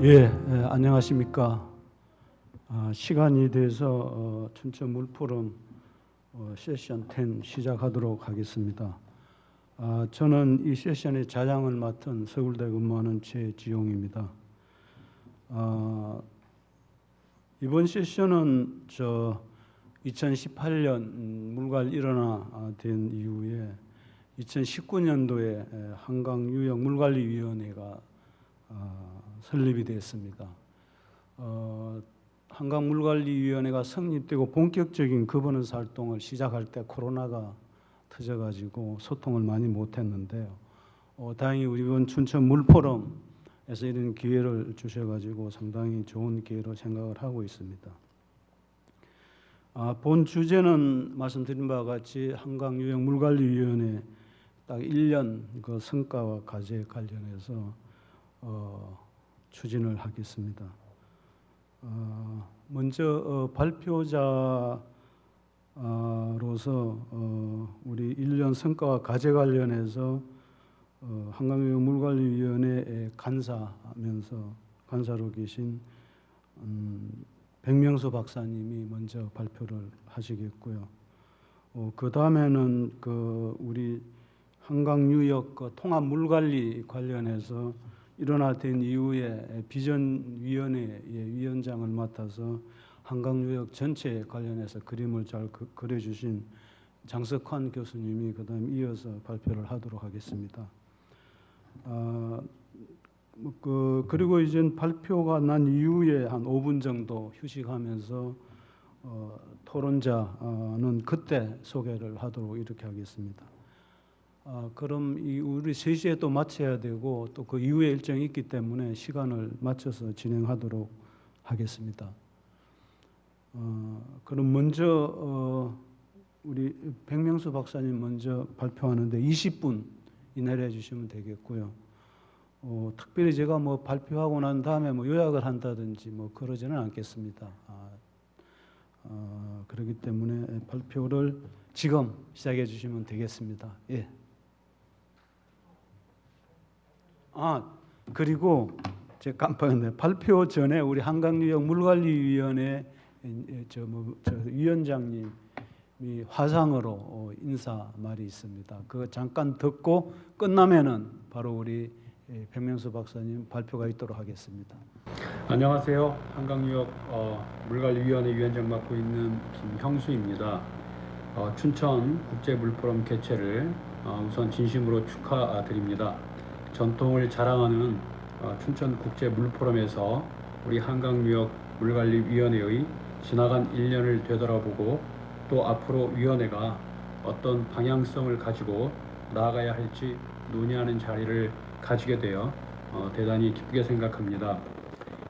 안녕하십니까. 시간이 돼서 춘천 물포럼 세션 10 시작하도록 하겠습니다. 저는 이 세션의 자장을 맡은 서울대 근무하는 최지용입니다. 이번 세션은 2018년 물갈 일원화 된 이후에 2019년도에 한강유역 물관리위원회가 설립이 됐습니다. 한강물관리위원회가 성립되고 본격적인 거버넌스 활동을 시작할 때 코로나가 터져가지고 소통을 많이 못했는데요. 다행히 우리 이번 춘천 물포럼에서 이런 기회를 주셔가지고 상당히 좋은 기회로 생각을 하고 있습니다. 본 주제는 말씀드린 바와 같이 한강유역 물관리위원회 딱 1년 그 성과와 과제에 관련해서 추진을 하겠습니다. 먼저 발표자로서 우리 1년 성과와 과제 관련해서 한강유역 물관리위원회 간사로 계신 백명수 박사님이 먼저 발표를 하시겠고요. 그 다음에는 우리 한강유역 통합 물관리 관련해서 일원화된 이후에 비전위원회의 위원장을 맡아서 한강유역 전체 관련해서 그림을 잘 그려주신 장석환 교수님이 그다음 이어서 발표를 하도록 하겠습니다. 그리고 이제 발표가 난 이후에 한 5분 정도 휴식하면서 토론자는 그때 소개를 하도록 이렇게 하겠습니다. 그럼 우리 3시에 또 마쳐야 되고 또 그 이후에 일정이 있기 때문에 시간을 맞춰서 진행하도록 하겠습니다. 그럼 먼저 우리 백명수 박사님 먼저 발표하는데 20분 이내로 해주시면 되겠고요. 특별히 제가 발표하고 난 다음에 요약을 한다든지 그러지는 않겠습니다. 그렇기 때문에 발표를 지금 시작해 주시면 되겠습니다. 예. 그리고 제가 깜빡했네요. 발표 전에 우리 한강유역 물관리위원회 위원장님이 화상으로 인사 말이 있습니다. 그거 잠깐 듣고 끝나면은 바로 우리 백명수 박사님 발표가 있도록 하겠습니다. 안녕하세요. 한강유역 물관리위원회 위원장 맡고 있는 김형수입니다. 춘천 국제물포럼 개최를 우선 진심으로 축하드립니다. 전통을 자랑하는 춘천 국제물포럼에서 우리 한강유역 물관리위원회의 지나간 1년을 되돌아보고 또 앞으로 위원회가 어떤 방향성을 가지고 나아가야 할지 논의하는 자리를 가지게 되어 대단히 기쁘게 생각합니다.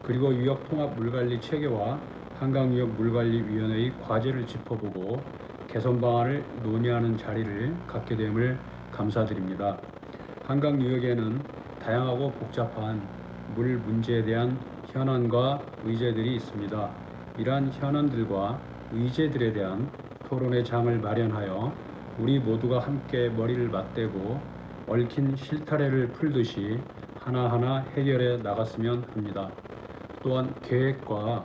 그리고 유역통합 물관리 체계와 한강유역 물관리위원회의 과제를 짚어보고 개선 방안을 논의하는 자리를 갖게 됨을 감사드립니다. 한강유역에는 다양하고 복잡한 물 문제에 대한 현안과 의제들이 있습니다. 이러한 현안들과 의제들에 대한 토론의 장을 마련하여 우리 모두가 함께 머리를 맞대고 얽힌 실타래를 풀듯이 하나하나 해결해 나갔으면 합니다. 또한 계획과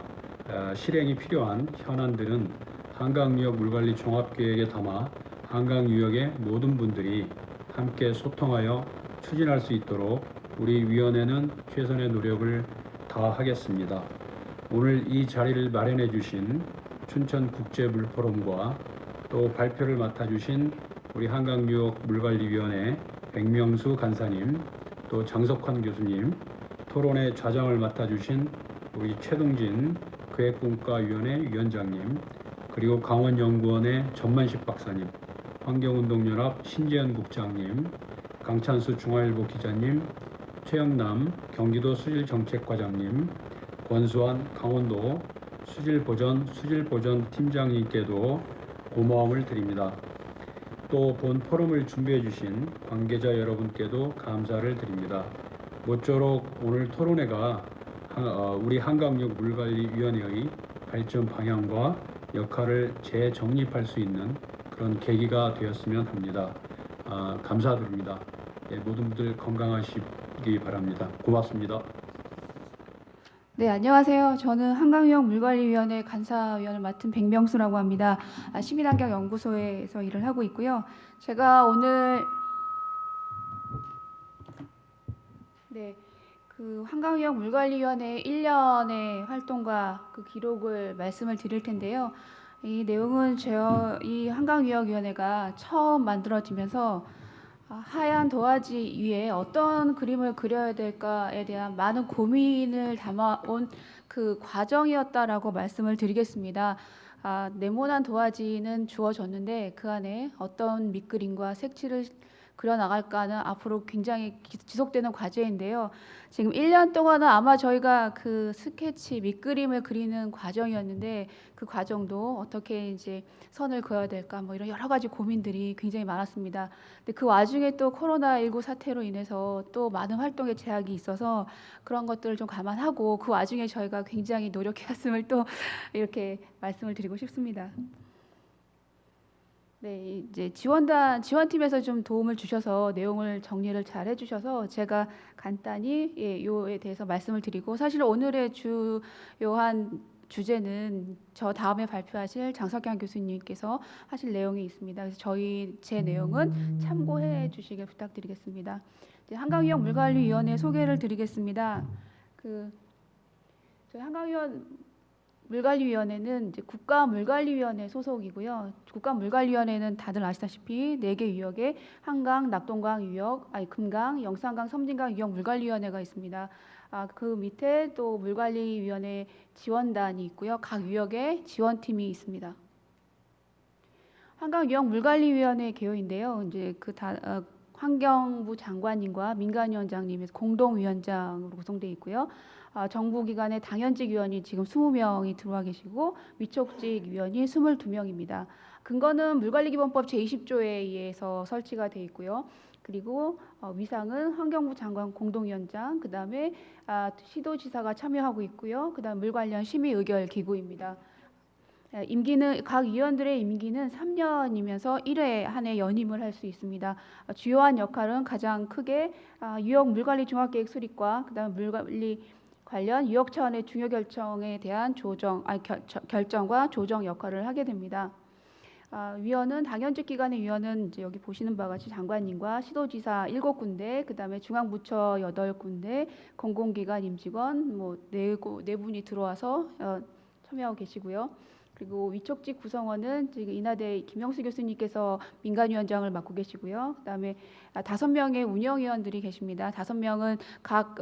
실행이 필요한 현안들은 한강유역 물관리 종합계획에 담아 한강유역의 모든 분들이 함께 소통하여 추진할 수 있도록 우리 위원회는 최선의 노력을 다하겠습니다. 오늘 이 자리를 마련해 주신 춘천국제물포럼과 또 발표를 맡아주신 우리 한강유역 물관리위원회 백명수 간사님, 또 장석환 교수님, 토론의 좌장을 맡아주신 우리 최동진 계획분과위원회 위원장님, 그리고 강원연구원의 전만식 박사님, 환경운동연합 신재현 국장님, 강찬수 중앙일보 기자님, 최영남 경기도 수질정책과장님, 권수환 강원도 수질보전 팀장님께도 고마움을 드립니다. 또 본 포럼을 준비해 주신 관계자 여러분께도 감사를 드립니다. 모쪼록 오늘 토론회가 우리 한강유역 물관리위원회의 발전 방향과 역할을 재정립할 수 있는 그런 계기가 되었으면 합니다. 감사드립니다. 모든 분들 건강하시기 바랍니다. 고맙습니다. 네, 안녕하세요. 저는 한강유역물관리위원회 간사위원을 맡은 백명수라고 합니다. 시민환경연구소에서 일을 하고 있고요. 제가 오늘 그 한강유역물관리위원회 1년의 활동과 그 기록을 말씀을 드릴 텐데요. 이 내용은 이 한강유역위원회가 처음 만들어지면서 하얀 도화지 위에 어떤 그림을 그려야 될까에 대한 많은 고민을 담아온 그 과정이었다라고 말씀을 드리겠습니다. 네모난 도화지는 주어졌는데 그 안에 어떤 밑그림과 색칠을 그려나갈까는 앞으로 굉장히 지속되는 과제인데요. 지금 1년 동안은 아마 저희가 그 스케치 밑그림을 그리는 과정이었는데 그 과정도 어떻게 이제 선을 그어야 될까 뭐 이런 여러 가지 고민들이 굉장히 많았습니다. 근데 그 와중에 또 코로나19 사태로 인해서 또 많은 활동에 제약이 있어서 그런 것들을 좀 감안하고 그 와중에 저희가 굉장히 노력해왔음을 또 이렇게 말씀을 드리고 싶습니다. 네, 이제 지원팀에서 좀 도움을 주셔서 내용을 정리를 잘 해주셔서 제가 간단히 요에 대해서 말씀을 드리고, 사실 오늘의 주요한 주제는 저 다음에 발표하실 장석현 교수님께서 하실 내용이 있습니다. 그래서 제 내용은 참고해 주시길 부탁드리겠습니다. 이제 한강유역물관리위원회 소개를 드리겠습니다. 저희 물관리위원회는 이제 국가물관리위원회 소속이고요. 국가물관리위원회는 다들 아시다시피 4개 유역에 한강, 낙동강 유역, 금강, 영산강, 섬진강 유역 물관리위원회가 있습니다. 그 밑에 또 물관리위원회 지원단이 있고요. 각 유역에 지원팀이 있습니다. 한강유역물관리위원회 개요인데요. 이제 환경부 장관님과 민간위원장님의 공동위원장으로 구성되어 있고요. 정부기관의 당연직 위원이 지금 20명이 들어와 계시고 위촉직 위원이 22명입니다. 근거는 물관리기본법 제20조에 의해서 설치가 되어 있고요. 그리고 위상은 환경부 장관 공동위원장, 그 다음에 시도지사가 참여하고 있고요. 그 다음 물 관련 심의의결기구입니다. 임기는 각 위원들의 임기는 3년이면서 1회 한 해 연임을 할 수 있습니다. 주요한 역할은 가장 크게 유역 물관리 종합계획 수립과 그다음 물관리 관련 유역 차원의 중요 결정에 대한 결정과 조정 역할을 하게 됩니다. 위원은 당연직 기관의 위원은 이제 여기 보시는 바와 같이 장관님과 시도지사 7군데, 그다음에 중앙부처 8군데, 공공기관 임직원 뭐 4분이 들어와서 참여하고 계시고요. 그리고 위촉직 구성원은 지금 인하대 김영수 교수님께서 민간위원장을 맡고 계시고요. 그다음에 5명의 운영위원들이 계십니다. 5명은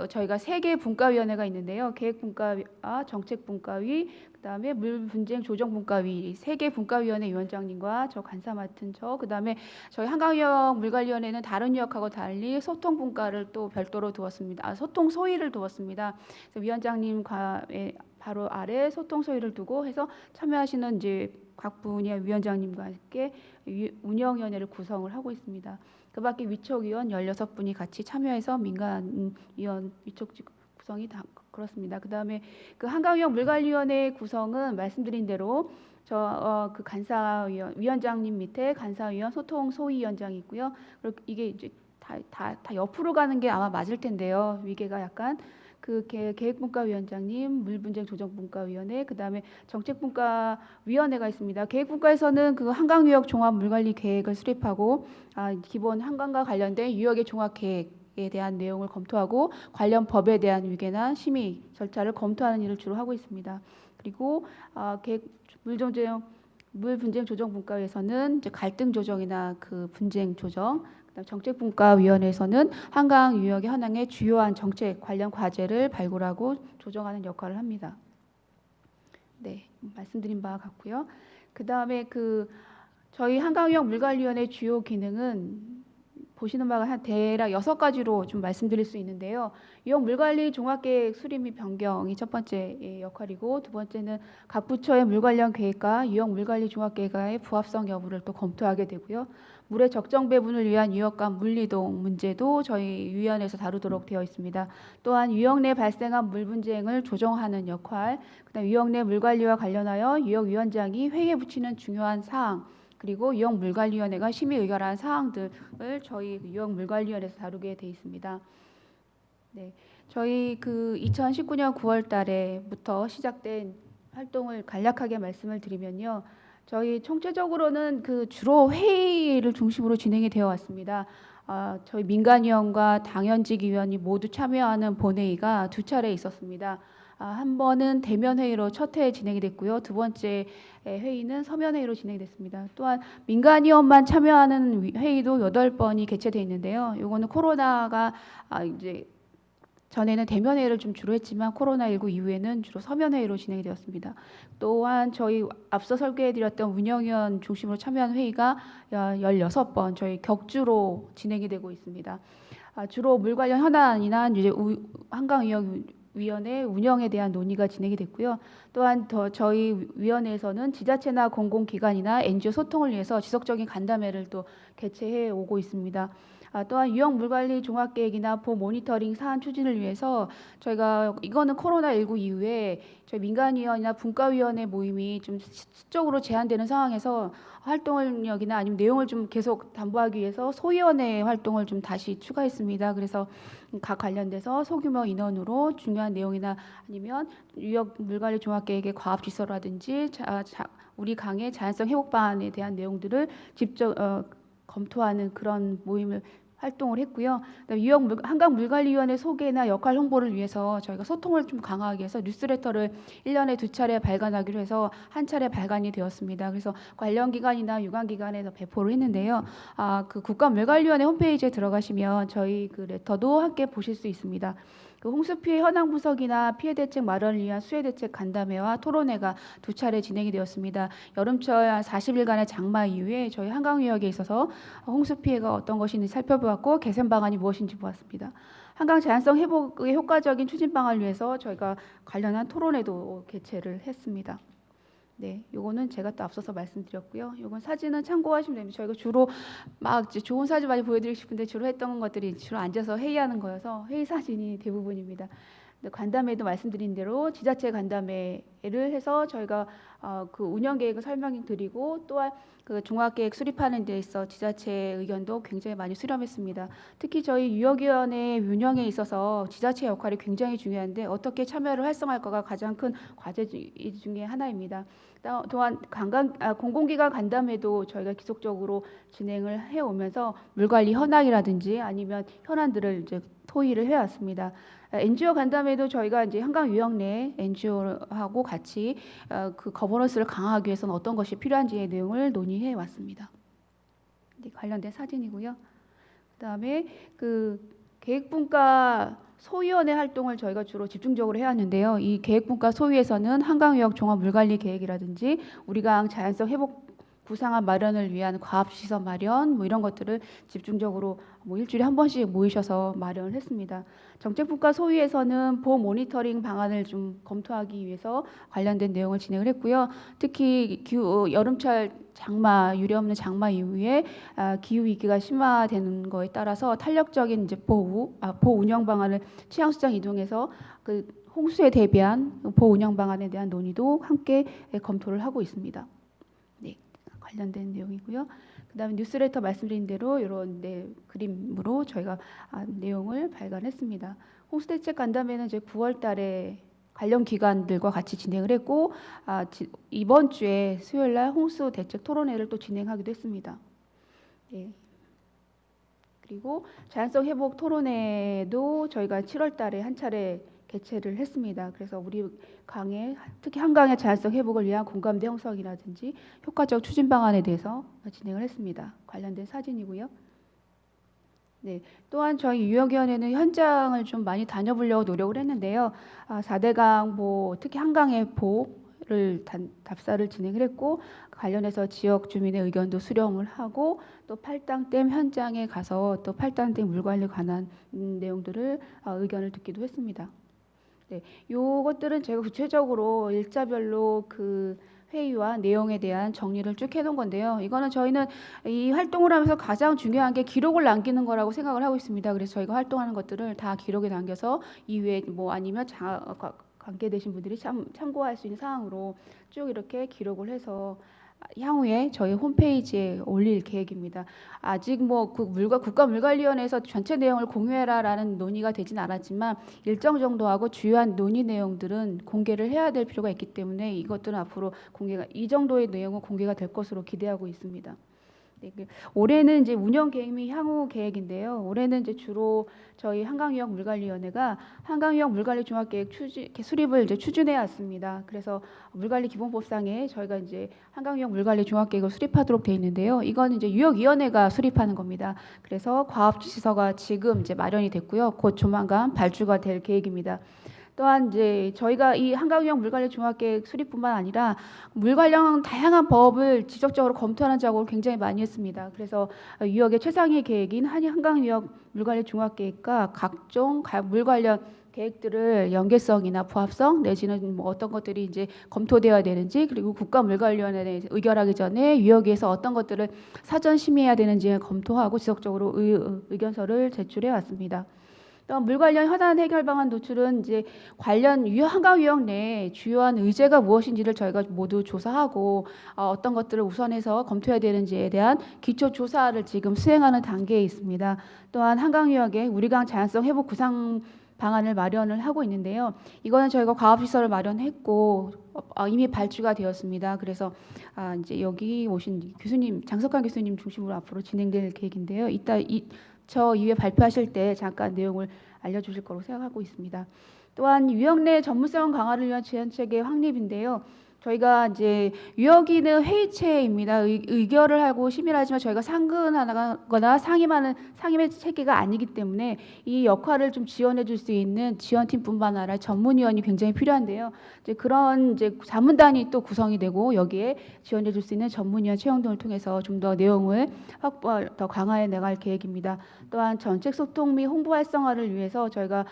저희가 3개 분과위원회가 있는데요. 계획분과위와 정책분과위, 그다음에 물분쟁 조정분과위 3개 분과위원회 위원장님과 저 간사 맡은 그다음에 저희 한강유역 물관리위원회는 다른 유역하고 달리 소통분과를 또 별도로 두었습니다. 소통 소위를 두었습니다. 그래서 위원장님과 바로 아래 소통 소위를 두고 해서 참여하시는 이제 각 분야의 위원장님과 함께 운영위원회를 구성을 하고 있습니다. 그밖에 위촉위원 16분이 같이 참여해서 민간위원 위촉직 구성이 다 그렇습니다. 그다음에 그 한강유역 물관리위원회 구성은 말씀드린 대로 그 위원장님 밑에 간사위원, 소통 소위위원장이 있고요. 그리고 이게 이제 다 옆으로 가는 게 아마 맞을 텐데요. 위계가 약간 계획분과위원장님, 물분쟁 조정분과위원회, 그다음에 정책분과위원회가 있습니다. 계획분과에서는 그 한강유역 종합물관리 계획을 수립하고 기본 한강과 관련된 유역의 종합계획에 대한 내용을 검토하고 관련 법에 대한 위계나 심의 절차를 검토하는 일을 주로 하고 있습니다. 그리고 물분쟁 조정분과에서는 이제 갈등 조정이나 그 분쟁 조정, 정책분과위원회에서는 한강 유역의 현황의 주요한 정책 관련 과제를 발굴하고 조정하는 역할을 합니다. 네, 말씀드린 바와 같고요. 그 다음에 저희 한강유역 물관리위원회 주요 기능은 보시는 바가 한 대략 6가지로 좀 말씀드릴 수 있는데요. 유역 물관리 종합계획 수립 및 변경이 첫 번째 역할이고, 두 번째는 각 부처의 물 관련 계획과 유역 물관리 종합계획과의 부합성 여부를 또 검토하게 되고요. 물의 적정 배분을 위한 유역 간 물이동 문제도 저희 위원회에서 다루도록 되어 있습니다. 또한 유역 내 발생한 물 분쟁을 조정하는 역할, 그다음 유역 내 물관리와 관련하여 유역위원장이 회의에 붙이는 중요한 사항, 그리고 유역물관리위원회가 심의 의결한 사항들을 저희 유역물관리위원회에서 다루게 돼 있습니다. 네, 저희 그 2019년 9월 달에부터 시작된 활동을 간략하게 말씀을 드리면요. 저희 총체적으로는 그 주로 회의를 중심으로 진행이 되어 왔습니다. 저희 민간위원과 당연직 위원이 모두 참여하는 본회의가 두 차례 있었습니다. 한 번은 대면 회의로 첫 회 진행이 됐고요. 두 번째 회의는 서면 회의로 진행이 됐습니다. 또한 민간위원만 참여하는 회의도 8번이 개최되어 있는데요. 이거는 코로나가 이제 전에는 대면 회의를 좀 주로 했지만 코로나19 이후에는 주로 서면 회의로 진행이 되었습니다. 또한 저희 앞서 설계해드렸던 운영위원 중심으로 참여한 회의가 16번 저희 격주로 진행이 되고 있습니다. 주로 물 관련 현안이나 이제 한강위원회 운영에 대한 논의가 진행이 됐고요. 또한 저희 위원회에서는 지자체나 공공기관이나 NGO 소통을 위해서 지속적인 간담회를 또 개최해 오고 있습니다. 또한 유형 물관리 종합계획이나 보호 모니터링 사안 추진을 위해서 저희가 이거는 코로나19 이후에 저희 민간위원이나 분과위원회 모임이 좀 수적으로 제한되는 상황에서 활동력이나 아니면 내용을 좀 계속 담보하기 위해서 소위원회 활동을 좀 다시 추가했습니다. 그래서 각 관련돼서 소규모 인원으로 중요한 내용이나 아니면 유형 물관리 종합계획의 과업 지소라든지 우리 강의 자연성 회복 방안에 대한 내용들을 직접 검토하는 그런 모임을 활동을 했고요. 그다음에 한강물관리위원회 소개나 역할 홍보를 위해서 저희가 소통을 좀 강화하기 위해서 뉴스레터를 1년에 2차례 발간하기로 해서 한 차례 발간이 되었습니다. 그래서 관련 기관이나 유관기관에서 배포를 했는데요. 그 국가물관리위원회 홈페이지에 들어가시면 저희 그 레터도 함께 보실 수 있습니다. 그 홍수 피해 현황 분석이나 피해 대책 마련을 위한 수해 대책 간담회와 토론회가 두 차례 진행이 되었습니다. 여름철 40일간의 장마 이후에 저희 한강유역에 있어서 홍수 피해가 어떤 것인지 살펴보았고 개선 방안이 무엇인지 보았습니다. 한강 자연성 회복의 효과적인 추진 방안을 위해서 저희가 관련한 토론회도 개최를 했습니다. 네, 요거는 제가 또 앞서서 말씀드렸고요. 요건 사진은 참고하시면 됩니다. 저희가 주로 막 이제 좋은 사진 많이 보여드리고 싶은데 주로 했던 것들이 주로 앉아서 회의하는 거여서 회의 사진이 대부분입니다. 간담회도 말씀드린 대로 지자체 간담회를 해서 저희가 그 운영 계획을 설명드리고 또한 그 종합계획 수립하는 데 있어 지자체 의견도 굉장히 많이 수렴했습니다. 특히 저희 유역위원회 운영에 있어서 지자체 역할이 굉장히 중요한데 어떻게 참여를 활성화할까가 가장 큰 과제 중에 하나입니다. 또한 공공기관 간담회도 저희가 지속적으로 진행을 해오면서 물관리 현황이라든지 아니면 현안들을 이제 토의를 해왔습니다. NGO 간담회도 저희가 이제 한강유역 내 NGO하고 같이 그 거버넌스를 강화하기 위해서는 어떤 것이 필요한지의 내용을 논의해 왔습니다. 관련된 사진이고요. 그다음에 그 계획분과 소위원회 활동을 저희가 주로 집중적으로 해왔는데요. 이 계획분과 소위에서는 한강유역 종합물관리 계획이라든지 우리강 자연성 회복 구상안 마련을 위한 과합시설 마련 뭐 이런 것들을 집중적으로 뭐 일주일에 한 번씩 모이셔서 마련을 했습니다. 정책분과 소위에서는 보호 모니터링 방안을 좀 검토하기 위해서 관련된 내용을 진행을 했고요. 특히 여름철 장마 유례없는 장마 이후에 기후 위기가 심화되는 거에 따라서 탄력적인 이제 보호 운영 방안을 취향수장 이동해서 그 홍수에 대비한 보호 운영 방안에 대한 논의도 함께 검토를 하고 있습니다. 관련된 내용이고요. 그다음에 뉴스레터 말씀드린 대로 이런 그림으로 저희가 내용을 발간했습니다. 홍수 대책 간담회는 이제 9월 달에 관련 기관들과 같이 진행을 했고 이번 주에 수요일 날 홍수 대책 토론회를 또 진행하기도 했습니다. 네. 그리고 자연성 회복 토론회도 저희가 7월 달에 한 차례 개최를 했습니다. 그래서 우리 강의 특히 한강의 자연성 회복을 위한 공감대 형성이라든지 효과적 추진 방안에 대해서 진행을 했습니다. 관련된 사진이고요. 네, 또한 저희 유역위원회는 현장을 좀 많이 다녀보려고 노력을 했는데요. 4대강 특히 한강의 보호를 답사를 진행을 했고 관련해서 지역 주민의 의견도 수렴을 하고 또 팔당댐 현장에 가서 또 팔당댐 물관리에 관한 내용들을 의견을 듣기도 했습니다. 네, 요것들은 제가 구체적으로 일자별로 그 회의와 내용에 대한 정리를 쭉 해놓은 건데요. 이거는 저희는 이 활동을 하면서 가장 중요한 게 기록을 남기는 거라고 생각을 하고 있습니다. 그래서 저희가 활동하는 것들을 다 기록에 남겨서 이후에 뭐 아니면 관계되신 분들이 참고할 수 있는 사항으로 쭉 이렇게 기록을 해서 향후에 저희 홈페이지에 올릴 계획입니다. 아직 뭐 국가물관리위원회에서 전체 내용을 공유해라라는 논의가 되진 않았지만 일정 정도 하고 주요한 논의 내용들은 공개를 해야 될 필요가 있기 때문에 이것들은 앞으로 이 정도의 내용은 공개가 될 것으로 기대하고 있습니다. 네, 올해는 이제 운영 계획 및 향후 계획인데요. 올해는 이제 주로 저희 한강유역물관리위원회가 한강유역 물관리 종합계획 수립을 이제 추진해 왔습니다. 그래서 물관리 기본법상에 저희가 이제 한강유역 물관리 종합계획을 수립하도록 돼 있는데요. 이건 이제 유역위원회가 수립하는 겁니다. 그래서 과업지시서가 지금 이제 마련이 됐고요. 곧 조만간 발주가 될 계획입니다. 또한 이제 저희가 이 한강유역 물관리 종합계획 수립뿐만 아니라 물 관련 다양한 법을 지속적으로 검토하는 작업을 굉장히 많이 했습니다. 그래서 유역의 최상위 계획인 한강유역 물관리 종합계획과 각종 물 관련 계획들을 연계성이나 부합성 내지는 뭐 어떤 것들이 이제 검토되어야 되는지, 그리고 국가물관리위원회에 의결하기 전에 유역에서 어떤 것들을 사전 심의해야 되는지 검토하고 지속적으로 의견서를 제출해 왔습니다. 또 물 관련 현안 해결 방안 노출은 이제 관련 한강유역 내 주요한 의제가 무엇인지를 저희가 모두 조사하고 어떤 것들을 우선해서 검토해야 되는지에 대한 기초 조사를 지금 수행하는 단계에 있습니다. 또한 한강유역의 우리강 자연성 회복 구상 방안을 마련을 하고 있는데요. 이거는 저희가 과업시설을 마련했고 이미 발주가 되었습니다. 그래서 이제 여기 오신 교수님, 장석환 교수님 중심으로 앞으로 진행될 계획인데요. 이따 저 이후에 발표하실 때 잠깐 내용을 알려주실 거로 생각하고 있습니다. 또한 유역 내 전문성 강화를 위한 지원체계 확립인데요. 저희가 이제 유역인은 회의체입니다. 의결을 하고 심의를 하지만 저희가 상근하거나 상임의 체계가 아니기 때문에 이 역할을 좀 지원해 줄 수 있는 지원팀뿐만 아니라 전문위원이 굉장히 필요한데요. 이제 그런 이제 자문단이 또 구성이 되고 여기에 지원해 줄 수 있는 전문위원 채용 등을 통해서 좀 더 내용을 더 강화해 나갈 계획입니다. 또한 정책 소통 및 홍보 활성화를 위해서 저희가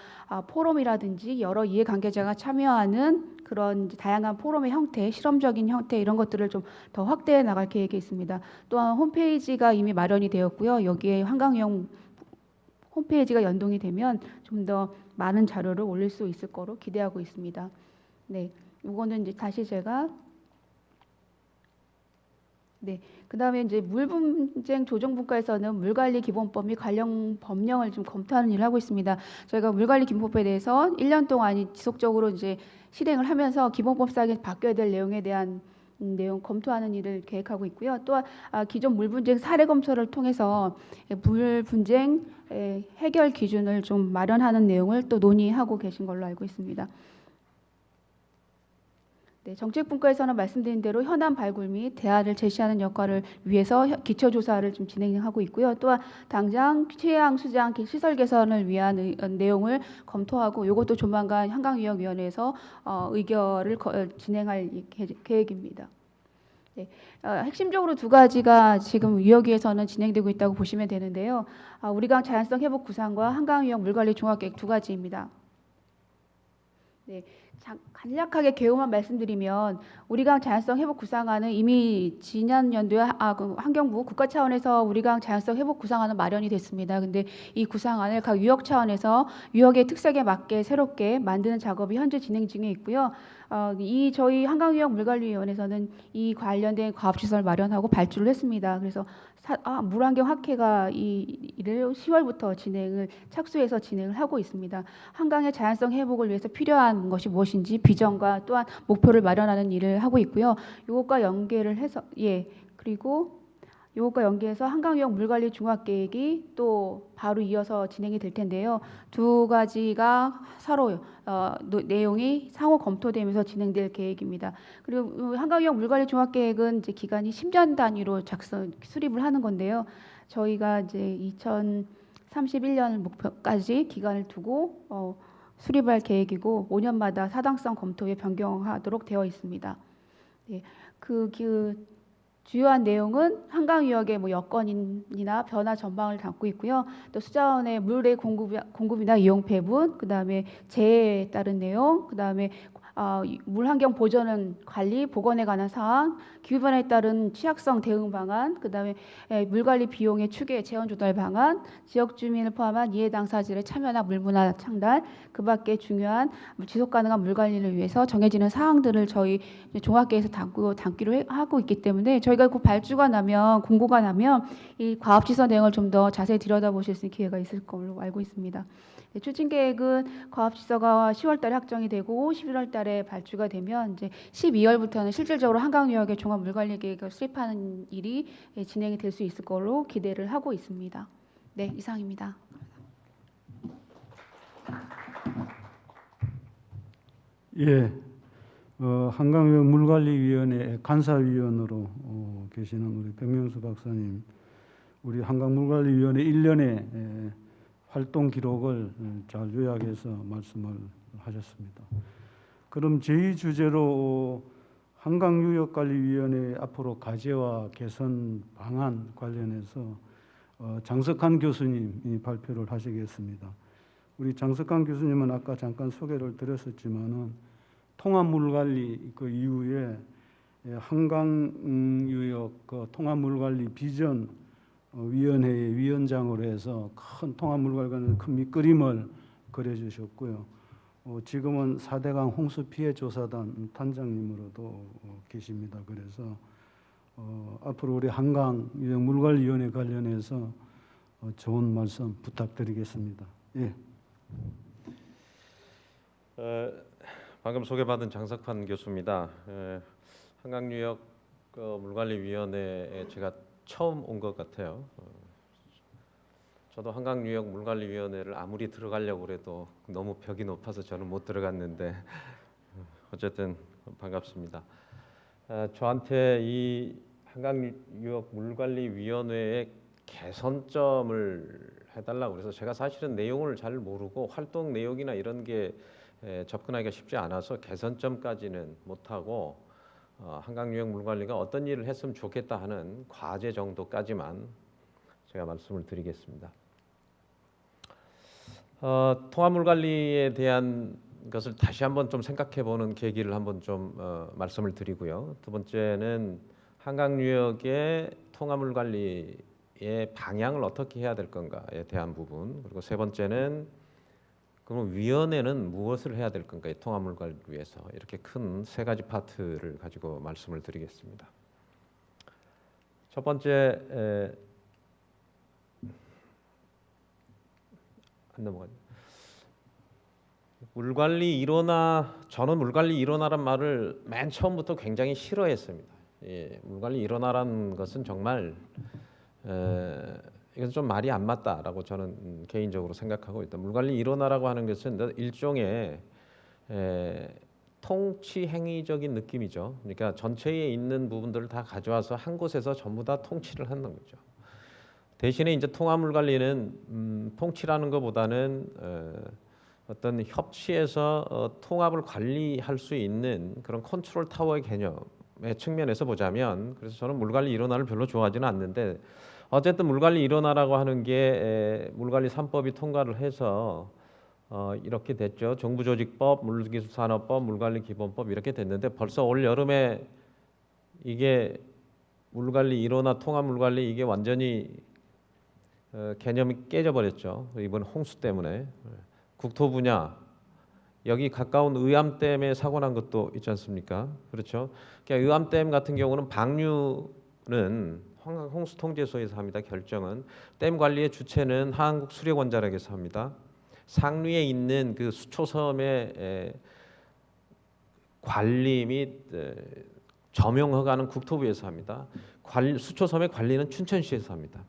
포럼이라든지 여러 이해관계자가 참여하는 그런 다양한 포럼의 형태, 실험적인 형태 이런 것들을 좀 더 확대해 나갈 계획이 있습니다. 또한 홈페이지가 이미 마련이 되었고요. 여기에 한강유역 홈페이지가 연동이 되면 좀 더 많은 자료를 올릴 수 있을 거로 기대하고 있습니다. 네, 이거는 이제 다시 제가 그다음에 이제 물분쟁 조정분과에서는 물관리 기본법 및 관련 법령을 좀 검토하는 일을 하고 있습니다. 저희가 물관리 기본법에 대해서 1년 동안 지속적으로 이제 실행을 하면서 기본법상에 바뀌어야 될 내용에 대한 내용 검토하는 일을 계획하고 있고요. 또한 기존 물분쟁 사례 검토를 통해서 물분쟁 해결 기준을 좀 마련하는 내용을 또 논의하고 계신 걸로 알고 있습니다. 네, 정책분과에서는 말씀드린 대로 현안 발굴 및 대안을 제시하는 역할을 위해서 기초조사를 좀 진행하고 있고요. 또한 당장 취향 수장 시설 개선을 위한 내용을 검토하고 이것도 조만간 한강유역위원회에서 의결을 진행할 계획입니다. 네, 핵심적으로 두 가지가 지금 유역위에서는 진행되고 있다고 보시면 되는데요. 우리강 자연성 회복 구상과 한강유역 물관리 종합계획 두 가지입니다. 네, 간략하게 개요만 말씀드리면 우리강 자연성 회복 구상안은 이미 지난연도에 그 환경부 국가 차원에서 우리강 자연성 회복 구상안은 마련이 됐습니다. 근데 이 구상안을 각 유역 차원에서 유역의 특색에 맞게 새롭게 만드는 작업이 현재 진행 중에 있고요. 이 저희 한강유역 물관리위원회에서는 이 관련된 과업시설 마련하고 발주를 했습니다. 그래서 물환경 학회가 이를 10월부터 착수해서 진행을 하고 있습니다. 한강의 자연성 회복을 위해서 필요한 것이 무엇인지 비전과 또한 목표를 마련하는 일을 하고 있고요. 이것과 연계를 해서 그리고 이것과 연계해서 한강유역 물관리 종합계획이 또 바로 이어서 진행이 될 텐데요. 두 가지가 서로 내용이 상호 검토되면서 진행될 계획입니다. 그리고 한강유역 물관리 종합계획은 이제 기간이 10년 단위로 수립을 하는 건데요. 저희가 이제 2031년 목표까지 기간을 두고 수립할 계획이고 5년마다 타당성 검토에 변경하도록 되어 있습니다. 네, 주요한 내용은 한강유역의 여건이나 변화 전망을 담고 있고요. 또 수자원의 물의 공급이나 이용 배분, 그다음에 재해에 따른 내용, 그다음에 물환경 보전 관리, 복원에 관한 사항, 기후변화에 따른 취약성 대응 방안, 그다음에 물관리 비용의 추계 재원 조달 방안, 지역 주민을 포함한 이해 당사자들의 참여나 물문화 창달, 그밖에 중요한 지속 가능한 물 관리를 위해서 정해지는 사항들을 저희 종합계에서 담기로 하고 있기 때문에 저희가 그 발주가 나면 공고가 나면 이 과업지선 내용을 좀 더 자세히 들여다보실 수 있는 기회가 있을 걸로 알고 있습니다. 추진 계획은 과업지서가 10월달에 확정이 되고 11월달에 발주가 되면 이제 12월부터는 실질적으로 한강유역의 종합 물관리 계획을 수립하는 일이 진행이 될 수 있을 걸로 기대를 하고 있습니다. 네, 이상입니다. 예, 한강유역 물관리위원회 간사위원으로 계시는 우리 백명수 박사님, 우리 한강물관리위원회 1년의 활동 기록을 잘 요약해서 말씀을 하셨습니다. 그럼 제2 주제로 한강유역관리위원회 앞으로 과제와 개선 방안 관련해서 장석한 교수님이 발표를 하시겠습니다. 우리 장석한 교수님은 아까 잠깐 소개를 드렸었지만은 통합물관리 그 이후에 한강유역 그 통합물관리 비전 위원회의 위원장으로 해서 큰 통합물관리 큰 밑그림을 그려주셨고요. 지금은 4대강 홍수 피해 조사단 단장님으로도 계십니다. 그래서 앞으로 우리 한강유역 물관리위원회 관련해서 좋은 말씀 부탁드리겠습니다. 예. 방금 소개받은 장석환 교수입니다. 한강유역 물관리위원회에 제가 처음 온 것 같아요. 저도 한강유역 물관리위원회를 아무리 들어가려고 해도 너무 벽이 높아서 저는 못 들어갔는데 어쨌든 반갑습니다. 저한테 이 한강유역 물관리위원회의 개선점을 해달라고 그래서 제가 사실은 내용을 잘 모르고 활동 내용이나 이런 게 접근하기가 쉽지 않아서 개선점까지는 못하고 한강유역 물관리가 어떤 일을 했으면 좋겠다 하는 과제 정도까지만 제가 말씀을 드리겠습니다. 통합물관리에 대한 것을 다시 한번 좀 생각해보는 계기를 한번 좀 말씀을 드리고요. 두 번째는 한강유역의 통합물관리의 방향을 어떻게 해야 될 건가에 대한 부분, 그리고 세 번째는 그럼 위원회는 무엇을 해야 될 건가요? 통합물관리를 위해서 이렇게 큰 세 가지 파트를 가지고 말씀을 드리겠습니다. 첫 번째 안 넘어가죠. 물관리 일어나 저는 물관리 일어나란 말을 맨 처음부터 굉장히 싫어했습니다. 예, 물관리 일어나란 것은 정말 이건 좀 말이 안 맞다라고 저는 개인적으로 생각하고 있다. 물관리 일어나라고 하는 것은 일종의 통치 행위적인 느낌이죠. 그러니까 전체에 있는 부분들을 다 가져와서 한 곳에서 전부 다 통치를 하는 거죠. 대신에 이제 통합물관리는 통치라는 것보다는 어떤 협치해서 통합을 관리할 수 있는 그런 컨트롤 타워의 개념의 측면에서 보자면, 그래서 저는 물관리 일원화를 별로 좋아하지는 않는데 어쨌든 물관리 일원화라고 하는 게 물관리 3법이 통과를 해서 이렇게 됐죠. 정부조직법, 물기술산업법, 물관리기본법 이렇게 됐는데 벌써 올 여름에 이게 물관리 일원화 통합물관리 이게 완전히 개념이 깨져버렸죠. 이번 홍수 때문에. 국토 분야 여기 가까운 의암댐에 사고 난 것도 있지 않습니까? 그렇죠. 그러니까 의암댐 같은 경우는 방류는 홍수통제소에서 합니다. 결정은 댐 관리의 주체는 한국수력원자력에서 합니다. 상류에 있는 그 수초섬의 관리 및 점용 허가는 국토부에서 합니다. 수초섬의 관리는 춘천시에서 합니다.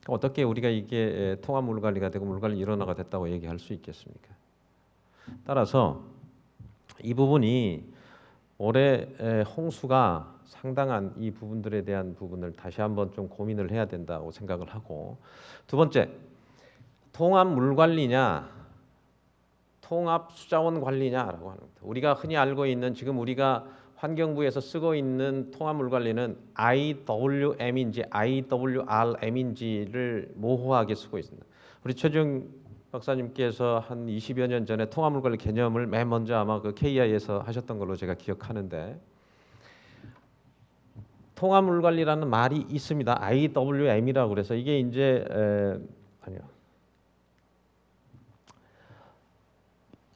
어떻게 우리가 이게 통합 물관리가 되고 물관리 일원화가 됐다고 얘기할 수 있겠습니까? 따라서 이 부분이 올해 홍수가 상당한 이 부분들에 대한 부분을 다시 한번 좀 고민을 해야 된다고 생각을 하고, 두 번째, 통합 물관리냐 통합 수자원 관리냐라고 하는 겁니다. 우리가 흔히 알고 있는 지금 우리가 환경부에서 쓰고 있는 통합물관리는 IWM인지 IWRM인지를 모호하게 쓰고 있습니다. 우리 최종 박사님께서 한 20여 년 전에 통화물 관리 개념을 맨 먼저 아마 그 KI에서 하셨던 걸로 제가 기억하는데, 통화물 관리라는 말이 있습니다. IWM이라고 그래서 이게 이제 아니요.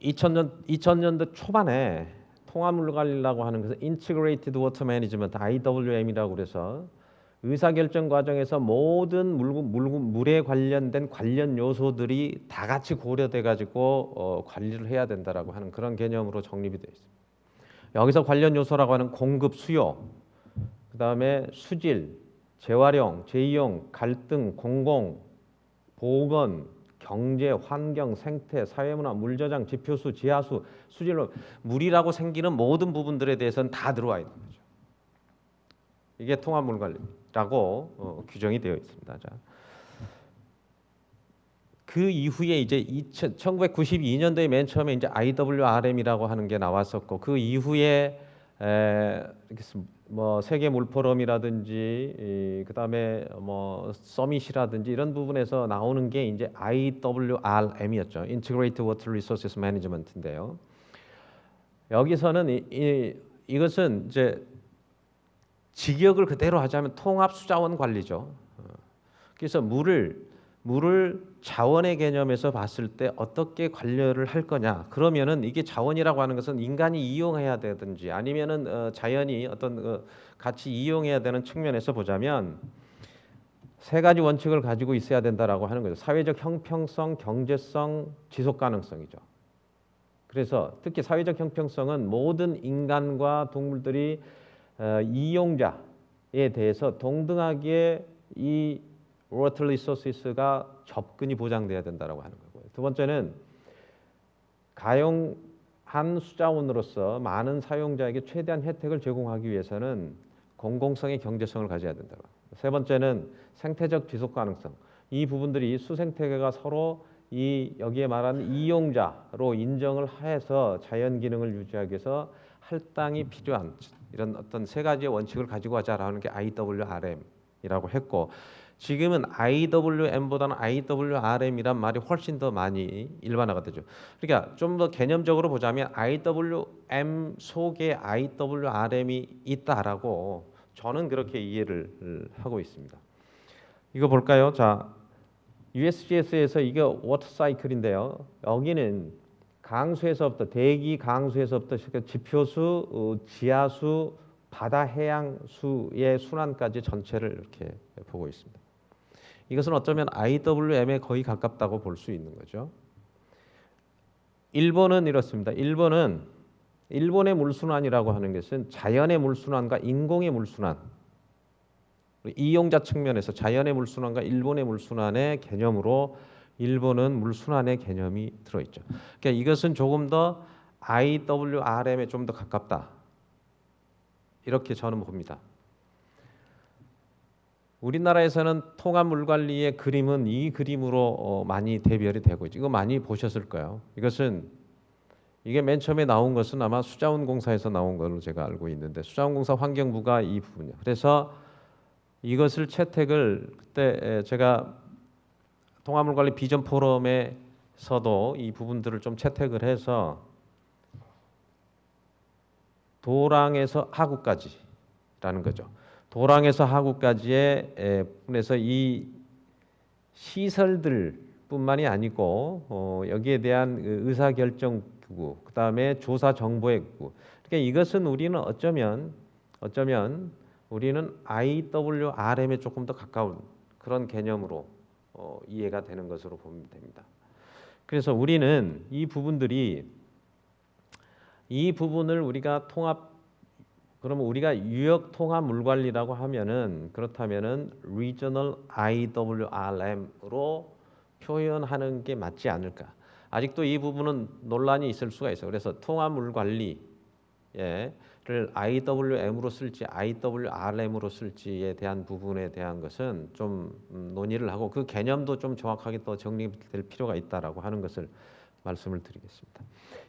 2000년대 초반에 통화물 관리라고 하는 것은 Integrated Water Management (IWM이라고 그래서 의사결정 과정에서 모든 물에 관련된 관련 요소들이 다 같이 고려돼 가지고 관리를 해야 된다라고 하는 그런 개념으로 정립이 되어 있습니다. 여기서 관련 요소라고 하는 공급, 수요, 그다음에 수질, 재활용, 재이용, 갈등, 공공, 보건, 경제, 환경, 생태, 사회문화, 물저장, 지표수, 지하수, 수질로 물이라고 생기는 모든 부분들에 대해서는 다 들어와 있는 거죠. 이게 통합물 관리라고 규정이 되어 있습니다. 자, 그 이후에 이제 1992년도에 맨 처음에 이제 IWRM이라고 하는 게 나왔었고, 그 이후에 이렇게 뭐 세계 물 포럼이라든지 그다음에 뭐 서밋이라든지 이런 부분에서 나오는 게 이제 IWRM이었죠. Integrated Water Resources Management인데요. 여기서는 이것은 이제 직역을 그대로 하자면 통합 수자원 관리죠. 그래서 물을 자원의 개념에서 봤을 때 어떻게 관리를 할 거냐. 그러면은 이게 자원이라고 하는 것은 인간이 이용해야 되든지 아니면은 자연이 어떤 같이 이용해야 되는 측면에서 보자면 세 가지 원칙을 가지고 있어야 된다라고 하는 거죠. 사회적 형평성, 경제성, 지속 가능성이죠. 그래서 특히 사회적 형평성은 모든 인간과 동물들이 이용자에 대해서 동등하게 이 water resources가 접근이 보장돼야 된다라고 하는 거고요. 두 번째는 가용한 수자원으로서 많은 사용자에게 최대한 혜택을 제공하기 위해서는 공공성의 경제성을 가져야 된다고. 세 번째는 생태적 지속 가능성. 이 부분들이 수생태계가 서로 여기에 말하는 이용자로 인정을 해서 자연 기능을 유지하기 위해서 할당이 필요한 이런 어떤 세 가지의 원칙을 가지고 하자라는 게 IWRM이라고 했고, 지금은 IWM보다는 IWRM이란 말이 훨씬 더 많이 일반화가 되죠. 그러니까 좀 더 개념적으로 보자면 IWM 속에 IWRM이 있다라고 저는 그렇게 이해를 하고 있습니다. 이거 볼까요? 자, USGS에서 이게 워터 사이클인데요. 여기는 강수에서부터 대기 강수에서부터 지표수, 지하수, 바다 해양수의 순환까지 전체를 이렇게 보고 있습니다. 이것은 어쩌면 IWM에 거의 가깝다고 볼 수 있는 거죠. 일본은 이렇습니다. 일본의 물순환이라고 하는 것은 자연의 물순환과 인공의 물순환, 이용자 측면에서 자연의 물순환과 일본의 물순환의 개념으로 일본은 물순환의 개념이 들어있죠. 그러니까 이것은 조금 더 IWRM에 좀 더 가깝다. 이렇게 저는 봅니다. 우리나라에서는 통합 물 관리의 그림은 이 그림으로 많이 대별이 되고 있죠. 이거 많이 보셨을 거예요. 이게 맨 처음에 나온 것은 아마 수자원공사에서 나온 걸로 제가 알고 있는데, 수자원공사 환경부가 이 부분이요. 그래서 이것을 채택을 그때 제가 통합물 관리 비전 포럼에서도 이 부분들을 좀 채택을 해서 도랑에서 하구까지라는 거죠. 도랑에서 하구까지의 부분에서 이 시설들뿐만이 아니고 여기에 대한 의사결정 기구, 그다음에 조사 정보의 기구. 그러니까 이것은 우리는 어쩌면 우리는 IWRM에 조금 더 가까운 그런 개념으로 이해가 되는 것으로 보면 됩니다. 그래서 우리는 이 부분을 우리가 그러면 우리가 유역 통합 물 관리라고 하면은 그렇다면은 Regional IWRM으로 표현하는 게 맞지 않을까? 아직도 이 부분은 논란이 있을 수가 있어요. 그래서 통합 물 관리를 IWM으로 쓸지 IWRM으로 쓸지에 대한 부분에 대한 것은 좀 논의를 하고 그 개념도 좀 정확하게 또 정립될 필요가 있다라고 하는 것을 말씀을 드리겠습니다.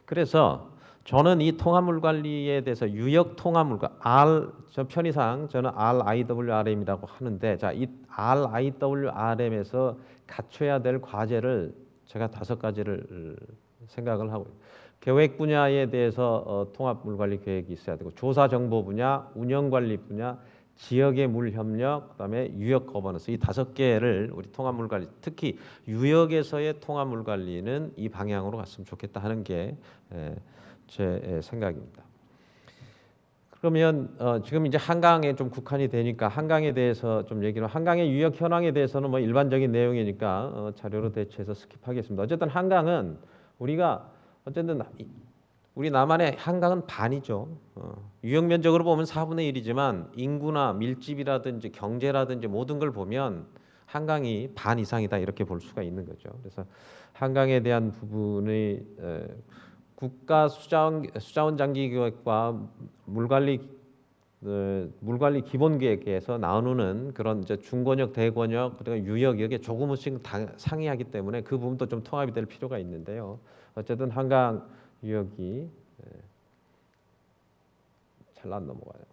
그래서 저는 이 통합물 관리에 대해서 유역 통합물과 저 편의상 저는 RIWRM이라고 하는데, 자, 이 RIWRM에서 갖춰야 될 과제를 제가 5가지를 생각을 하고 있어요. 계획 분야에 대해서 통합 물관리 계획이 있어야 되고, 조사 정보 분야, 운영 관리 분야, 지역의 물 협력, 그다음에 유역 거버넌스, 이 5개를 우리 통합 물관리, 특히 유역에서의 통합 물관리는 이 방향으로 갔으면 좋겠다 하는 게 제 생각입니다. 그러면 지금 이제 한강에 좀 국한이 되니까 한강에 대해서 좀 얘기를, 한강의 유역 현황에 대해서는 뭐 일반적인 내용이니까 자료로 대체해서 스킵하겠습니다. 어쨌든 한강은 우리가 어쨌든 우리 남한의 한강은 반이죠. 유역 면적으로 보면 4분의 1이지만 인구나 밀집이라든지 경제라든지 모든 걸 보면 한강이 반 이상이다 이렇게 볼 수가 있는 거죠. 그래서 한강에 대한 부분이 국가 수자원 장기 계획과 물관리 기본 계획에서 나누는 그런 이제 중권역, 대권역, 그리고 유역 여기에 조금씩 상이하기 때문에 그 부분도 좀 통합이 될 필요가 있는데요. 어쨌든 한강 유역이 잘 안 넘어가요.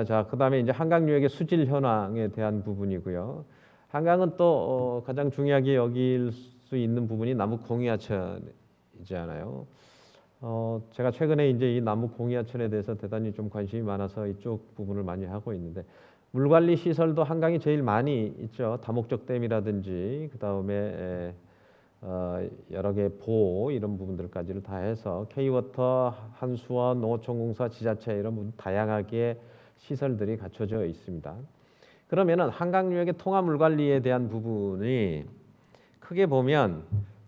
자, 그다음에 이제 한강 유역의 수질 현황에 대한 부분이고요. 한강은 또 가장 중요하게 여길 수 있는 부분이 남북 공유하천이잖아요. 제가 최근에 이제 이 남북 공유하천에 대해서 대단히 좀 관심이 많아서 이쪽 부분을 많이 하고 있는데, 물관리 시설도 한강이 제일 많이 있죠. 다목적 댐이라든지 그다음에 여러 개 보호 이런 부분들까지를 다 해서 K워터, 한수원, 농어촌공사, 지자체 이런 부분 다양하게 시설들이 갖춰져 있습니다. 그러면은 한강 유역의 통합 물관리에 대한 부분이 크게 보면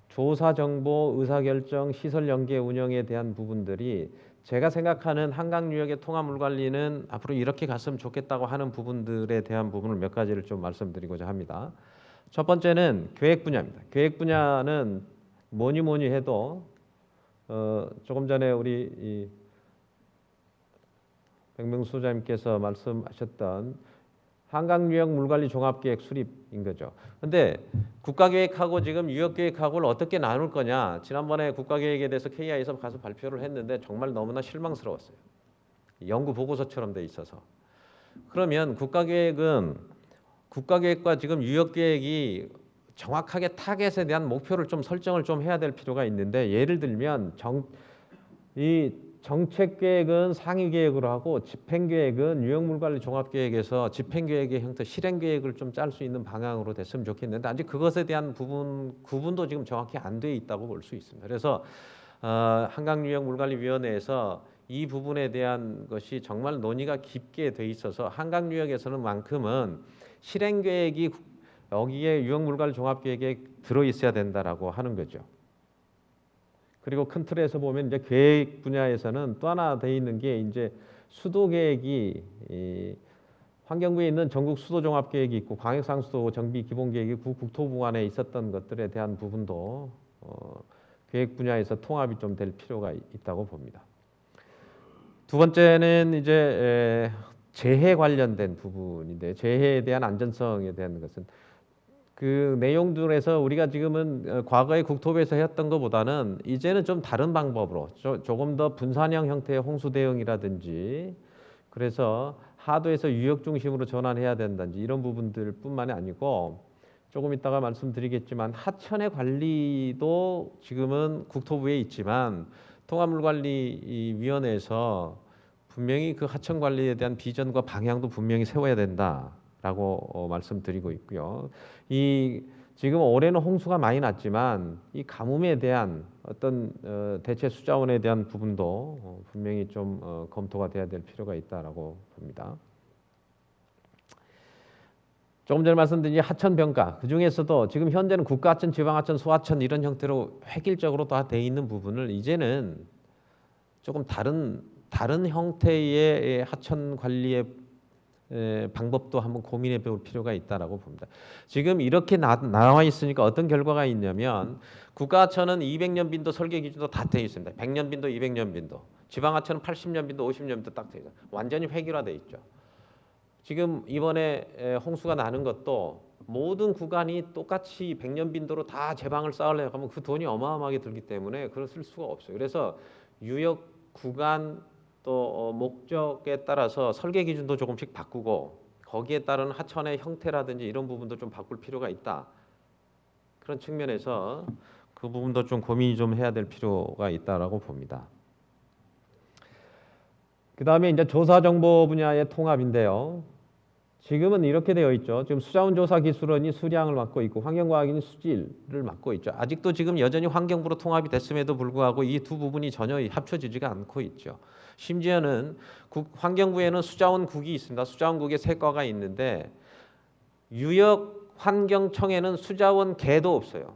조사 정보, 의사결정, 시설 연계 운영에 대한 부분들이, 제가 생각하는 한강 유역의 통합 물관리는 앞으로 이렇게 갔으면 좋겠다고 하는 부분들에 대한 부분을 몇 가지를 좀 말씀드리고자 합니다. 첫 번째는 계획 분야입니다. 계획 분야는 뭐니 해도 조금 전에 우리 백명수 소장님께서 말씀하셨던 한강 유역 물관리 종합계획 수립인 거죠. 근데 국가계획하고 지금 유역계획하고를 어떻게 나눌 거냐, 지난번에 국가계획에 대해서 KI에서 가서 발표를 했는데 정말 너무나 실망스러웠어요. 연구 보고서처럼 돼 있어서. 그러면 국가계획과 지금 유역계획이 정확하게 타겟에 대한 목표를 좀 설정을 좀 해야 될 필요가 있는데, 예를 들면 이 정책계획은 상위계획으로 하고 집행계획은 유역물관리 종합계획에서 집행계획의 형태, 실행계획을 좀 짤 수 있는 방향으로 됐으면 좋겠는데, 아직 그것에 대한 구분도 지금 정확히 안 돼 있다고 볼 수 있습니다. 그래서 한강유역물관리위원회에서 이 부분에 대한 것이 정말 논의가 깊게 돼 있어서 한강유역에서는 만큼은 실행계획이 여기에 유역물관리 종합계획에 들어 있어야 된다라고 하는 거죠. 그리고 큰 틀에서 보면 이제 계획 분야에서는 또 하나 돼 있는 게, 이제 수도 계획이 환경부에 있는 전국 수도 종합 계획이 있고 광역상수도 정비 기본 계획이 국토부관에 있었던 것들에 대한 부분도 계획 분야에서 통합이 좀 될 필요가 있다고 봅니다. 두 번째는 이제 재해 관련된 부분인데, 재해에 대한 안전성에 대한 것은 그 내용들에서 우리가 지금은 과거에 국토부에서 했던 것보다는 이제는 좀 다른 방법으로 조금 더 분산형 형태의 홍수 대응이라든지, 그래서 하도에서 유역 중심으로 전환해야 된다든지 이런 부분들뿐만이 아니고, 조금 이따가 말씀드리겠지만 하천의 관리도 지금은 국토부에 있지만 통합물관리위원회에서 분명히 그 하천 관리에 대한 비전과 방향도 분명히 세워야 된다라고 말씀드리고 있고요. 지금 올해는 홍수가 많이 났지만 이 가뭄에 대한 어떤 대체 수자원에 대한 부분도 분명히 좀 검토가 돼야 될 필요가 있다라고 봅니다. 조금 전에 말씀드린 하천 평가, 그 중에서도 지금 현재는 국가하천, 지방하천, 소하천 이런 형태로 획일적으로 다 돼 있는 부분을 이제는 조금 다른 형태의 하천 관리의 방법도 한번 고민해 볼 필요가 있다라고 봅니다. 지금 이렇게 나와 있으니까 어떤 결과가 있냐면, 국가하천은 200년 빈도 설계 기준도 다 돼 있습니다. 100년 빈도, 200년 빈도. 지방하천은 80년 빈도, 50년 빈도 딱 돼 있어요. 완전히 획일화돼 있죠. 지금 이번에 홍수가 나는 것도 모든 구간이 똑같이 100년 빈도로 다 제방을 쌓으려고 하면 그 돈이 어마어마하게 들기 때문에 그걸 쓸 수가 없어요. 그래서 유역 구간 또 목적에 따라서 설계 기준도 조금씩 바꾸고, 거기에 따른 하천의 형태라든지 이런 부분도 좀 바꿀 필요가 있다. 그런 측면에서 그 부분도 좀 고민이 좀 해야 될 필요가 있다라고 봅니다. 그다음에 이제 조사 정보 분야의 통합인데요. 지금은 이렇게 되어 있죠. 지금 수자원조사기술원이 수량을 맡고 있고 환경과학인이 수질을 맡고 있죠. 아직도 지금 여전히 환경부로 통합이 됐음에도 불구하고 이 두 부분이 전혀 합쳐지지가 않고 있죠. 심지어는 환경부에는 수자원국이 있습니다. 수자원국에 세 과가 있는데 유역환경청에는 수자원계도 없어요.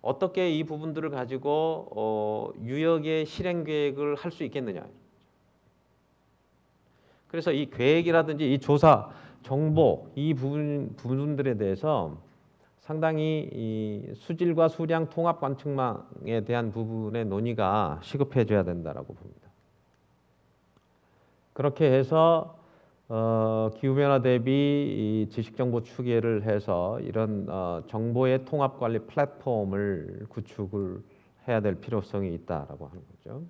어떻게 이 부분들을 가지고 유역의 실행 계획을 할 수 있겠느냐. 그래서 이 계획이라든지 이 조사, 정보 이 부분들에 대해서 상당히 이 수질과 수량 통합 관측망에 대한 부분의 논의가 시급해져야 된다라고 봅니다. 그렇게 해서 기후변화 대비 이 지식정보 추계를 해서 이런 정보의 통합 관리 플랫폼을 구축을 해야 될 필요성이 있다라고 하는 거죠.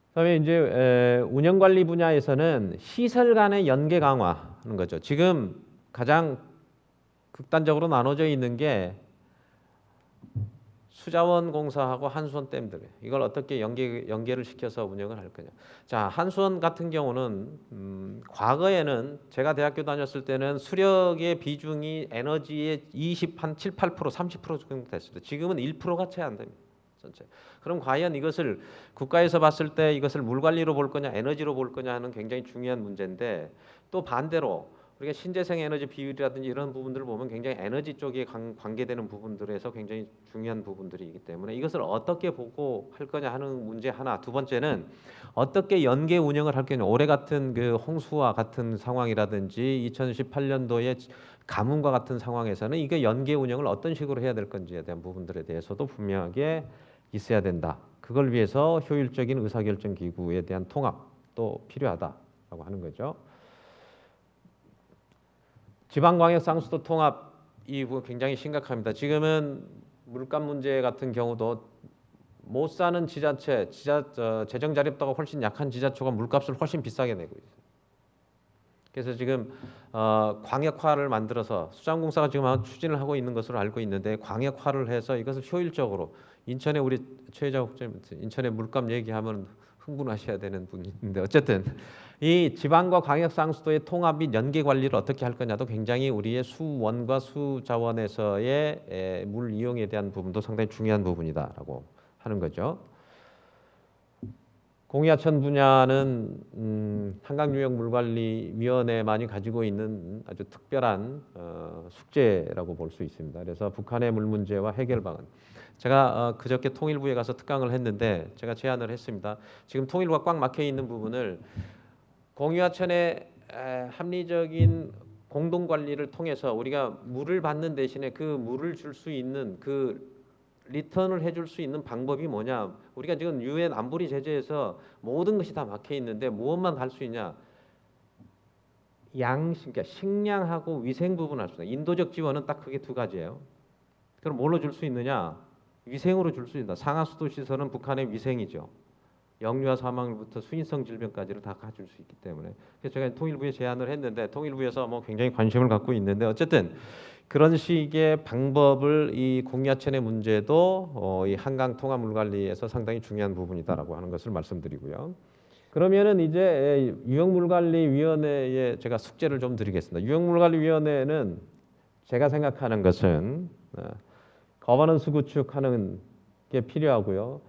그다음에 이제 운영 관리 분야에서는 시설 간의 연계 강화하는 거죠. 지금 가장 극단적으로 나눠져 있는 게 수자원 공사하고 한수원 댐들 이걸 어떻게 연계를 시켜서 운영을 할 거냐. 자, 한수원 같은 경우는 과거에는 제가 대학교 다녔을 때는 수력의 비중이 에너지의 7, 8%, 30% 정도 됐습니다. 지금은 1%가 채 안 됩니다. 전체. 그럼 과연 이것을 국가에서 봤을 때 이것을 물 관리로 볼 거냐 에너지로 볼 거냐 하는 굉장히 중요한 문제인데 또 반대로 우리가 신재생 에너지 비율이라든지 이런 부분들을 보면 굉장히 에너지 쪽에 관계되는 부분들에서 굉장히 중요한 부분들이기 때문에 이것을 어떻게 보고 할 거냐 하는 문제 하나. 두 번째는 어떻게 연계 운영을 할 거냐. 올해 같은 그 홍수와 같은 상황이라든지 2018년도에 가뭄과 같은 상황에서는 이게 연계 운영을 어떤 식으로 해야 될 건지에 대한 부분들에 대해서도 분명하게 있어야 된다. 그걸 위해서 효율적인 의사결정 기구에 대한 통합도 필요하다라고 하는 거죠. 지방광역상수도 통합 이 부분 굉장히 심각합니다. 지금은 물값 문제 같은 경우도 못 사는 지자체, 재정 자립도가 훨씬 약한 지자체가 물값을 훨씬 비싸게 내고 있어요. 그래서 지금 광역화를 만들어서 수자원공사가 지금 추진을 하고 있는 것으로 알고 있는데 광역화를 해서 이것을 효율적으로 인천에 우리 최혜자 국장님 인천의 물값 얘기하면 흥분하셔야 되는 분인데 어쨌든 이 지방과 광역 상수도의 통합 및 연계 관리를 어떻게 할 거냐도 굉장히 우리의 수원과 수자원에서의 물 이용에 대한 부분도 상당히 중요한 부분이다라고 하는 거죠. 공유하천 분야는 한강유역물관리위원회만이 가지고 있는 아주 특별한 숙제라고 볼 수 있습니다. 그래서 북한의 물 문제와 해결 방안. 제가 그저께 통일부에 가서 특강을 했는데 제가 제안을 했습니다. 지금 통일부가 꽉 막혀 있는 부분을 공유하천의 합리적인 공동 관리를 통해서 우리가 물을 받는 대신에 그 물을 줄 수 있는 그 리턴을 해줄 수 있는 방법이 뭐냐? 우리가 지금 유엔 안보리 제재에서 모든 것이 다 막혀 있는데 무엇만 할 수 있냐? 그러니까 식량하고 위생 부분을 할 수 있다. 인도적 지원은 딱 그게 두 가지예요. 그럼 뭘로 줄 수 있느냐? 위생으로 줄 수 있다. 상하수도 시설은 북한의 위생이죠. 영유아 사망부터 수인성 질병까지를 다 가질 수 있기 때문에 그래서 제가 통일부에 제안을 했는데 통일부에서 뭐 굉장히 관심을 갖고 있는데 어쨌든 그런 식의 방법을 이 공유하천의 문제도 이 한강 통합 물 관리에서 상당히 중요한 부분이다라고 하는 것을 말씀드리고요. 그러면은 이제 유역물관리위원회에 제가 숙제를 좀 드리겠습니다. 유역물관리위원회는 제가 생각하는 것은 거버넌스 구축하는 게 필요하고요.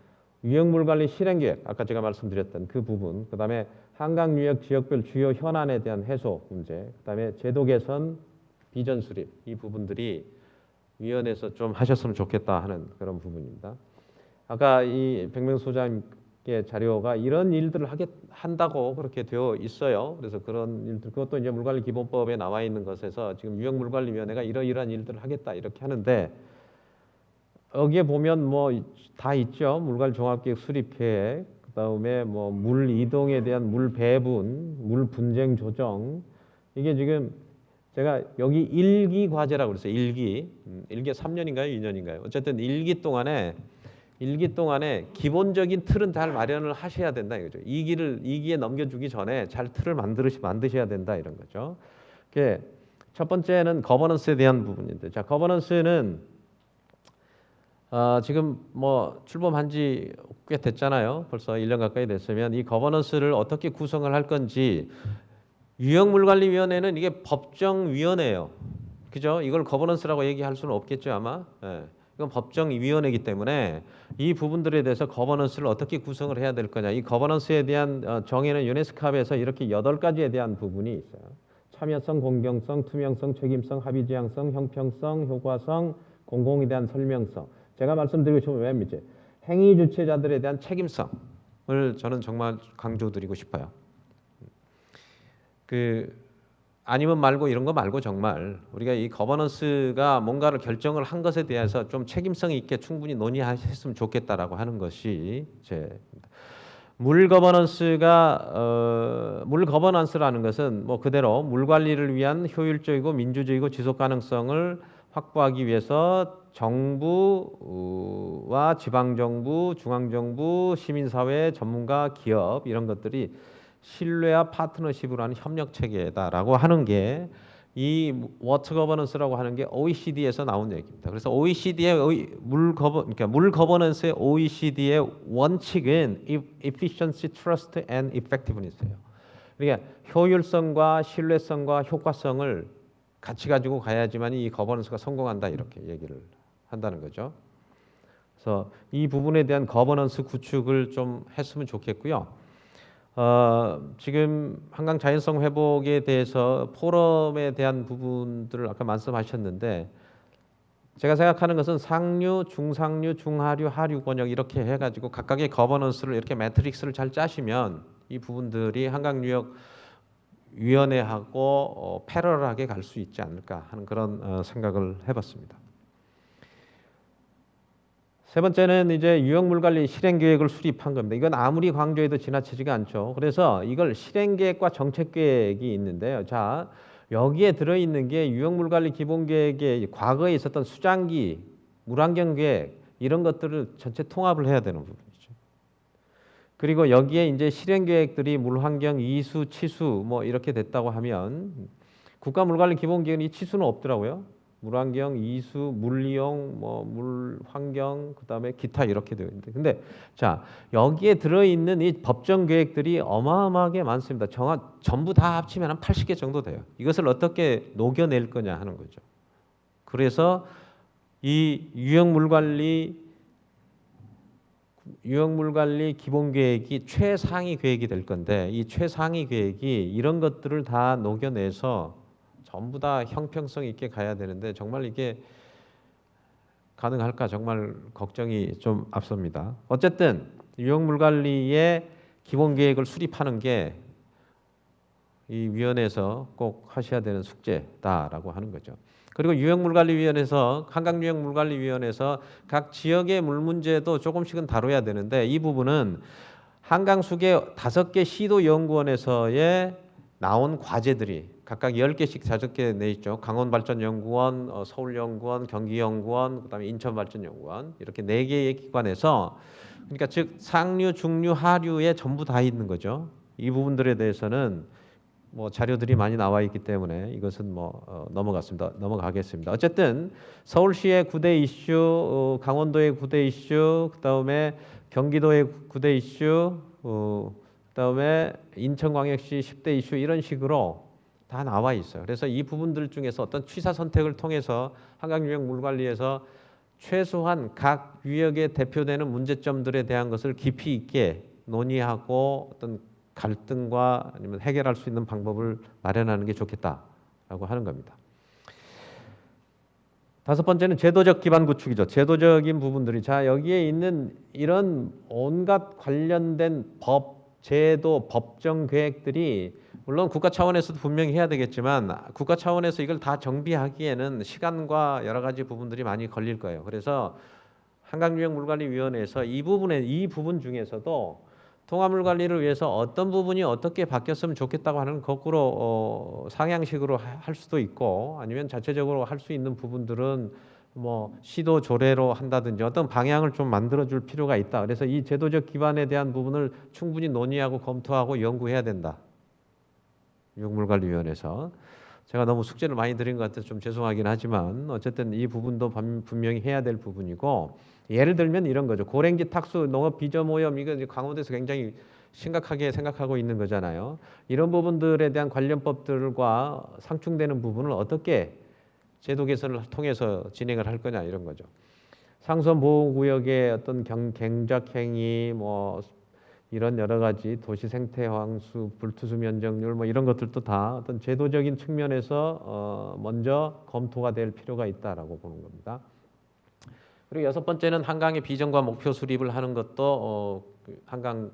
유역물관리 실행계획, 아까 제가 말씀드렸던 그 부분, 그다음에 한강유역 지역별 주요 현안에 대한 해소 문제, 그다음에 제도 개선, 비전 수립 이 부분들이 위원회에서 좀 하셨으면 좋겠다 하는 그런 부분입니다. 아까 이 백명수 소장님의 자료가 이런 일들을 한다고 그렇게 되어 있어요. 그래서 그런 일들 그것도 이제 물관리 기본법에 나와 있는 것에서 지금 유역물관리위원회가 이러이러한 일들을 하겠다 이렇게 하는데. 여기에 보면 뭐 다 있죠. 물관리 종합계획 수립계획, 그다음에 뭐 물 이동에 대한 물 배분, 물 분쟁 조정. 이게 지금 제가 여기 1기 과제라고 그랬어요. 1기 3년인가요? 2년인가요? 어쨌든 1기 동안에 1기 동안에 기본적인 틀은 잘 마련을 하셔야 된다 이거죠. 2기에 넘겨주기 전에 잘 틀을 만드셔야 된다 이런 거죠. 첫 번째는 거버넌스에 대한 부분인데, 자 거버넌스는 지금 뭐 출범한 지 꽤 됐잖아요. 벌써 1년 가까이 됐으면 이 거버넌스를 어떻게 구성을 할 건지, 유형물관리위원회는 이게 법정위원회예요. 그죠? 이걸 거버넌스라고 얘기할 수는 없겠죠 아마. 예. 이건 법정위원회이기 때문에 이 부분들에 대해서 거버넌스를 어떻게 구성을 해야 될 거냐. 이 거버넌스에 대한 정의는 유네스캅에서 이렇게 8가지에 대한 부분이 있어요. 참여성, 공정성, 투명성, 책임성, 합의지향성, 형평성, 효과성, 공공에 대한 설명성. 제가 말씀드리고 싶은 왜 이제 행위 주체자들에 대한 책임성을 저는 정말 강조드리고 싶어요. 아니면 말고 이런 거 말고 정말 우리가 이 거버넌스가 뭔가를 결정을 한 것에 대해서 좀 책임성 있게 충분히 논의했으면 좋겠다라고 하는 것이 물 거버넌스라는 것은 뭐 그대로 물 관리를 위한 효율적이고 민주적이고 지속 가능성을 확보하기 위해서 정부와 지방정부, 중앙정부, 시민사회, 전문가, 기업 이런 것들이 신뢰와 파트너십으로 하는 협력 체계다라고 하는 게 이 워터 거버넌스라고 하는 게 OECD에서 나온 얘기입니다. 그래서 OECD의 물 거버넌스의 OECD의 원칙은 efficiency, trust and effectiveness예요. 그러니까 효율성과 신뢰성과 효과성을 같이 가지고 가야지만 이 거버넌스가 성공한다 이렇게 얘기를 한다는 거죠. 그래서 이 부분에 대한 거버넌스 구축을 좀 했으면 좋겠고요. 지금 한강 자연성 회복에 대해서 포럼에 대한 부분들을 아까 말씀하셨는데, 제가 생각하는 것은 상류, 중상류, 중하류, 하류 권역 이렇게 해가지고 각각의 거버넌스를 이렇게 매트릭스를 잘 짜시면 이 부분들이 한강유역위원회하고 패러럴하게 갈 수 있지 않을까 하는 그런 생각을 해봤습니다. 세 번째는 이제 유형물관리 실행계획을 수립한 겁니다. 이건 아무리 강조해도 지나치지가 않죠. 그래서 이걸 실행계획과 정책계획이 있는데요. 자, 여기에 들어있는 게 유형물관리 기본계획에 과거에 있었던 수장기, 물환경계획 이런 것들을 전체 통합을 해야 되는 부분이죠. 그리고 여기에 이제 실행계획들이 물환경, 이수, 치수 뭐 이렇게 됐다고 하면 국가물관리 기본계획은 이 치수는 없더라고요. 물환경, 이수, 물이용, 뭐 물환경, 그다음에 기타 이렇게 되어 있는데, 근데 자 여기에 들어있는 이 법정 계획들이 어마어마하게 많습니다. 전부 다 합치면 한 80개 정도 돼요. 이것을 어떻게 녹여낼 거냐 하는 거죠. 그래서 이 유형물관리 기본 계획이 최상위 계획이 될 건데, 이 최상위 계획이 이런 것들을 다 녹여내서 전부 다 형평성 있게 가야 되는데 정말 이게 가능할까 정말 걱정이 좀 앞섭니다. 어쨌든 유형물관리의 기본 계획을 수립하는 게 이 위원회에서 꼭 하셔야 되는 숙제다라고 하는 거죠. 그리고 유형물관리위원회에서 한강유형물관리위원회에서 각 지역의 물 문제도 조금씩은 다뤄야 되는데, 이 부분은 한강수계 5개 시도연구원에서의 나온 과제들이 각각 10개씩 5개 내 있죠. 강원발전연구원, 서울연구원, 경기연구원, 그다음에 인천발전연구원 이렇게 4개의 기관에서, 그러니까 즉 상류, 중류, 하류에 전부 다 있는 거죠. 이 부분들에 대해서는 뭐 자료들이 많이 나와 있기 때문에 이것은 뭐 넘어가겠습니다. 어쨌든 서울시의 9대 이슈, 강원도의 9대 이슈, 그다음에 경기도의 9대 이슈, 그다음에 인천광역시 10대 이슈 이런 식으로 다 나와 있어요. 그래서 이 부분들 중에서 어떤 취사 선택을 통해서 한강유형물관리에서 최소한 각 유역에 대표되는 문제점들에 대한 것을 깊이 있게 논의하고 어떤 갈등과 아니면 해결할 수 있는 방법을 마련하는 게 좋겠다라고 하는 겁니다. 5번째는 제도적 기반 구축이죠. 제도적인 부분들이, 자 여기에 있는 이런 온갖 관련된 법, 제도, 법정 계획들이 물론 국가 차원에서도 분명히 해야 되겠지만 국가 차원에서 이걸 다 정비하기에는 시간과 여러 가지 부분들이 많이 걸릴 거예요. 그래서 한강유형물관리위원회에서 이 부분 중에서도 통화물관리를 위해서 어떤 부분이 어떻게 바뀌었으면 좋겠다고 하는 거꾸로 상향식으로 할 수도 있고, 아니면 자체적으로 할 수 있는 부분들은 뭐 시도 조례로 한다든지 어떤 방향을 좀 만들어줄 필요가 있다. 그래서 이 제도적 기반에 대한 부분을 충분히 논의하고 검토하고 연구해야 된다. 유역물관리위원회에서 제가 너무 숙제를 많이 드린 것 같아서 좀 죄송하긴 하지만 어쨌든 이 부분도 분명히 해야 될 부분이고 예를 들면 이런 거죠. 고랭지 탁수 농업 비저모염 이거 강원도에서 굉장히 심각하게 생각하고 있는 거잖아요. 이런 부분들에 대한 관련법들과 상충되는 부분을 어떻게 제도 개선을 통해서 진행을 할 거냐 이런 거죠. 상선 보호구역의 어떤 경작행위 뭐 이런 여러 가지 도시 생태 황수, 불투수 면적률 뭐 이런 것들도 다 어떤 제도적인 측면에서 먼저 검토가 될 필요가 있다라고 보는 겁니다. 그리고 여섯 번째는 한강의 비전과 목표 수립을 하는 것도 한강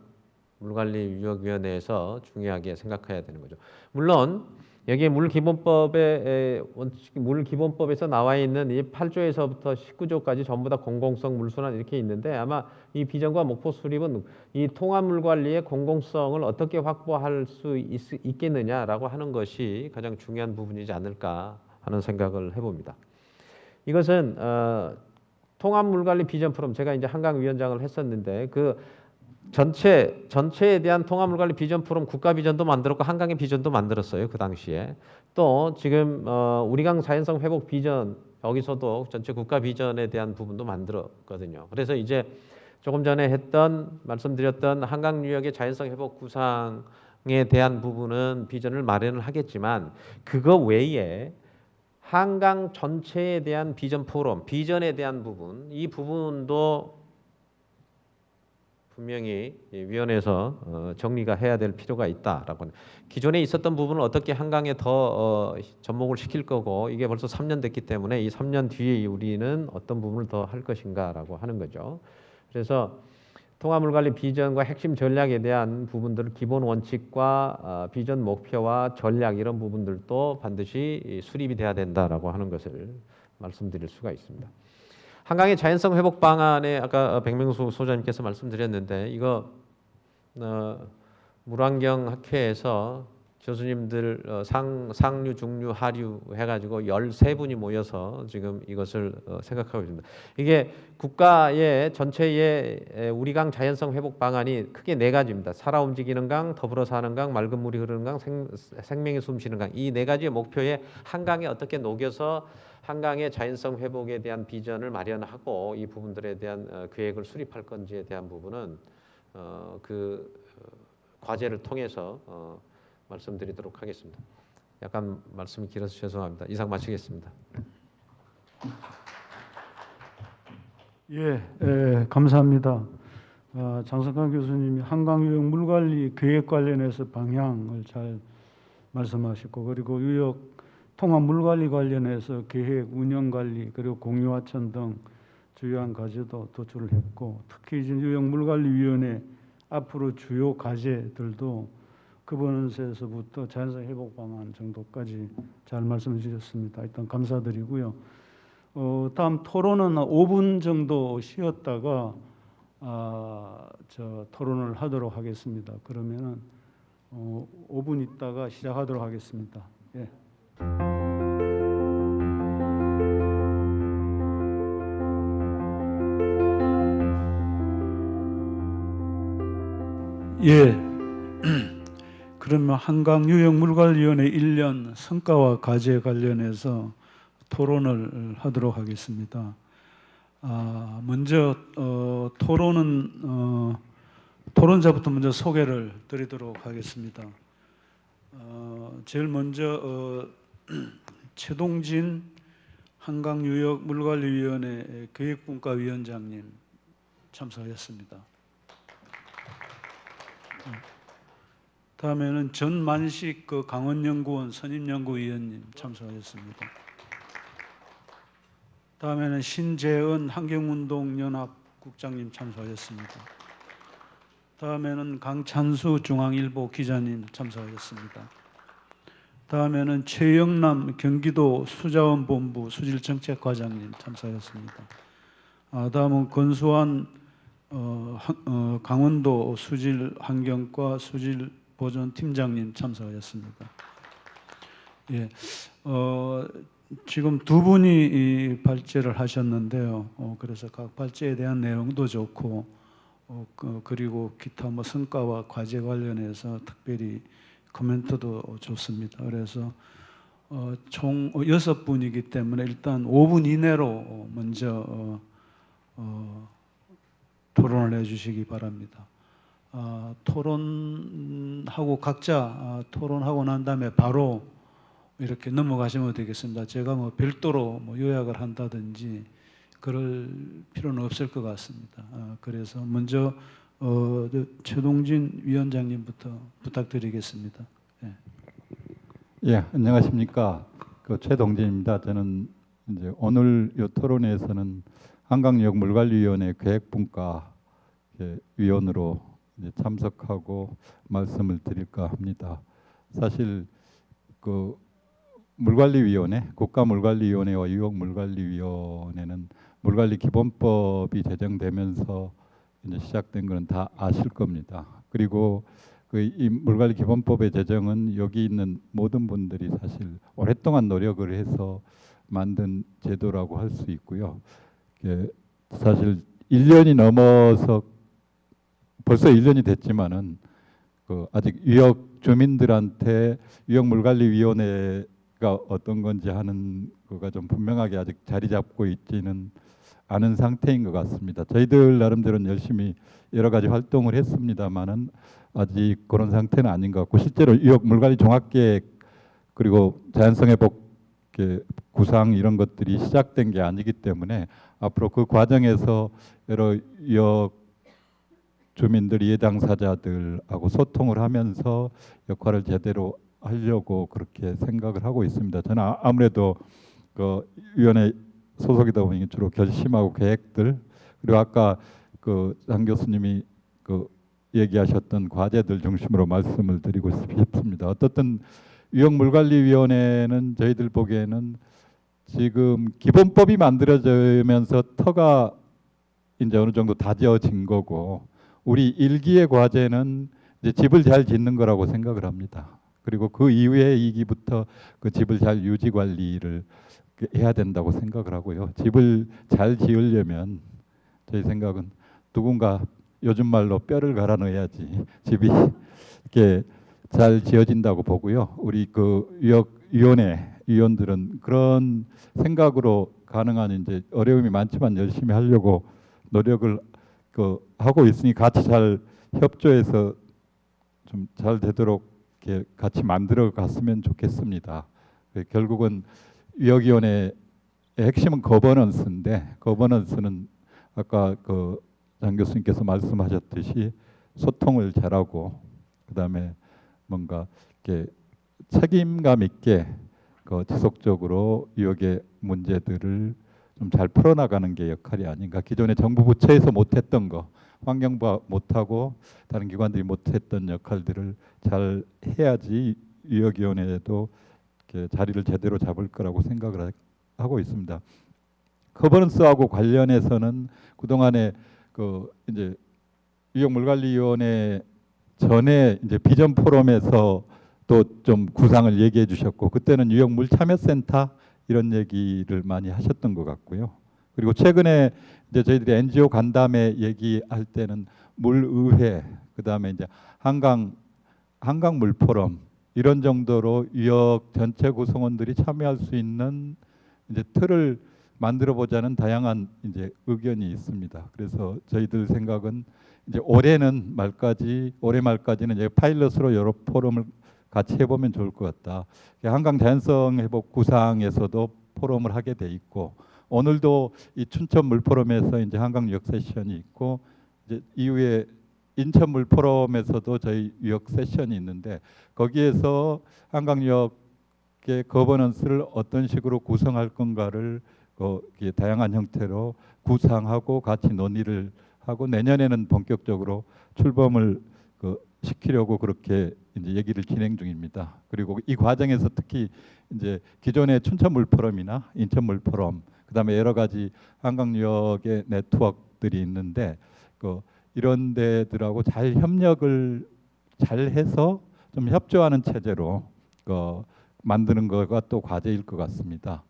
물관리위원회에서 중요하게 생각해야 되는 거죠. 물론 여기에 물기본법에서 나와 있는 이 8조에서부터 19조까지 전부 다 공공성 물순환 이렇게 있는데 아마 이 비전과 목표 수립은 이 통합물 관리의 공공성을 어떻게 확보할 수 있겠느냐라고 하는 것이 가장 중요한 부분이지 않을까 하는 생각을 해봅니다. 이것은 통합물 관리 비전 프로그램 제가 이제 한강 위원장을 했었는데 그 전체에 대한 통합물관리 비전 프로그램 국가 비전도 만들었고 한강의 비전도 만들었어요. 그 당시에. 또 지금 우리강 자연성 회복 비전 여기서도 전체 국가 비전에 대한 부분도 만들었거든요. 그래서 이제 조금 전에 말씀드렸던 한강 유역의 자연성 회복 구상에 대한 부분은 비전을 마련을 하겠지만 그거 외에 한강 전체에 대한 비전 포럼, 비전에 대한 부분, 이 부분도 분명히 위원회에서 정리가 해야 될 필요가 있다라고. 기존에 있었던 부분을 어떻게 한강에 더 접목을 시킬 거고 이게 벌써 3년 됐기 때문에 이 3년 뒤에 우리는 어떤 부분을 더 할 것인가라고 하는 거죠. 그래서 통합물관리 비전과 핵심 전략에 대한 부분들을 기본 원칙과 비전 목표와 전략 이런 부분들도 반드시 수립이 돼야 된다라고 하는 것을 말씀드릴 수가 있습니다. 한강의 자연성 회복 방안에 아까 백명수 소장님께서 말씀드렸는데 이거 물환경학회에서 교수님들 상류, 중류, 하류 해가지고 13분이 모여서 지금 이것을 생각하고 있습니다. 이게 국가의 전체의 우리강 자연성 회복 방안이 크게 4가지입니다. 살아 움직이는 강, 더불어 사는 강, 맑은 물이 흐르는 강, 생명이 숨쉬는 강. 이 4가지의 목표에 한강에 어떻게 녹여서 한강의 자연성 회복에 대한 비전을 마련하고 이 부분들에 대한 계획을 수립할 건지에 대한 부분은 과제를 통해서 말씀드리도록 하겠습니다. 약간 말씀이 길어서 죄송합니다. 이상 마치겠습니다. 감사합니다. 장석환 교수님이 한강유역 물관리 계획 관련해서 방향을 잘 말씀하셨고 그리고 유역 통합 물관리 관련해서 계획, 운영관리 그리고 공유하천 등 주요한 과제도 도출을 했고 특히 이제 유역 물관리위원회 앞으로 주요 과제들도 거버넌스에서부터 자연성 회복 방안 정도까지 잘 말씀해 주셨습니다. 일단 감사드리고요. 다음 토론은 5분 정도 쉬었다가 토론을 하도록 하겠습니다. 그러면은 5분 있다가 시작하도록 하겠습니다. 예. 그러면 한강유역물관리위원회 1년 성과와 과제 관련해서 토론을 하도록 하겠습니다. 먼저 토론자부터 먼저 소개를 드리도록 하겠습니다. 제일 먼저 최동진 한강유역물관리위원회 계획분과위원장님 참석하셨습니다. 다음에는 전만식 강원연구원 선임연구위원님 참석하셨습니다. 다음에는 신재은 환경운동연합국장님 참석하셨습니다. 다음에는 강찬수 중앙일보 기자님 참석하셨습니다. 다음에는 최영남 경기도 수자원본부 수질정책과장님 참석하셨습니다. 다음은 권수환 강원도 수질환경과 수질보존팀장님 참석하셨습니다. 지금 두 분이 이 발제를 하셨는데요. 그래서 각 발제에 대한 내용도 좋고, 그리고 기타 뭐 성과와 과제 관련해서 특별히 코멘트도 좋습니다. 그래서 총 6분이기 때문에 일단 5분 이내로 먼저 토론을 해주시기 바랍니다. 토론하고 각자 토론하고 난 다음에 바로 이렇게 넘어가시면 되겠습니다. 제가 뭐 별도로 뭐 요약을 한다든지 그럴 필요는 없을 것 같습니다. 그래서 먼저 최동진 위원장님부터 부탁드리겠습니다. 예. 예, 안녕하십니까. 그 최동진입니다. 저는 이제 오늘 이 토론회에서는 한강역 물관리위원회 계획분과 위원으로 이제 참석하고 말씀을 드릴까 합니다. 사실 그 물관리위원회, 국가물관리위원회와 유역물관리위원회는 물관리 기본법이 제정되면서 이제 시작된 것은 다 아실 겁니다. 그리고 이 물관리 기본법의 제정은 여기 있는 모든 분들이 사실 오랫동안 노력을 해서 만든 제도라고 할 수 있고요. 사실 1년이 넘어서 벌써 1년이 됐지만은 아직 유역 주민들한테 유역물관리위원회가 어떤 건지 하는 거가 좀 분명하게 아직 자리 잡고 있지는 않은 상태인 것 같습니다. 저희들 나름대로는 열심히 여러 가지 활동을 했습니다만은 아직 그런 상태는 아닌 것 같고, 실제로 유역물관리 종합계획 그리고 자연성 회복 구상 이런 것들이 시작된 게 아니기 때문에 앞으로 그 과정에서 여러 유역 주민들, 이해당사자들하고 소통을 하면서 역할을 제대로 하려고 그렇게 생각을 하고 있습니다. 저는 아무래도 그 위원회 소속이다 보니 주로 결심하고 계획들, 그리고 아까 그 장 교수님이 그 얘기하셨던 과제들 중심으로 말씀을 드리고 싶습니다. 어떻든 유역물관리위원회는 저희들 보기에는 지금 기본법이 만들어지면서 터가 이제 어느 정도 다져진 거고, 우리 1기의 과제는 이제 집을 잘 짓는 거라고 생각을 합니다. 그리고 그 이후에 2기부터 그 집을 잘 유지 관리를 해야 된다고 생각을 하고요. 집을 잘 지으려면 저희 생각은 누군가 요즘 말로 뼈를 갈아 넣어야지 집이 이렇게 잘 지어진다고 보고요. 우리 그 유역위원회 위원들은 그런 생각으로 가능한 이제 어려움이 많지만 열심히 하려고 노력을 하고 있으니 같이 잘 협조해서 좀 잘 되도록 이렇게 같이 만들어 갔으면 좋겠습니다. 결국은 유역위원회의 핵심은 거버넌스인데, 거버넌스는 아까 그 장 교수님께서 말씀하셨듯이 소통을 잘하고, 그다음에 뭔가 이렇게 책임감 있게 지속적으로 유역의 문제들을 좀 잘 풀어나가는 게 역할이 아닌가. 기존의 정부 부처에서 못했던 거, 환경부가 못하고 다른 기관들이 못했던 역할들을 잘 해야지 유역위원회에도 자리를 제대로 잡을 거라고 생각을 하고 있습니다. 거버넌스하고 관련해서는 그동안에 이제 유역물관리위원회 전에 이제 비전 포럼에서 또 좀 구상을 얘기해 주셨고, 그때는 유역물참여센터 이런 얘기를 많이 하셨던 것 같고요. 그리고 최근에 이제 저희들이 NGO 간담회 얘기할 때는 물의회, 그다음에 이제 한강물 포럼 이런 정도로 유역 전체 구성원들이 참여할 수 있는 이제 틀을 만들어 보자는 다양한 이제 의견이 있습니다. 그래서 저희들 생각은 이제 올해 말까지는 이제 파일럿으로 여러 포럼을 같이 해보면 좋을 것 같다. 한강 자연성 회복 구상에서도 포럼을 하게 돼 있고, 오늘도 이 춘천 물 포럼에서 이제 한강 유역 세션이 있고, 이제 이후에 인천 물 포럼에서도 저희 유역 세션이 있는데, 거기에서 한강 유역의 거버넌스를 어떤 식으로 구성할 건가를 다양한 형태로 구상하고 같이 논의를 하고, 내년에는 본격적으로 출범을 시키려고 그렇게 이제 얘기를 진행 중입니다. 그리고 이 과정에서 특히 이제 기존의 춘천 물 포럼이나 인천 물 포럼, 그다음에 여러 가지 한강 유역의 네트워크들이 있는데 이런 데들하고 잘 협력을 잘 해서 좀 협조하는 체제로 만드는 거가 또 과제일 것 같습니다.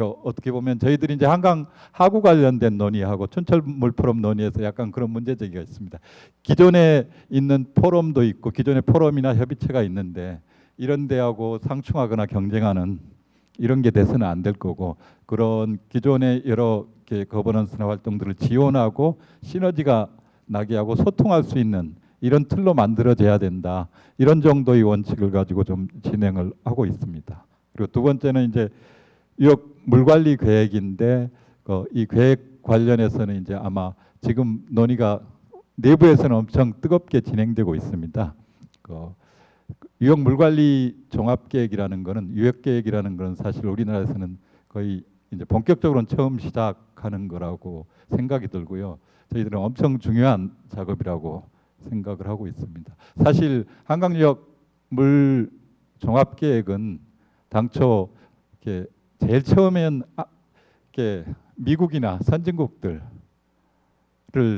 어떻게 보면 저희들이 이제 한강 하구 관련된 논의하고 춘철 물포럼 논의에서 약간 그런 문제제기가 있습니다. 기존에 있는 포럼도 있고 기존의 포럼이나 협의체가 있는데 이런 데하고 상충하거나 경쟁하는 이런 게 돼서는 안 될 거고, 그런 기존의 여러 개 거버넌스나 활동들을 지원하고 시너지가 나게 하고 소통할 수 있는 이런 틀로 만들어져야 된다. 이런 정도의 원칙을 가지고 좀 진행을 하고 있습니다. 그리고 두 번째는 이제 유역 물관리 계획인데 이 계획 관련해서는 이제 아마 지금 논의가 내부에서는 엄청 뜨겁게 진행되고 있습니다. 유역 물관리 종합계획이라는 거는 유역계획이라는 거는 사실 우리나라에서는 거의 이제 본격적으로는 처음 시작하는 거라고 생각이 들고요. 저희들은 엄청 중요한 작업이라고 생각을 하고 있습니다. 사실 한강유역 물 종합계획은 당초 이렇게 제일 처음엔 이렇게 미국이나 선진국들을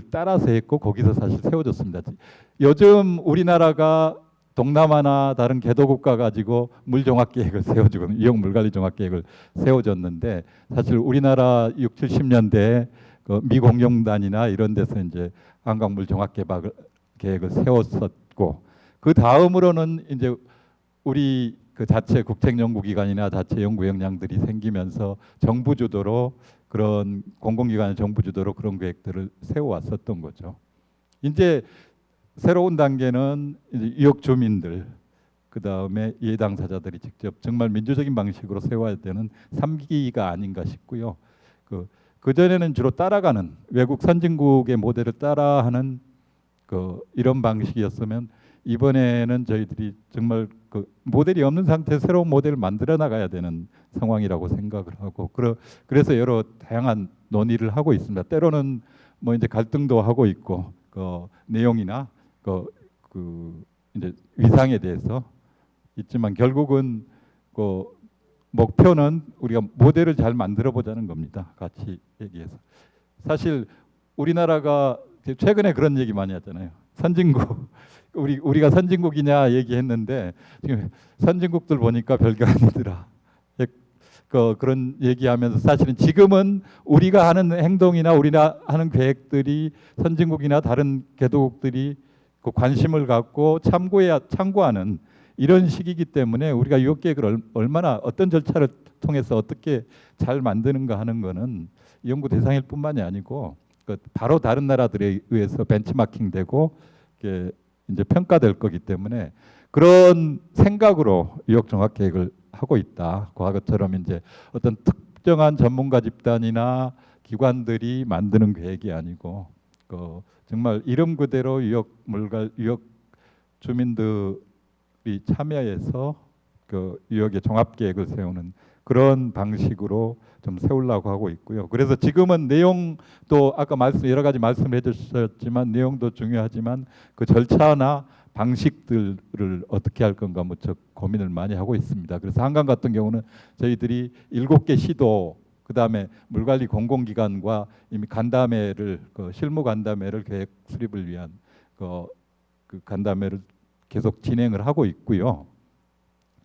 따라서 했고 거기서 사실 세워졌습니다. 요즘 우리나라가 동남아나 다른 개도국가 가지고 물종합계획을 세워주고 유역 물관리종합계획을 세워줬는데 사실 우리나라 6, 70년대에 미공룡단이나 이런 데서 이제 한강물 종합계획을 세웠었고, 그 다음으로는 이제 우리 그 자체 국책연구기관이나 자체 연구 역량들이 생기면서 정부 주도로 그런 공공기관의 정부 주도로 그런 계획들을 세워왔었던 거죠. 이제 새로운 단계는 이제 유역 주민들, 그 다음에 이해 당사자들이 직접 정말 민주적인 방식으로 세워야 되는 3기가 아닌가 싶고요. 그 전에는 주로 따라가는 외국 선진국의 모델을 따라하는 이런 방식이었으면 이번에는 저희들이 정말 그 모델이 없는 상태에서 새로운 모델을 만들어 나가야 되는 상황이라고 생각을 하고, 그래서 여러 다양한 논의를 하고 있습니다. 때로는 뭐 이제 갈등도 하고 있고 내용이나 이제 위상에 대해서 있지만 결국은 목표는 우리가 모델을 잘 만들어 보자는 겁니다. 같이 얘기해서. 사실 우리나라가 최근에 그런 얘기 많이 하잖아요. 선진국, 우리가 선진국이냐 얘기했는데 지금 선진국들 보니까 별게 아니더라. 그런 얘기하면서 사실은 지금은 우리가 하는 행동이나 우리가 하는 계획들이 선진국이나 다른 개도국들이 그 관심을 갖고 참고하는 이런 시기이기 때문에 우리가 유역 계획을 얼마나 어떤 절차를 통해서 어떻게 잘 만드는가 하는 거는 연구 대상일 뿐만이 아니고 바로 다른 나라들에 의해서 벤치마킹되고 이제 평가될 거기 때문에 그런 생각으로 유역 종합 계획을 하고 있다. 과거처럼 이제 어떤 특정한 전문가 집단이나 기관들이 만드는 계획이 아니고 정말 이름 그대로 유역 주민들이 참여해서 유역의 종합 계획을 세우는 그런 방식으로 좀 세우려고 하고 있고요. 그래서 지금은 내용도 아까 여러 가지 말씀을 해주셨지만 내용도 중요하지만 그 절차나 방식들을 어떻게 할 건가 무척 고민을 많이 하고 있습니다. 그래서 한강 같은 경우는 저희들이 7개 시도 그다음에 물관리 공공기관과 이미 간담회를 실무 간담회를 계획 수립을 위한 그 간담회를 계속 진행을 하고 있고요.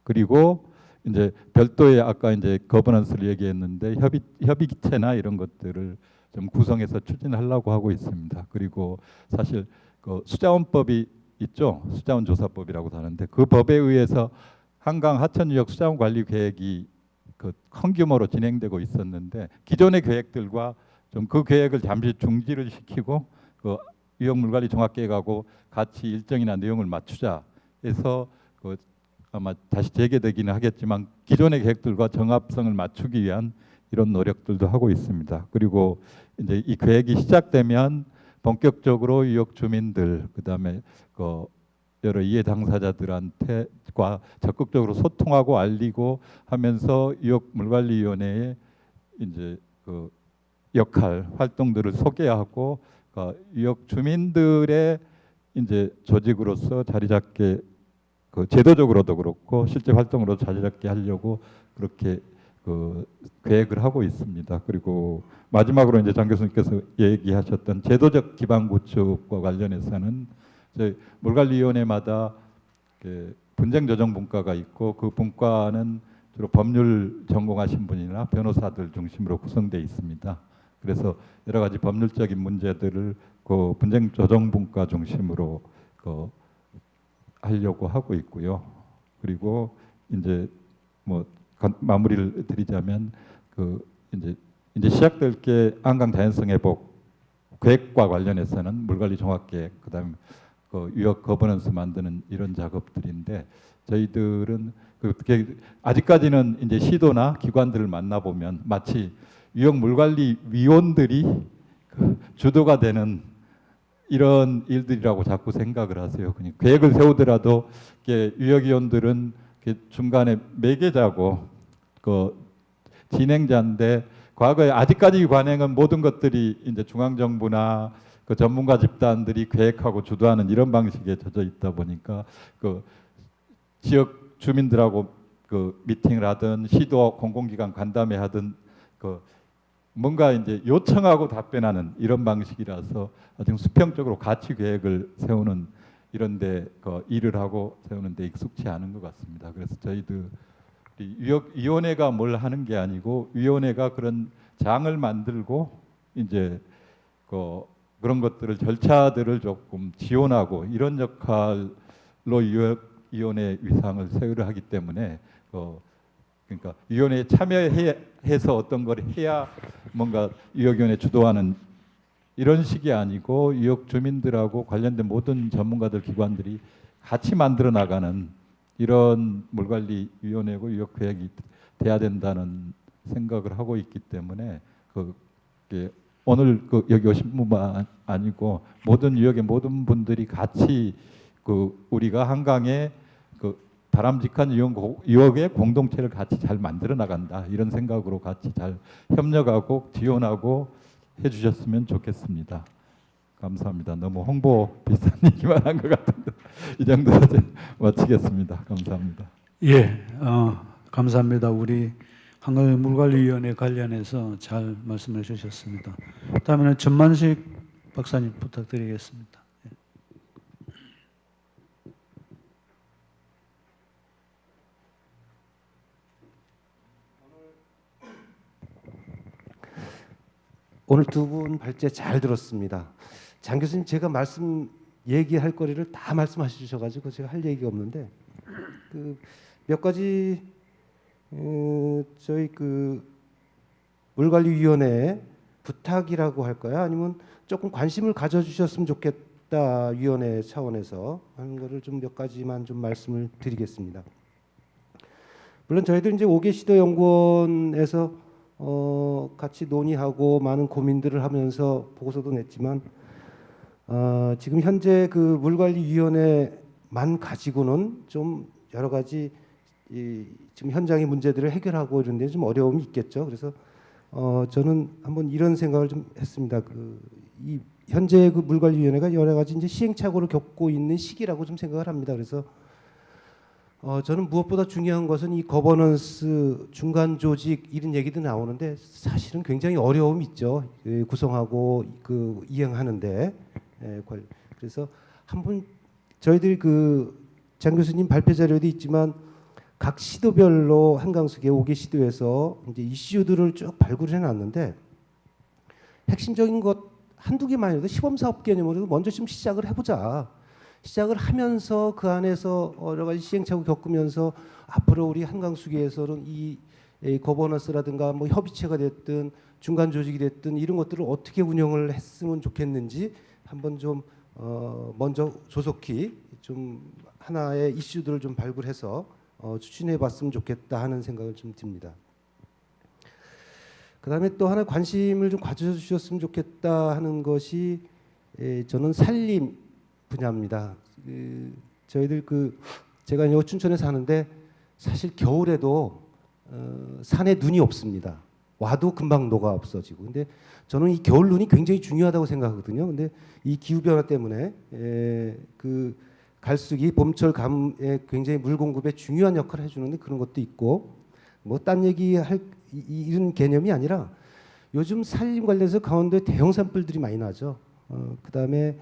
그리고 이제 별도의 아까 이제 거버넌스를 얘기했는데 협의체나 이런 것들을 좀 구성해서 추진하려고 하고 있습니다. 그리고 사실 수자원법이 있죠. 수자원조사법이라고도 하는데 그 법에 의해서 한강 하천유역 수자원 관리 계획이 큰 규모로 진행되고 있었는데 기존의 계획들과 좀 그 계획을 잠시 중지를 시키고 유역 물관리 종합계획하고 같이 일정이나 내용을 맞추자 해서 아마 다시 재개되기는 하겠지만 기존의 계획들과 정합성을 맞추기 위한 이런 노력들도 하고 있습니다. 그리고 이제 이 계획이 시작되면 본격적으로 유역 주민들 그다음에 여러 이해 당사자들한테과 적극적으로 소통하고 알리고 하면서 유역 물관리위원회의 이제 역할 활동들을 소개하고 유역 주민들의 이제 조직으로서 자리 잡게 제도적으로도 그렇고 실제 활동으로 자리 잡게 하려고 그렇게 계획을 하고 있습니다. 그리고 마지막으로 이제 장 교수님께서 얘기하셨던 제도적 기반 구축과 관련해서는 저희 물관리위원회마다 분쟁 조정 분과가 있고 그 분과는 주로 법률 전공하신 분이나 변호사들 중심으로 구성되어 있습니다. 그래서 여러 가지 법률적인 문제들을 그 분쟁 조정 분과 중심으로 하려고 하고 있고요. 그리고 이제 뭐 마무리를 드리자면 이제 시작될 게 한강 자연성 회복 계획과 관련해서는 물관리 종합계획, 그다음에 유역 거버넌스 만드는 이런 작업들인데 저희들은 아직까지는 이제 시도나 기관들을 만나보면 마치 유역 물관리 위원들이 주도가 되는 이런 일들이라고 자꾸 생각을 하세요. 그냥 계획을 세우더라도 유역위원들은 중간에 매개자고 진행자인데 과거에 아직까지 관행은 모든 것들이 이제 중앙정부나 전문가 집단들이 계획하고 주도하는 이런 방식에 젖어 있다 보니까 지역 주민들하고 미팅을 하든 시도 공공기관 간담회 하든 뭔가 이제 요청하고 답변하는 이런 방식이라서 아주 수평적으로 가치 계획을 세우는 이런데 일을 하고 세우는데 익숙치 않은 것 같습니다. 그래서 저희들이 위원회가 뭘 하는 게 아니고 위원회가 그런 장을 만들고 이제 그런 것들을 절차들을 조금 지원하고 이런 역할로 위원회 위상을 세우려 하기 때문에 그러니까 위원회에 참여해서 어떤 걸 해야 뭔가 유역위원회 주도하는 이런 식이 아니고 유역 주민들하고 관련된 모든 전문가들 기관들이 같이 만들어 나가는 이런 물관리위원회고 유역계획이 돼야 된다는 생각을 하고 있기 때문에 오늘 여기 오신 분만 아니고 모든 유역의 모든 분들이 같이 우리가 한강에 바람직한 유역의 공동체를 같이 잘 만들어 나간다 이런 생각으로 같이 잘 협력하고 지원하고 해주셨으면 좋겠습니다. 감사합니다. 너무 홍보 비슷한 얘기만 한 것 같은데 이 정도로 마치겠습니다. 감사합니다. 예, 감사합니다. 우리 한강 물관리위원회 관련해서 잘 말씀해 주셨습니다. 다음에는 전만식 박사님 부탁드리겠습니다. 오늘 두 분 발제 잘 들었습니다. 장 교수님 제가 얘기할 거리를 다 말씀하셔 주셔가지고 제가 할 얘기가 없는데 몇 가지 저희 물관리위원회 부탁이라고 할까요? 아니면 조금 관심을 가져주셨으면 좋겠다 위원회 차원에서 하는 거를 좀 몇 가지만 좀 말씀을 드리겠습니다. 물론 저희들 이제 5개 시도연구원에서 같이 논의하고 많은 고민들을 하면서 보고서도 냈지만 지금 현재 물관리위원회만 가지고는 좀 여러 가지 지금 현장의 문제들을 해결하고 이런 데 좀 어려움이 있겠죠. 그래서 저는 한번 이런 생각을 좀 했습니다. 이 현재 물관리위원회가 여러 가지 이제 시행착오를 겪고 있는 시기라고 좀 생각을 합니다. 그래서 저는 무엇보다 중요한 것은 이 거버넌스 중간 조직 이런 얘기도 나오는데 사실은 굉장히 어려움이 있죠. 구성하고 이행하는데 그래서 한번 저희들이 장 교수님 발표 자료도 있지만 각 시도별로 한강수계 5개 시도에서 이제 이슈들을 쭉 발굴해 놨는데 핵심적인 것 한두 개만 해도 시범사업 개념으로 먼저 좀 시작을 해보자. 시작을 하면서 그 안에서 여러 가지 시행착오 겪으면서 앞으로 우리 한강수계에서는 이 거버넌스라든가 뭐 협의체가 됐든 중간 조직이 됐든 이런 것들을 어떻게 운영을 했으면 좋겠는지 한번 좀 먼저 조속히 좀 하나의 이슈들을 좀 발굴해서 추진해봤으면 좋겠다 하는 생각을 좀 듭니다. 그다음에 또 하나 관심을 좀 가져주셨으면 좋겠다 하는 것이 저는 산림 분야입니다. 저희들 제가 여기 춘천에 사는데 사실 겨울에도 산에 눈이 없습니다. 와도 금방 녹아 없어지고. 근데 저는 이 겨울 눈이 굉장히 중요하다고 생각하거든요. 근데 이 기후 변화 때문에 갈수기 봄철 감에 굉장히 물 공급에 중요한 역할을 해주는데 그런 것도 있고 뭐 딴 얘기할 이런 개념이 아니라 요즘 산림 관련해서 강원도에 대형 산불들이 많이 나죠. 그다음에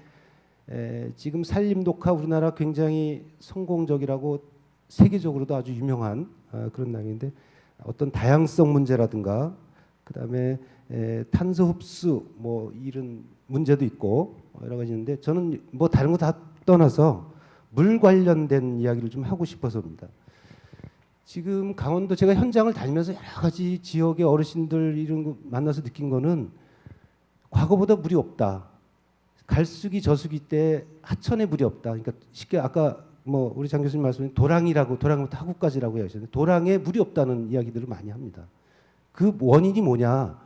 지금 산림 녹화 우리나라 굉장히 성공적이라고 세계적으로도 아주 유명한 그런 낭인데 어떤 다양성 문제라든가 그다음에 탄소 흡수 뭐 이런 문제도 있고 여러 가지 있는데 저는 뭐 다른 거 다 떠나서 물 관련된 이야기를 좀 하고 싶어서입니다. 지금 강원도 제가 현장을 다니면서 여러 가지 지역의 어르신들 이런 거 만나서 느낀 거는 과거보다 물이 없다. 갈수기 저수기 때 하천에 물이 없다. 그러니까 쉽게 아까 뭐 우리 장 교수님 말씀인 도랑부터 하구까지라고 하셨는데 도랑에 물이 없다는 이야기들을 많이 합니다. 그 원인이 뭐냐?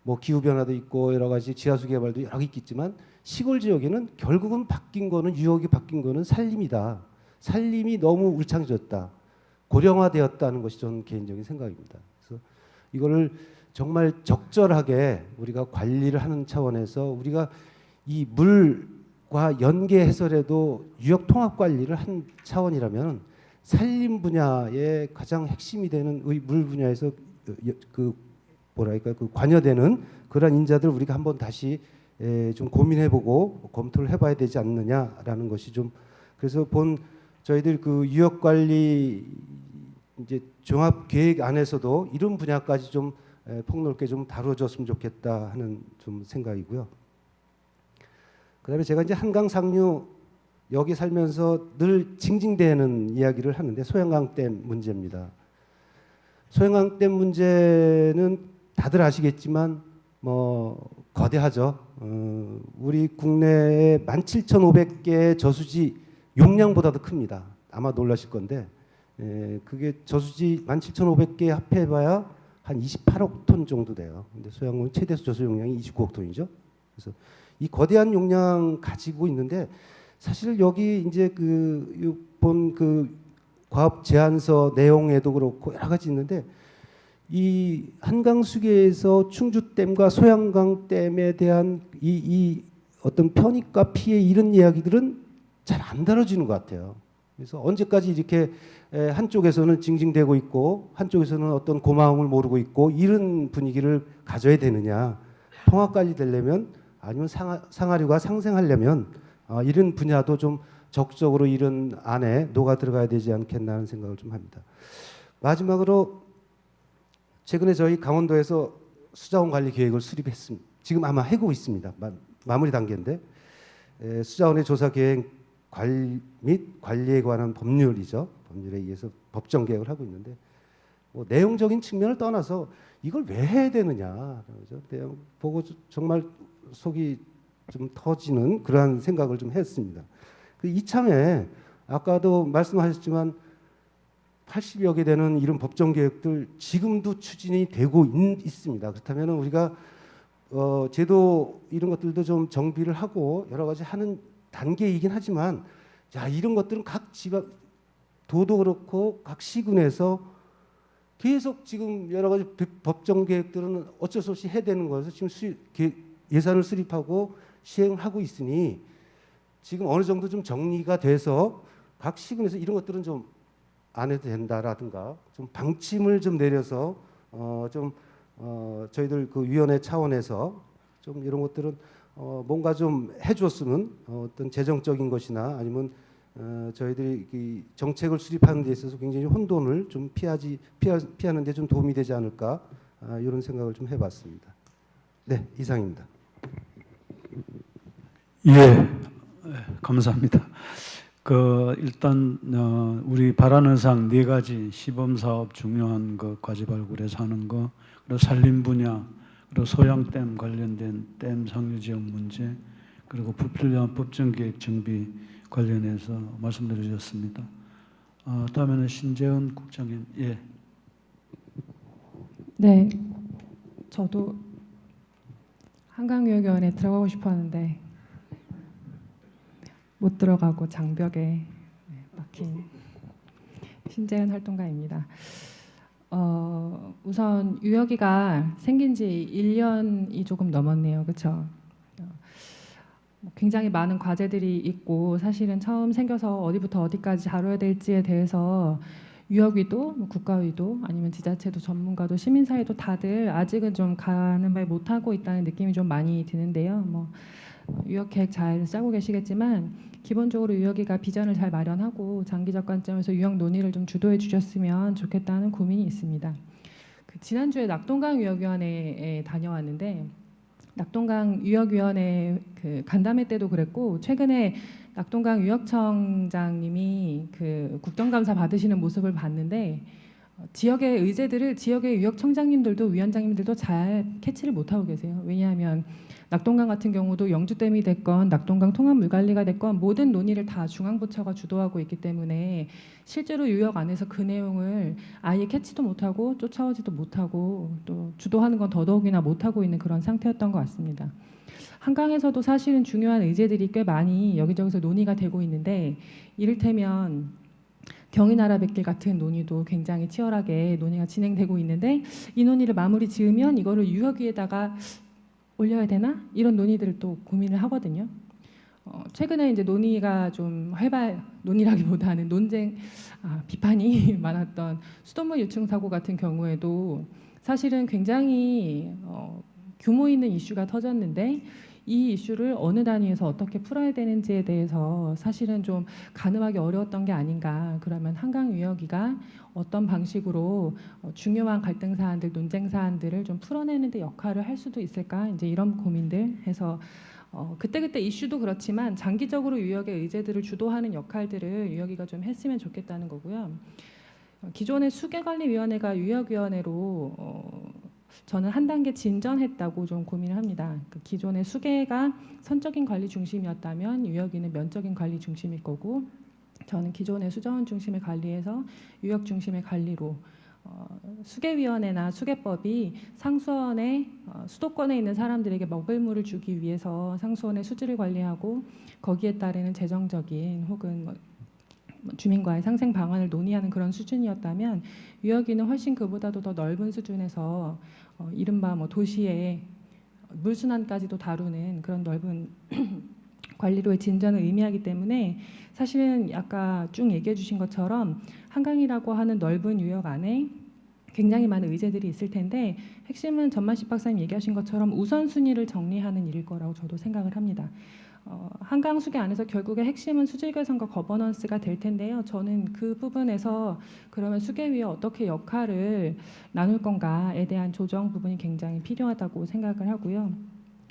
뭐 기후 변화도 있고 여러 가지 지하수 개발도 여러 개 있겠지만 시골 지역에는 결국은 유역이 바뀐 거는 산림이다. 산림이 너무 울창해졌다. 고령화되었다는 것이 저는 개인적인 생각입니다. 그래서 이거를 정말 적절하게 우리가 관리를 하는 차원에서 우리가 이 물과 연계해서라도 유역 통합 관리를 한 차원이라면 산림 분야의 가장 핵심이 되는 물 분야에서 그 관여되는 그러한 인자들 우리가 한번 다시 좀 고민해보고 검토를 해봐야 되지 않느냐라는 것이 좀 그래서 저희들 그 유역 관리 이제 종합 계획 안에서도 이런 분야까지 좀 폭넓게 좀 다뤄졌으면 좋겠다 하는 좀 생각이고요. 그다음에 제가 이제 한강 상류 여기 살면서 늘 징징대는 이야기를 하는데 소양강댐 문제입니다. 소양강댐 문제는 다들 아시겠지만 뭐 거대하죠. 우리 국내에 17,500개의 저수지 용량보다도 큽니다. 아마 놀라실 건데 그게 저수지 17,500개 합해봐야 한 28억 톤 정도 돼요. 근데 소양강 최대 저수 용량이 29억 톤이죠. 그래서 이 거대한 용량 가지고 있는데 사실 여기 이제 그 과업 제안서 내용에도 그렇고 여러 가지 있는데 이 한강수계에서 충주댐과 소양강댐에 대한 이 어떤 편익과 피해 이런 이야기들은 잘 안 다뤄지는 것 같아요. 그래서 언제까지 이렇게 한쪽에서는 징징대고 있고 한쪽에서는 어떤 고마움을 모르고 있고 이런 분위기를 가져야 되느냐. 통합관리 되려면 아니면 상하류가 상생하려면 이런 분야도 좀 적극적으로 이런 안에 녹아 들어가야 되지 않겠나 하는 생각을 좀 합니다. 마지막으로 최근에 저희 강원도에서 수자원 관리 계획을 수립했습니다. 지금 아마 해고 있습니다. 마무리 단계인데 수자원의 조사 계획 및 관리에 관한 법률이죠. 법률에 의해서 법정 개혁을 하고 있는데 뭐 내용적인 측면을 떠나서 이걸 왜 해야 되느냐 그렇죠? 보고 정말 속이 좀 터지는 그러한 생각을 좀 했습니다. 이참에 아까도 말씀하셨지만 80여 개 되는 이런 법정 개혁들 지금도 추진이 되고 있습니다. 그렇다면 우리가 제도 이런 것들도 좀 정비를 하고 여러 가지 하는 단계이긴 하지만 자 이런 것들은 각 지방 도도 그렇고 각 시군에서 계속 지금 여러 가지 법정 계획들은 어쩔 수 없이 해야 되는 거여서 지금 예산을 수립하고 시행하고 있으니 지금 어느 정도 좀 정리가 돼서 각 시군에서 이런 것들은 좀 안 해도 된다라든가 좀 방침을 좀 내려서 저희들 그 위원회 차원에서 좀 이런 것들은 뭔가 좀 해줬으면 어떤 재정적인 것이나 아니면 저희들이 이 정책을 수립하는 데 있어서 굉장히 혼돈을 좀 피하는 데 좀 도움이 되지 않을까 이런 생각을 좀 해봤습니다. 네, 이상입니다. 예, 감사합니다. 일단 우리 바라는 사항 네 가지 시범 사업 중요한 거 과제 발굴해서 하는 거 그리고 산림 분야 그리고 소양댐 관련된 댐 상류 지역 문제 그리고 불필요한 법정 계획 정비 관련해서 말씀드려 주셨습니다. 다음에는 신재은 국장님. 예. 네, 저도 한강유역위원회에 들어가고 싶었는데 못 들어가고 장벽에 막힌 신재은 활동가입니다. 우선 유역위가 생긴 지 1년이 조금 넘었네요. 그렇죠? 굉장히 많은 과제들이 있고 사실은 처음 생겨서 어디부터 어디까지 다뤄야 될지에 대해서 유역위도 국가위도 아니면 지자체도 전문가도 시민사회도 다들 아직은 좀 가는 말 못하고 있다는 느낌이 좀 많이 드는데요. 유역 계획 잘 짜고 계시겠지만 기본적으로 유역위가 비전을 잘 마련하고 장기적 관점에서 유역 논의를 좀 주도해 주셨으면 좋겠다는 고민이 있습니다. 그 지난주에 낙동강 유역위원회에 다녀왔는데 낙동강 유역위원회 그 간담회 때도 그랬고 최근에 낙동강 유역청장님이 그 국정감사 받으시는 모습을 봤는데 지역의 의제들을 지역의 유역청장님들도 위원장님들도 잘 캐치를 못하고 계세요. 왜냐하면 낙동강 같은 경우도 영주댐이 됐건 낙동강 통합물관리가 됐건 모든 논의를 다 중앙부처가 주도하고 있기 때문에 실제로 유역 안에서 그 내용을 아예 캐치도 못하고 쫓아오지도 못하고 또 주도하는 건 더더욱이나 못하고 있는 그런 상태였던 것 같습니다. 한강에서도 사실은 중요한 의제들이 꽤 많이 여기저기서 논의가 되고 있는데 이를테면 경인아라뱃길 같은 논의도 굉장히 치열하게 논의가 진행되고 있는데 이 논의를 마무리 지으면 이거를 유역위에다가 올려야 되나? 이런 논의들을 또 고민을 하거든요. 최근에 이제 논의가 좀 논의라기보다는 비판이 많았던 수돗물 유충 사고 같은 경우에도 사실은 굉장히 규모 있는 이슈가 터졌는데 이 이슈를 어느 단위에서 어떻게 풀어야 되는지에 대해서 사실은 좀 가늠하기 어려웠던 게 아닌가. 그러면 한강유역위가 어떤 방식으로 중요한 갈등 사안들, 논쟁 사안들을 좀 풀어내는 데 역할을 할 수도 있을까? 이제 이런 고민들 해서 그때그때 이슈도 그렇지만 장기적으로 유역의 의제들을 주도하는 역할들을 유역위가 좀 했으면 좋겠다는 거고요. 기존의 수계관리위원회가 유역위원회로 저는 한 단계 진전했다고 좀 고민을 합니다. 그 기존의 수계가 선적인 관리 중심이었다면 유역위는 면적인 관리 중심일 거고 저는 기존의 수자원 중심의 관리에서 유역 중심의 관리로 수계위원회나 수계법이 상수원의 수도권에 있는 사람들에게 먹을 물을 주기 위해서 상수원의 수질을 관리하고 거기에 따르는 재정적인 혹은 주민과의 상생 방안을 논의하는 그런 수준이었다면 유역위는 훨씬 그보다도 더 넓은 수준에서 이른바 도시의 물순환까지도 다루는 그런 넓은 관리로의 진전을 의미하기 때문에 사실은 아까 쭉 얘기해 주신 것처럼 한강이라고 하는 넓은 유역 안에 굉장히 많은 의제들이 있을 텐데 핵심은 전만식 박사님 얘기하신 것처럼 우선순위를 정리하는 일일 거라고 저도 생각을 합니다. 한강 수계 안에서 결국에 핵심은 수질 개선과 거버넌스가 될 텐데요. 저는 그 부분에서 그러면 수계위에 어떻게 역할을 나눌 건가에 대한 조정 부분이 굉장히 필요하다고 생각을 하고요.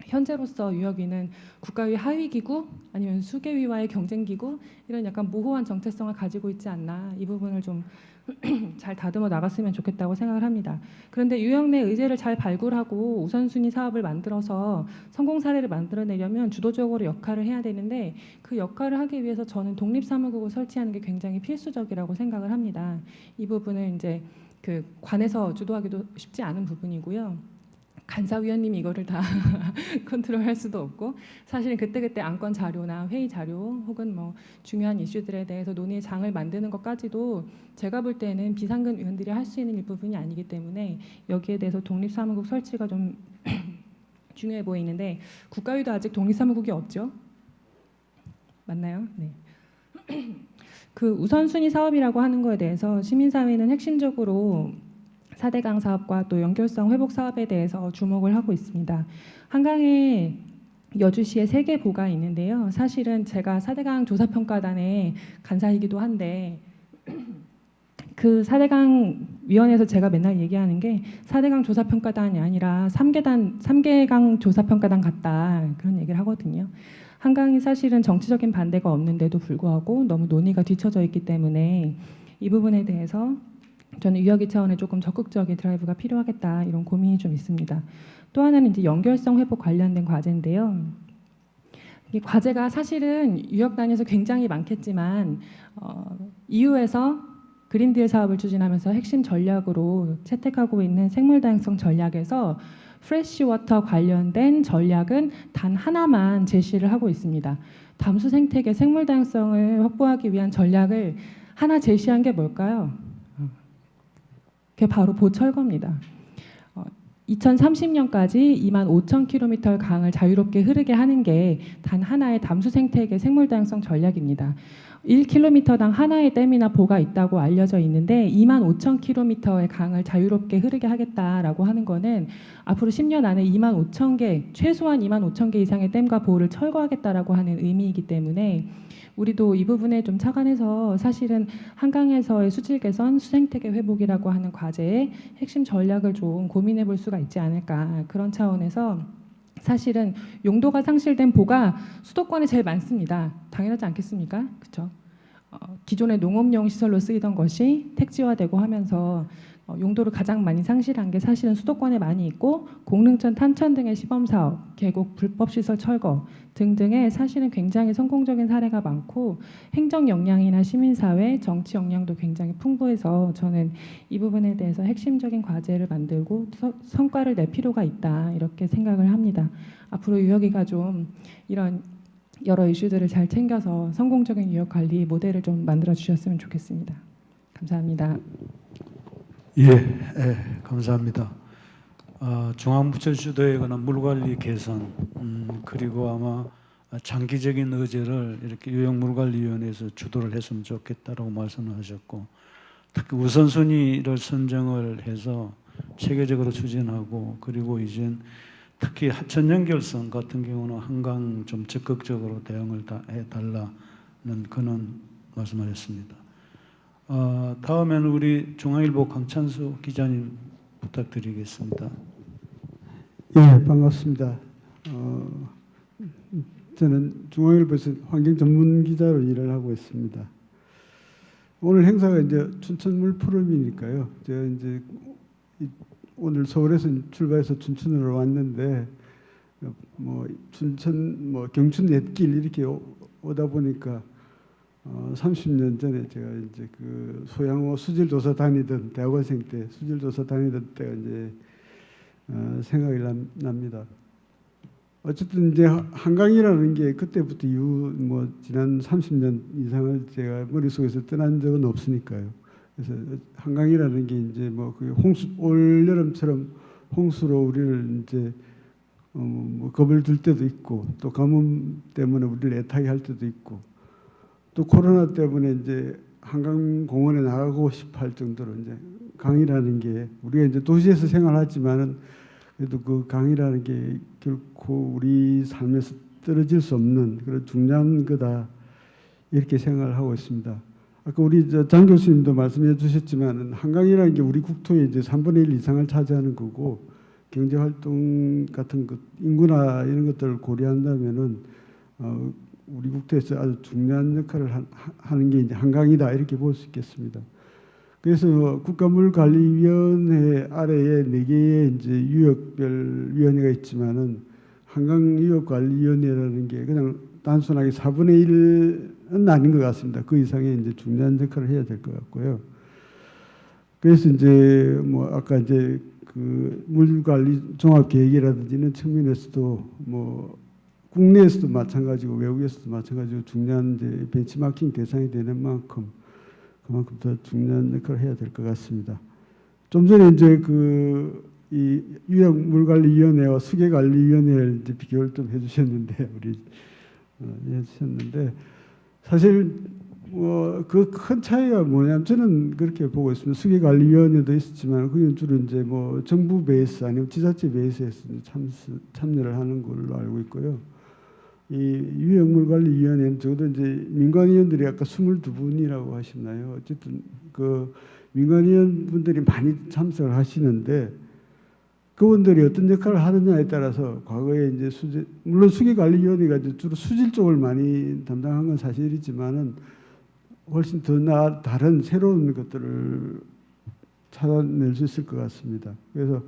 현재로서 유역위는 국가위 하위기구 아니면 수계위와의 경쟁기구 이런 약간 모호한 정체성을 가지고 있지 않나 이 부분을 좀 잘 다듬어 나갔으면 좋겠다고 생각을 합니다. 그런데 유역 내 의제를 잘 발굴하고 우선순위 사업을 만들어서 성공 사례를 만들어내려면 주도적으로 역할을 해야 되는데 그 역할을 하기 위해서 저는 독립사무국을 설치하는 게 굉장히 필수적이라고 생각을 합니다. 이 부분을 이제 그 관에서 주도하기도 쉽지 않은 부분이고요. 간사위원님이 이거를 다 컨트롤할 수도 없고 사실은 그때그때 안건 자료나 회의 자료 혹은 중요한 이슈들에 대해서 논의의 장을 만드는 것까지도 제가 볼 때는 비상근 위원들이 할 수 있는 일부분이 아니기 때문에 여기에 대해서 독립사무국 설치가 좀 중요해 보이는데 국가위도 아직 독립사무국이 없죠? 맞나요? 네. 그 우선순위 사업이라고 하는 거에 대해서 시민사회는 핵심적으로 4대강 사업과 또 연결성 회복 사업에 대해서 주목을 하고 있습니다. 한강에 여주시에 3개 보가 있는데요. 사실은 제가 4대강 조사평가단의 간사이기도 한데 그 4대강 위원회에서 제가 맨날 얘기하는 게 4대강 조사평가단이 아니라 3개강 조사평가단 같다 그런 얘기를 하거든요. 한강이 사실은 정치적인 반대가 없는데도 불구하고 너무 논의가 뒤처져 있기 때문에 이 부분에 대해서 저는 유역위 차원의 조금 적극적인 드라이브가 필요하겠다 이런 고민이 좀 있습니다. 또 하나는 이제 연결성 회복 관련된 과제인데요. 이 과제가 사실은 유역 단위에서 굉장히 많겠지만 EU에서 그린딜 사업을 추진하면서 핵심 전략으로 채택하고 있는 생물 다양성 전략에서 프레시워터 관련된 전략은 단 하나만 제시를 하고 있습니다. 담수 생태계 생물 다양성을 확보하기 위한 전략을 하나 제시한 게 뭘까요? 그게 바로 보철거입니다. 2030년까지 25,000km 강을 자유롭게 흐르게 하는 게 단 하나의 담수 생태계 생물 다양성 전략입니다. 1km당 하나의 댐이나 보가 있다고 알려져 있는데 25,000km의 강을 자유롭게 흐르게 하겠다라고 하는 거는 앞으로 10년 안에 25,000개, 최소한 25,000개 이상의 댐과 보를 철거하겠다라고 하는 의미이기 때문에 우리도 이 부분에 좀 착안해서 사실은 한강에서의 수질 개선, 수생태계 회복이라고 하는 과제의 핵심 전략을 좀 고민해 볼 수가 있지 않을까, 그런 차원에서 사실은 용도가 상실된 보가 수도권에 제일 많습니다. 당연하지 않겠습니까? 그렇죠? 기존의 농업용 시설로 쓰이던 것이 택지화되고 하면서 용도를 가장 많이 상실한 게 사실은 수도권에 많이 있고, 공릉천, 탄천 등의 시범사업, 계곡 불법 시설 철거 등등의 사실은 굉장히 성공적인 사례가 많고, 행정 역량이나 시민사회, 정치 역량도 굉장히 풍부해서 저는 이 부분에 대해서 핵심적인 과제를 만들고 성과를 낼 필요가 있다, 이렇게 생각을 합니다. 앞으로 유여기가 좀 이런 여러 이슈들을 잘 챙겨서 성공적인 유역 관리 모델을 좀 만들어 주셨으면 좋겠습니다. 감사합니다. 감사합니다. 중앙부처 주도에 관한 물관리 개선, 그리고 아마 장기적인 의제를 이렇게 유역물관리위원회에서 주도를 했으면 좋겠다라고 말씀을 하셨고, 특히 우선순위를 선정을 해서 체계적으로 추진하고, 그리고 이제 특히 하천 연결성 같은 경우는 한강 좀 적극적으로 대응을 해달라는 그런 말씀하셨습니다. 다음에는 우리 중앙일보 강찬수 기자님 부탁드리겠습니다. 예, 반갑습니다. 저는 중앙일보에서 환경 전문 기자로 일을 하고 있습니다. 오늘 행사가 이제 춘천물 포럼이니까요. 제가 이제 오늘 서울에서 출발해서 춘천으로 왔는데, 춘천 경춘 옛길 이렇게 오다 보니까 30년 전에 제가 이제 그 소양호 수질조사 다니던, 대학원생 때 수질조사 다니던 때가 이제 생각이 납니다. 어쨌든 이제 한강이라는 게 그때부터 이후 지난 30년 이상을 제가 머릿속에서 떠난 적은 없으니까요. 그래서 한강이라는 게 이제 그 홍수, 올 여름처럼 홍수로 우리를 이제 겁을 들 때도 있고, 또 가뭄 때문에 우리를 애타게 할 때도 있고, 또 코로나 때문에 이제 한강 공원에 나가고 싶어 할 정도로 이제 강이라는 게, 우리가 이제 도시에서 생활하지만은 그래도 그 강이라는 게 결코 우리 삶에서 떨어질 수 없는 그런 중요한 거다, 이렇게 생각을 하고 있습니다. 아까 우리 장 교수님도 말씀해 주셨지만 한강이라는 게 우리 국토의 이제 3분의 1 이상을 차지하는 거고, 경제 활동 같은 것, 인구나 이런 것들을 고려한다면은 우리 국토에서 아주 중요한 역할을 하는 게 이제 한강이다, 이렇게 볼 수 있겠습니다. 그래서 국가물관리위원회 아래에 4개의 이제 유역별 위원회가 있지만은 한강유역관리위원회라는 게 그냥 단순하게 4분의 1은 아닌 것 같습니다. 그 이상의 이제 중요한 역할을 해야 될 것 같고요. 그래서 이제 아까 이제 그 물관리 종합계획이라든지 이런 측면에서도 국내에서도 마찬가지고 외국에서도 마찬가지고 중요한 이제 벤치마킹 대상이 되는 만큼 그만큼 더 중요한 역할을 해야 될 것 같습니다. 좀 전에 이제 이 유역물관리위원회와 수계관리위원회를 이제 비교를 좀 해주셨는데, 해주셨는데 사실 그 큰 차이가 뭐냐면, 저는 그렇게 보고 있습니다. 수계관리위원회도 있었지만 그건 주로 이제 정부 베이스 아니면 지자체 베이스에서 참여를 하는 걸로 알고 있고요. 이 유역물관리위원회는 적어도 이제 민간위원들이 아까 22분이라고 하셨나요? 어쨌든 그 민간위원분들이 많이 참석을 하시는데, 그분들이 어떤 역할을 하느냐에 따라서 과거에 이제 물론 수계관리위원회가 이제 주로 수질 쪽을 많이 담당한 건 사실이지만은 훨씬 더 다른 새로운 것들을 찾아낼 수 있을 것 같습니다. 그래서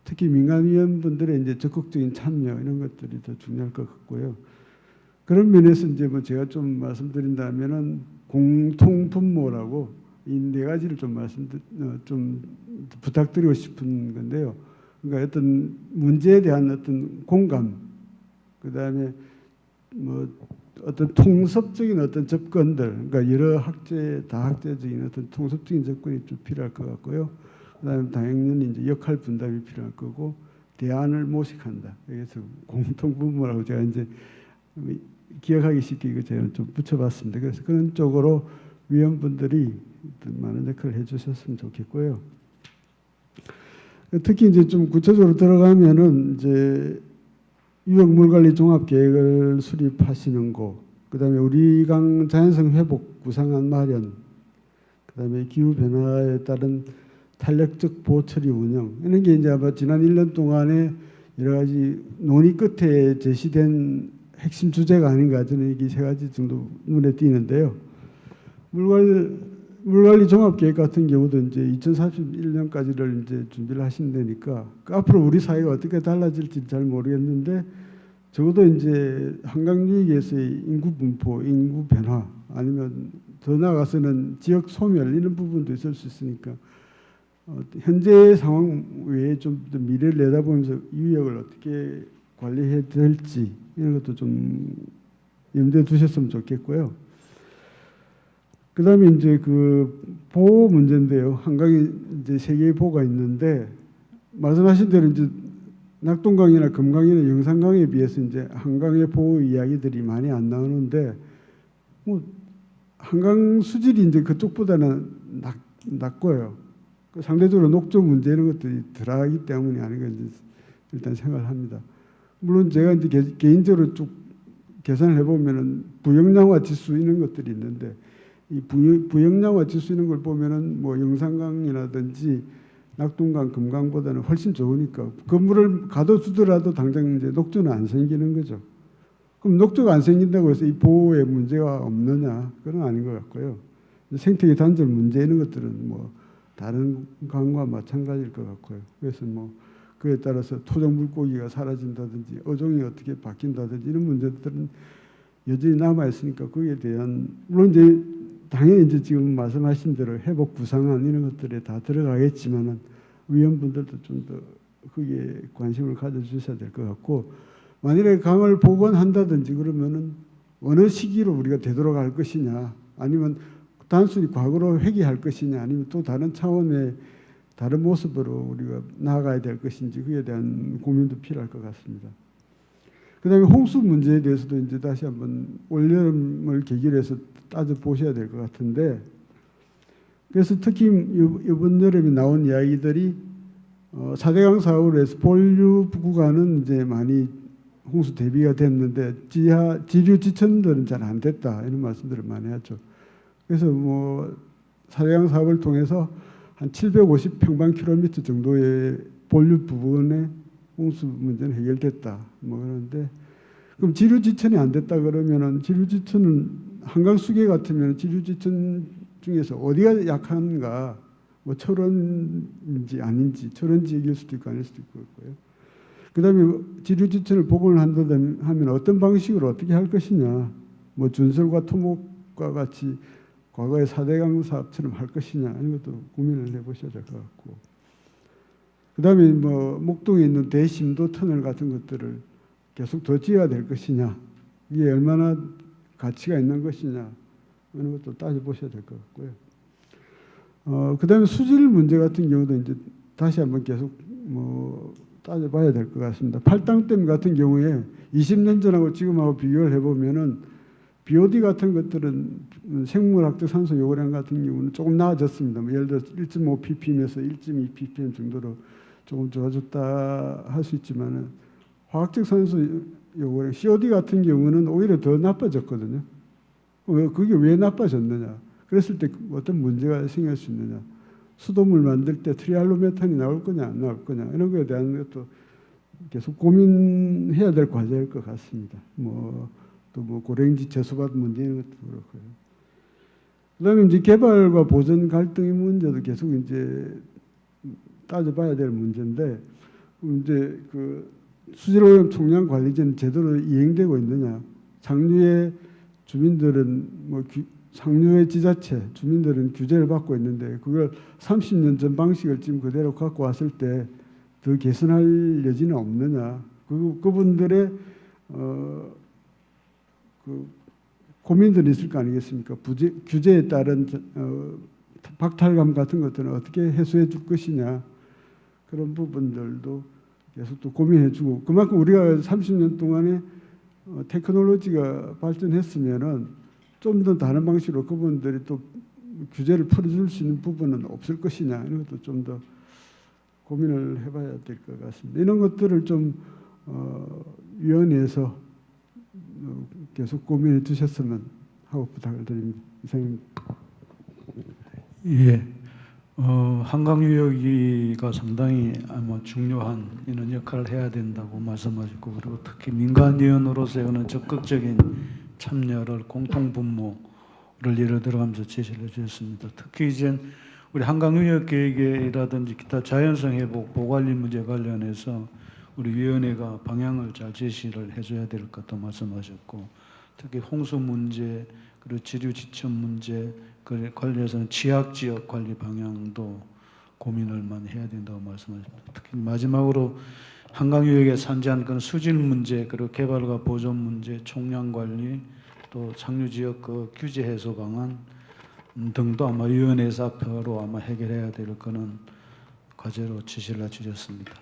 특히 민간위원분들의 이제 적극적인 참여 이런 것들이 더 중요할 것 같고요. 그런 면에서 이제 제가 좀 말씀드린다면은 공통분모라고 이 4가지를 좀 부탁드리고 싶은 건데요. 그러니까 어떤 문제에 대한 어떤 공감, 그 다음에 어떤 통섭적인 어떤 접근들, 그러니까 여러 다학제적인 어떤 통섭적인 접근이 좀 필요할 것 같고요. 그다음에 당연히 이제 역할 분담이 필요할 거고 대안을 모색한다. 그래서 공통분모라고 제가 이제 기억하기 쉽게 이거 제가 좀 붙여봤습니다. 그래서 그런 쪽으로 위원분들이 많은 역할을 해주셨으면 좋겠고요. 특히 이제 좀 구체적으로 들어가면은 이제 유역물관리 종합계획을 수립하시는 거, 그다음에 우리강 자연성 회복 구상안 마련, 그다음에 기후 변화에 따른 탄력적 보호 처리 운영, 이런 게 이제 아마 지난 1년 동안에 여러 가지 논의 끝에 제시된 핵심 주제가 아닌가, 저는 이게 세 가지 정도 눈에 띄는데요. 물관리 종합계획 같은 경우도 이제 2041년까지를 이제 준비를 하신다니까 그 앞으로 우리 사회가 어떻게 달라질지 잘 모르겠는데 적어도 이제 한강 유역에서의 인구 분포, 인구 변화 아니면 더 나아가서는 지역 소멸 이런 부분도 있을 수 있으니까 현재 상황 외에 좀 더 미래를 내다보면서 유역을 어떻게 관리해야 될지 이런 것도 좀 염두에 두셨으면 좋겠고요. 그다음에 이제 그 보호 문제인데요. 한강에 이제 세 개의 보호가 있는데 말씀하신 대로 이제 낙동강이나 금강이나 영산강에 비해서 이제 한강의 보호 이야기들이 많이 안 나오는데 뭐 한강 수질이 이제 그쪽보다는 낮고요. 상대적으로 녹조 문제 이런 것들이 덜하기 때문이 아닌가 이제 일단 생각을 합니다. 물론 제가 이제 개인적으로 쭉 계산을 해보면은 부영양화 지수 이런 것들이 있는데 이 부영양화 지수 이런 걸 보면은 뭐 영산강이라든지 낙동강, 금강보다는 훨씬 좋으니까 건물을 가둬두더라도 당장 이제 녹조는 안 생기는 거죠. 그럼 녹조가 안 생긴다고 해서 이 보호에 문제가 없느냐? 그건 아닌 것 같고요. 생태계 단절 문제 이런 것들은 뭐 다른 강과 마찬가지일 것 같고요. 그래서 뭐 그에 따라서 토종 물고기가 사라진다든지 어종이 어떻게 바뀐다든지 이런 문제들은 여전히 남아 있으니까 거기에 대한 물론 이제 당연히 이제 지금 말씀하신 대로 회복 구상안 이런 것들에 다 들어가겠지만은 위원분들도 좀 더 거기에 관심을 가져주셔야 될 것 같고 만일에 강을 복원한다든지 그러면은 어느 시기로 우리가 되돌아갈 것이냐 아니면 단순히 과거로 회귀할 것이냐 아니면 또 다른 차원의 다른 모습으로 우리가 나아가야 될 것인지 그에 대한 고민도 필요할 것 같습니다. 그다음에 홍수 문제에 대해서도 이제 다시 한번 올여름을 계기로 해서 따져 보셔야 될 것 같은데 그래서 특히 이번 여름에 나온 이야기들이 4대강 사업으로 해서 본류 구간은 이제 많이 홍수 대비가 됐는데 지류 지천들은 잘 안 됐다 이런 말씀들을 많이 하죠. 그래서 뭐 4대강 사업을 통해서 한 750평방킬로미터 정도의 본류 부분의 홍수 문제는 해결됐다. 뭐 그런데 그럼 지류지천이 안 됐다 그러면은 지류지천은 한강 수계 같으면 지류지천 중에서 어디가 약한가? 뭐 철원인지 아닌지 철원 지역일 수도 있고 아닐 수도 있고 그렇고요. 그다음에 지류지천을 복원을 한다면 하면 어떤 방식으로 어떻게 할 것이냐? 뭐 준설과 토목과 같이 과거의 4대강 사업처럼 할 것이냐 이런 것도 고민을 해보셔야 될 것 같고 그다음에 뭐 목동에 있는 대심도 터널 같은 것들을 계속 더 지어야 될 것이냐 이게 얼마나 가치가 있는 것이냐 이런 것도 따져보셔야 될 것 같고요. 그다음에 수질 문제 같은 경우도 이제 다시 한번 계속 뭐 따져봐야 될 것 같습니다. 팔당댐 같은 경우에 20년 전하고 지금하고 비교를 해보면은 BOD 같은 것들은 생물학적 산소 요구량 같은 경우는 조금 나아졌습니다. 뭐 예를 들어 1.5 ppm에서 1.2 ppm 정도로 조금 좋아졌다 할 수 있지만은 화학적 산소 요구량 COD 같은 경우는 오히려 더 나빠졌거든요. 그게 왜 나빠졌느냐? 그랬을 때 어떤 문제가 생길 수 있느냐? 수돗물 만들 때 트리알로메탄이 나올 거냐 안 나올 거냐 이런 거에 대한 것도 계속 고민해야 될 과제일 것 같습니다. 또 뭐 고랭지 제수밭 문제 이런 것도 그렇고요. 그다음에 이제 개발과 보전 갈등의 문제도 계속 이제 따져봐야 될 문제인데 이제 그 수질오염 총량 관리제는 제대로 이행되고 있느냐? 상류의 주민들은 상류의 지자체 주민들은 규제를 받고 있는데 그걸 30년 전 방식을 지금 그대로 갖고 왔을 때 더 개선할 여지는 없느냐? 그분들의 고민들이 있을 거 아니겠습니까? 규제에 따른 박탈감 같은 것들은 어떻게 해소해 줄 것이냐, 그런 부분들도 계속 또 고민해주고, 그만큼 우리가 30년 동안에 테크놀로지가 발전했으면은 좀 더 다른 방식으로 그분들이 또 규제를 풀어줄 수 있는 부분은 없을 것이냐, 이런 것도 좀 더 고민을 해봐야 될 것 같습니다. 이런 것들을 좀 위원회에서 계속 고민해 주셨으면 하고 부탁을 드립니다. 이상입니다. 예, 한강 유역이가 상당히 아마 중요한 이런 역할을 해야 된다고 말씀하셨고, 그리고 특히 민간위원으로서는 적극적인 참여를 공통 분모를 예를 들어가면서 제시를 해주셨습니다. 특히 이제 우리 한강 유역 계획이라든지 기타 자연성 회복 보관리 문제 관련해서 우리 위원회가 방향을 잘 제시를 해줘야 될 것도 말씀하셨고, 특히 홍수 문제 그리고 지류 지천 문제 그 관련해서는 취약 지역 관리 방향도 고민을 많이 해야 된다고 말씀하셨습니다. 특히 마지막으로 한강 유역에 산재한 그런 수질 문제 그리고 개발과 보존 문제, 총량 관리, 또 상류 지역 그 규제 해소 방안 등도 아마 위원회에서 앞으로 아마 해결해야 될 거는 과제로 지시를 해주셨습니다.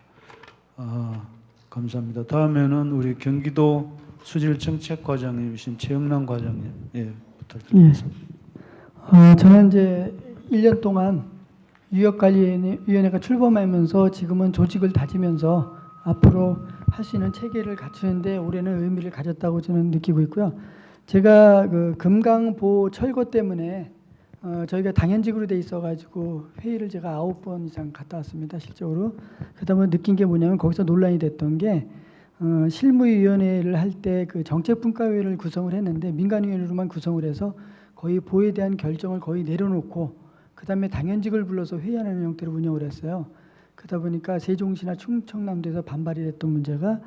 감사합니다. 다음에는 우리 경기도 수질정책과장님이신 최영란 과장님, 예, 부탁드리겠습니다. 저는 이제 1년 동안 유역관리위원회가 출범하면서 지금은 조직을 다지면서 앞으로 할 수 있는 체계를 갖추는데 올해는 의미를 가졌다고 저는 느끼고 있고요. 제가 그 금강보 철거 때문에 저희가 당연직으로 돼 있어가지고 회의를 제가 9번 이상 갔다 왔습니다, 실적으로. 그러다 보면 느낀 게 뭐냐면 거기서 논란이 됐던 게 실무위원회를 할 때 그 정책분과위를 구성을 했는데 민간위원회로만 구성을 해서 거의 보에 대한 결정을 거의 내려놓고 그 다음에 당연직을 불러서 회의하는 형태로 운영을 했어요. 그러다 보니까 세종시나 충청남도에서 반발이 됐던 문제가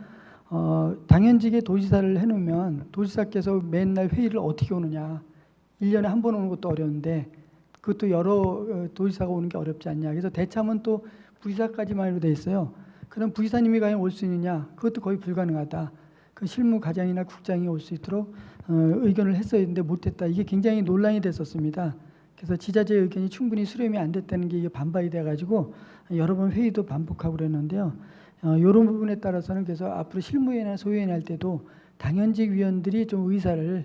당연직에 도지사를 해놓으면 도지사께서 맨날 회의를 어떻게 오느냐, 1년에 한 번 오는 것도 어려운데 그것도 여러 도지사가 오는 게 어렵지 않냐. 그래서 대참은 또 부지사까지만으로 돼 있어요. 그럼 부지사님이 과연 올 수 있느냐, 그것도 거의 불가능하다. 그 실무과장이나 국장이 올 수 있도록 의견을 했어야 했는데 못했다. 이게 굉장히 논란이 됐었습니다. 그래서 지자체의 의견이 충분히 수렴이 안 됐다는 게 이게 반발이 돼가지고 여러 번 회의도 반복하고 그랬는데요. 이런 부분에 따라서는 그래서 앞으로 실무위원회나 소위원회 할 때도 당연직 위원들이 좀 의사를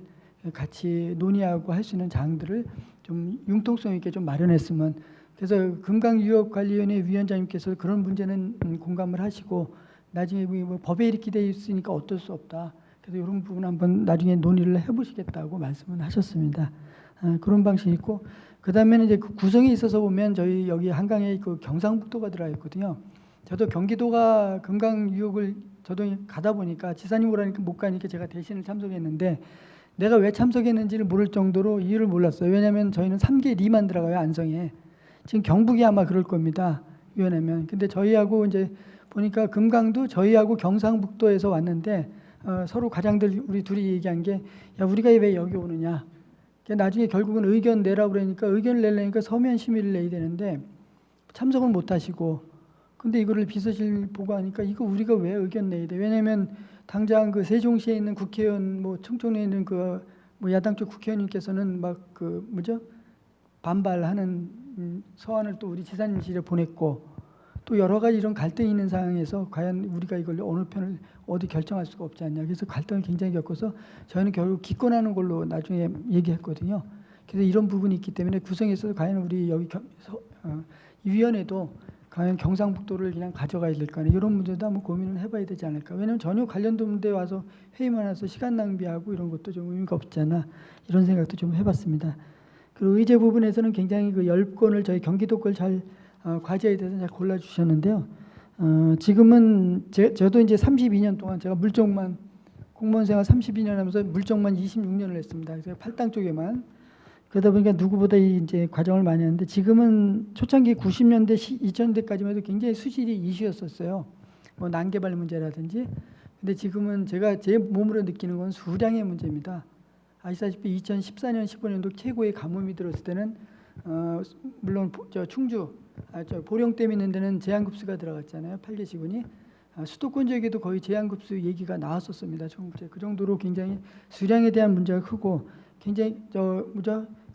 같이 논의하고 할 수 있는 장들을 좀 융통성 있게 좀 마련했으면. 그래서 금강유역관리위원회 위원장님께서 그런 문제는 공감을 하시고 나중에 뭐 법에 이렇게 돼 있으니까 어쩔 수 없다. 그래서 이런 부분 한번 나중에 논의를 해보시겠다고 말씀을 하셨습니다. 그런 방식이 있고, 그 다음에는 이제 그 구성에 있어서 보면 저희 여기 한강에 그 경상북도가 들어가 있거든요. 저도 경기도가 금강 유역을 저도 가다 보니까 지사님 오라니까 못 가니까 제가 대신을 참석했는데 내가 왜 참석했는지를 모를 정도로 이유를 몰랐어요. 왜냐하면 저희는 3개 리만 들어가요, 안성에. 지금 경북이 아마 그럴 겁니다, 위원회면. 근데 저희하고 이제 보니까 금강도 저희하고 경상북도에서 왔는데 서로 과장들 우리 둘이 얘기한 게, 야 우리가 왜 여기 오느냐. 나중에 결국은 의견 내라고 그러니까 의견을 내려니까 서면 심의를 내야 되는데 참석을 못 하시고, 근데 이거를 비서실 보고 하니까 이거 우리가 왜 의견 내야 돼. 왜냐하면 당장 그 세종시에 있는 국회의원, 뭐 청송리에 있는 그 뭐 야당 쪽 국회의원님께서는 막 그 뭐죠, 반발하는 서한을 또 우리 지사님실에 보냈고, 또 여러 가지 이런 갈등이 있는 상황에서 과연 우리가 이걸 어느 편을 어디 결정할 수가 없지 않냐. 그래서 갈등을 굉장히 겪어서 저희는 결국 기권하는 걸로 나중에 얘기했거든요. 그래서 이런 부분이 있기 때문에 구성에서 과연 우리 여기 이 위원회도 과연 경상북도를 그냥 가져가야 될까, 이런 문제도 한번 고민을 해봐야 되지 않을까. 왜냐하면 전혀 관련도 문제에 와서 회의만 해서 시간 낭비하고 이런 것도 좀 의미가 없지 않나, 이런 생각도 좀 해봤습니다. 그리고 의제 부분에서는 굉장히 그 10건을 저희 경기도 걸 잘 과제에 대해서 잘 골라주셨는데요. 지금은 저도 이제 32년 동안 제가 물정만 공무원 생활 32년 하면서 물정만 26년을 했습니다. 그래서 팔당 쪽에만. 그러다 보니까 누구보다 이제 과정을 많이 하는데, 지금은 초창기 90년대 2000년대까지만 해도 굉장히 수질이 이슈였었어요. 뭐 난개발 문제라든지. 근데 지금은 제가 제 몸으로 느끼는 건 수량의 문제입니다. 아시다시피 2014년 15년도 최고의 가뭄이 들었을 때는 물론 저 충주 저 보령댐 있는 데는 제한급수가 들어갔잖아요, 8개 시군이. 수도권 지역에도 거의 제한급수 얘기가 나왔었습니다. 그 정도로 굉장히 수량에 대한 문제가 크고, 굉장히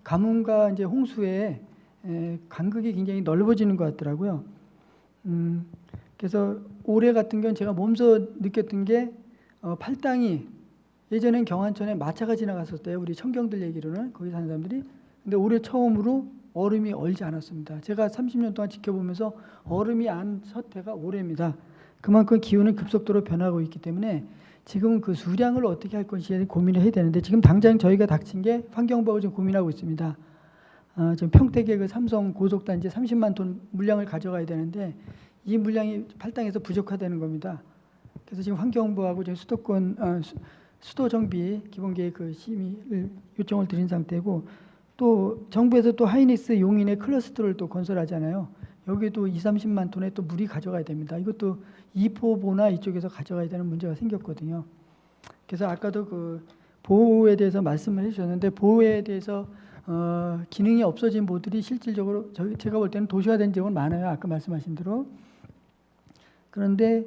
가뭄과 이제 홍수에 간극이 굉장히 넓어지는 것 같더라고요. 그래서 올해 같은 경우는 제가 몸소 느꼈던 게 팔당이 예전엔 경안천에 마차가 지나갔었대요. 우리 청경들 얘기로는 거기 사는 사람들이. 근데 올해 처음으로 얼음이 얼지 않았습니다. 제가 30년 동안 지켜보면서 얼음이 안 섰해가 올해입니다. 그만큼 기온은 급속도로 변하고 있기 때문에 지금 그 수량을 어떻게 할 것인지에 고민을 해야 되는데 지금 당장 저희가 닥친 게 환경부하고 지금 고민하고 있습니다. 지금 평택의 그 삼성 고속단지 30만 톤 물량을 가져가야 되는데 이 물량이 팔당에서 부족하다는 겁니다. 그래서 지금 환경부하고 지금 수도권 수도 정비 기본계획 그 심의를 요청을 드린 상태고 또 정부에서 또 하이닉스 용인의 클러스터를 또 건설하잖아요. 여기도 20-30만 톤의 또 물이 가져가야 됩니다. 이것도 이포보나 이쪽에서 가져가야 되는 문제가 생겼거든요. 그래서 아까도 그 보호에 대해서 말씀을 해주셨는데 보호에 대해서 기능이 없어진 보들이 실질적으로 제가 볼 때는 도시화된 지역은 많아요. 아까 말씀하신 대로. 그런데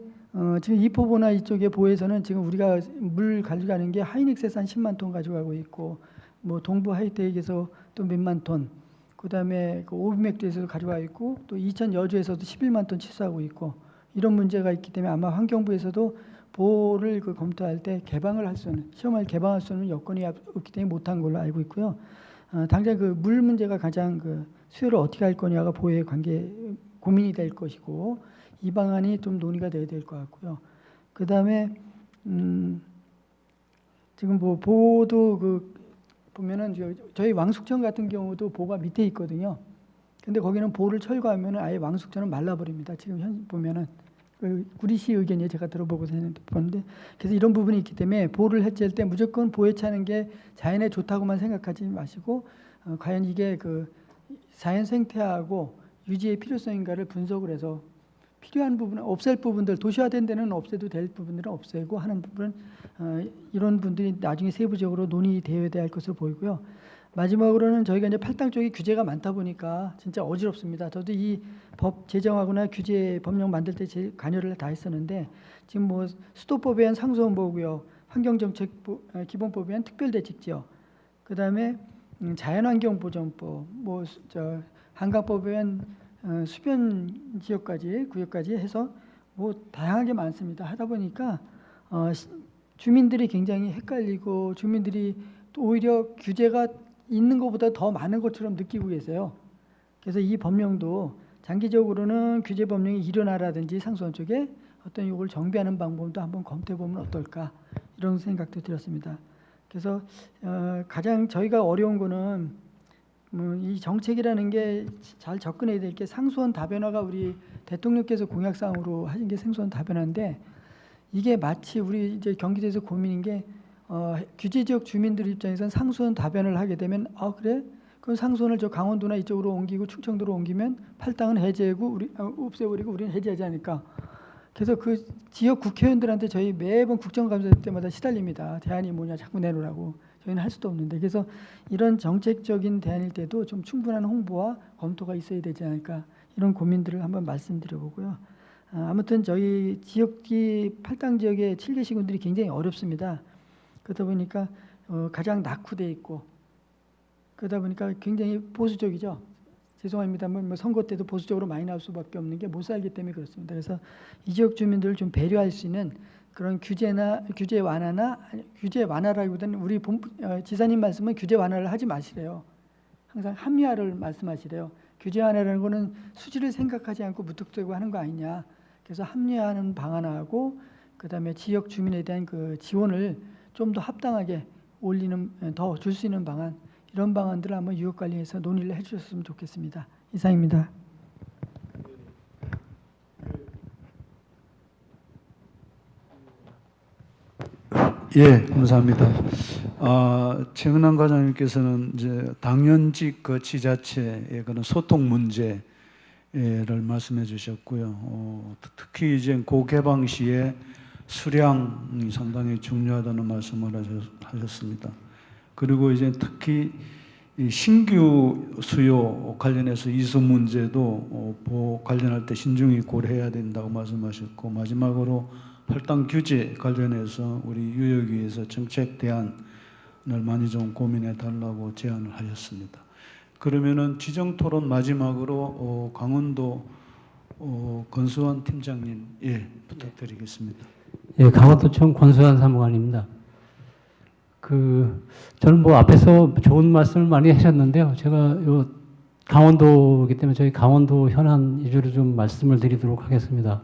지금 이포보나 이쪽의 보에서는 지금 우리가 물 가져가는 게 하이닉스에서 한 10만 톤 가져가고 있고 뭐 동부 하이텍에서 또 몇만 톤, 그다음에 그 오비맥주에서도 가져가 있고 또 이천 여주에서도 11만 톤 취수하고 있고 이런 문제가 있기 때문에 아마 환경부에서도 보를 그 검토할 때 개방을 할 수는 시험을 개방할 수 있는 여건이 없기 때문에 못한 걸로 알고 있고요. 당장 그 물 문제가 가장 그 수요를 어떻게 할 거냐가 보호의 관계 고민이 될 것이고 이 방안이 좀 논의가 돼야 될 것 같고요. 그 다음에 지금 뭐 보도 그 보면은 저희 왕숙천 같은 경우도 보가 밑에 있거든요. 근데 거기는 보를 철거하면 아예 왕숙천은 말라버립니다. 지금 현 보면은 그 구리시 의견이 제가 들어보고서 했는데 그래서 이런 부분이 있기 때문에 보를 해체할 때 무조건 보해차는 게 자연에 좋다고만 생각하지 마시고 과연 이게 그 자연 생태하고 유지의 필요성인가를 분석을 해서 필요한 부분은 없앨 부분들 도시화된 데는 없애도 될 부분들은 없애고 하는 부분은 이런 분들이 나중에 세부적으로 논의되어야 될 것으로 보이고요. 마지막으로는 저희가 이제 팔당 쪽에 규제가 많다 보니까 진짜 어지럽습니다. 저도 이 법 제정하거나 규제 법령 만들 때 제 관여를 다 했었는데 지금 뭐 수도법에 의한 상수원보호구역, 환경정책 기본법에 의한 특별대책지역, 그 다음에 자연환경보전법, 뭐 한강법에 의한 수변 지역까지 구역까지 해서 뭐 다양하게 많습니다. 하다 보니까 주민들이 굉장히 헷갈리고 주민들이 또 오히려 규제가 있는 것보다 더 많은 것처럼 느끼고 계세요. 그래서 이 법령도 장기적으로는 규제 법령이 일어나라든지 상수원 쪽에 어떤 이걸 정비하는 방법도 한번 검토해 보면 어떨까 이런 생각도 들었습니다. 그래서 가장 저희가 어려운 거는 이 정책이라는 게 잘 접근해야 될 게 상수원 다변화가 우리 대통령께서 공약사항으로 하신 게 상수원 다변화인데 이게 마치 우리 이제 경기도에서 고민인 게 규제 지역 주민들 입장에서는 상수원 다변을 하게 되면 그래? 그럼 상수원을 저 강원도나 이쪽으로 옮기고 충청도로 옮기면 팔당은 해제하고 우리 없애버리고 우리는 해제하지 않을까? 그래서 그 지역 국회의원들한테 저희 매번 국정감사 때마다 시달립니다. 대안이 뭐냐 자꾸 내놓으라고. 저희는 할 수도 없는데 그래서 이런 정책적인 대안일 때도 좀 충분한 홍보와 검토가 있어야 되지 않을까 이런 고민들을 한번 말씀드려보고요. 아무튼 저희 지역기 팔당 지역의 7개 시군들이 굉장히 어렵습니다. 그러다 보니까 가장 낙후돼 있고 그러다 보니까 굉장히 보수적이죠. 죄송합니다만 뭐 선거 때도 보수적으로 많이 나올 수밖에 없는 게 못 살기 때문에 그렇습니다. 그래서 이 지역 주민들을 좀 배려할 수 있는 그런 규제 완화라기보다는 우리 지사님 말씀은 규제 완화를 하지 마시래요. 항상 합리화를 말씀하시래요. 규제 완화라는 거는 수지를 생각하지 않고 무턱대고 하는 거 아니냐. 그래서 합리화하는 방안하고 그다음에 지역 주민에 대한 그 지원을 좀 더 합당하게 더 줄 수 있는 방안 이런 방안들을 한번 유역관리에서 논의를 해주셨으면 좋겠습니다. 이상입니다. 예, 감사합니다. 최은환 과장님께서는 이제 당연직 그 지자체의 그런 소통 문제를 말씀해 주셨고요. 특히 이제 고개방 시에 수량이 상당히 중요하다는 말씀을 하셨습니다. 그리고 이제 특히 이 신규 수요 관련해서 이수 문제도 관련할 때 신중히 고려해야 된다고 말씀하셨고 마지막으로 팔당 규제 관련해서 우리 유역위에서 정책 대안을 많이 좀 고민해 달라고 제안을 하셨습니다. 그러면은 지정 토론 마지막으로 강원도 권수환 팀장님 부탁드리겠습니다. 예, 강원도청 권수환 사무관입니다. 저는 뭐 앞에서 좋은 말씀을 많이 하셨는데요. 제가 요 강원도이기 때문에 저희 강원도 현안 위주로 좀 말씀을 드리도록 하겠습니다.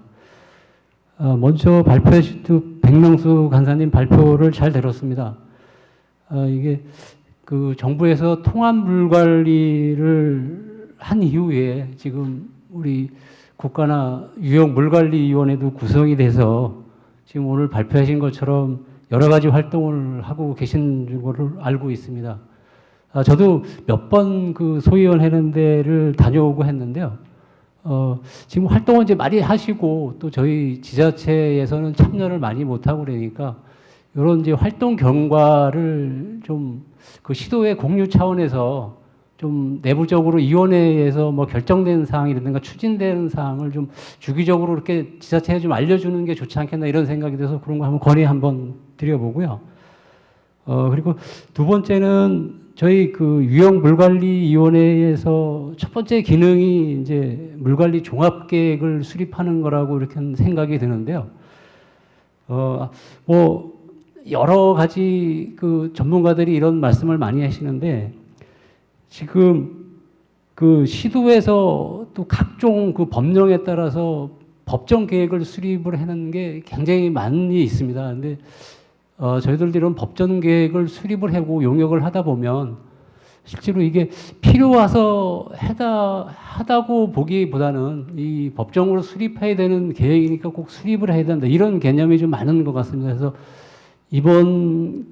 먼저 발표해 주신 백명수 간사님 발표를 잘 들었습니다. 이게 정부에서 통합 물 관리를 한 이후에 지금 우리 국가나 유역 물관리위원회도 구성이 돼서 지금 오늘 발표하신 것처럼 여러 가지 활동을 하고 계신 것을 알고 있습니다. 저도 몇 번 소위원 하는 데를 다녀오고 했는데요. 지금 활동을 이제 많이 하시고 또 저희 지자체에서는 참여를 많이 못하고 그러니까 이런 이제 활동 경과를 좀 시도의 공유 차원에서 좀 내부적으로 위원회에서 뭐 결정된 사항이라든가 추진되는 사항을 좀 주기적으로 이렇게 지자체에 좀 알려주는 게 좋지 않겠나 이런 생각이 들어서 그런 거 한번 건의 한번 드려보고요. 그리고 두 번째는 저희 유형 물관리위원회에서 첫 번째 기능이 이제 물관리 종합계획을 수립하는 거라고 이렇게 생각이 드는데요. 뭐 여러 가지 전문가들이 이런 말씀을 많이 하시는데 지금 시도에서 또 각종 법령에 따라서 법정 계획을 수립을 하는 게 굉장히 많이 있습니다. 근데 저희들도 이런 법정 계획을 수립을 하고 용역을 하다 보면 실제로 이게 필요해서 하다고 보기보다는 이 법정으로 수립해야 되는 계획이니까 꼭 수립을 해야 된다. 이런 개념이 좀 많은 것 같습니다. 그래서 이번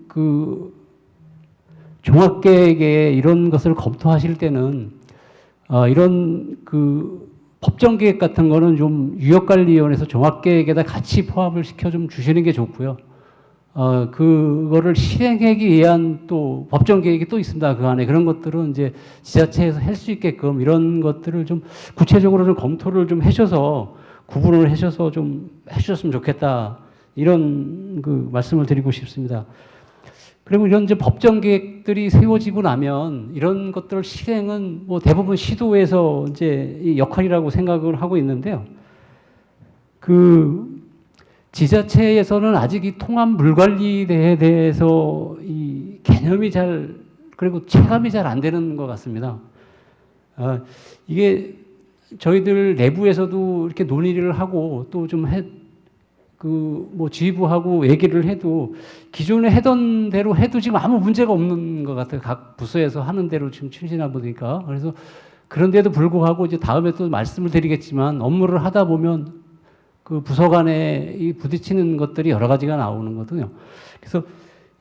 종합계획에 이런 것을 검토하실 때는 이런 법정계획 같은 거는 좀 유역관리위원회에서 종합계획에다 같이 포함을 시켜 좀 주시는 게 좋고요. 그거를 실행하기 위한 또 법정계획이 또 있습니다. 그 안에 그런 것들은 이제 지자체에서 할 수 있게끔 이런 것들을 좀 구체적으로 좀 검토를 좀 하셔서 구분을 하셔서 좀 해주셨으면 좋겠다. 이런 말씀을 드리고 싶습니다. 그리고 이런 이제 법정 계획들이 세워지고 나면 이런 것들 실행은 뭐 대부분 시도에서 이제 이 역할이라고 생각을 하고 있는데요. 지자체에서는 아직 이 통합 물관리에 대해서 이 개념이 그리고 체감이 잘 안 되는 것 같습니다. 이게 저희들 내부에서도 이렇게 논의를 하고 또 좀 뭐 지휘부하고 얘기를 해도 기존에 하던 대로 해도 지금 아무 문제가 없는 것 같아요. 각 부서에서 하는 대로 지금 추진하다 보니까. 그래서 그런데도 불구하고 이제 다음에 또 말씀을 드리겠지만 업무를 하다 보면 부서 간에 이 부딪히는 것들이 여러 가지가 나오는 거거든요. 그래서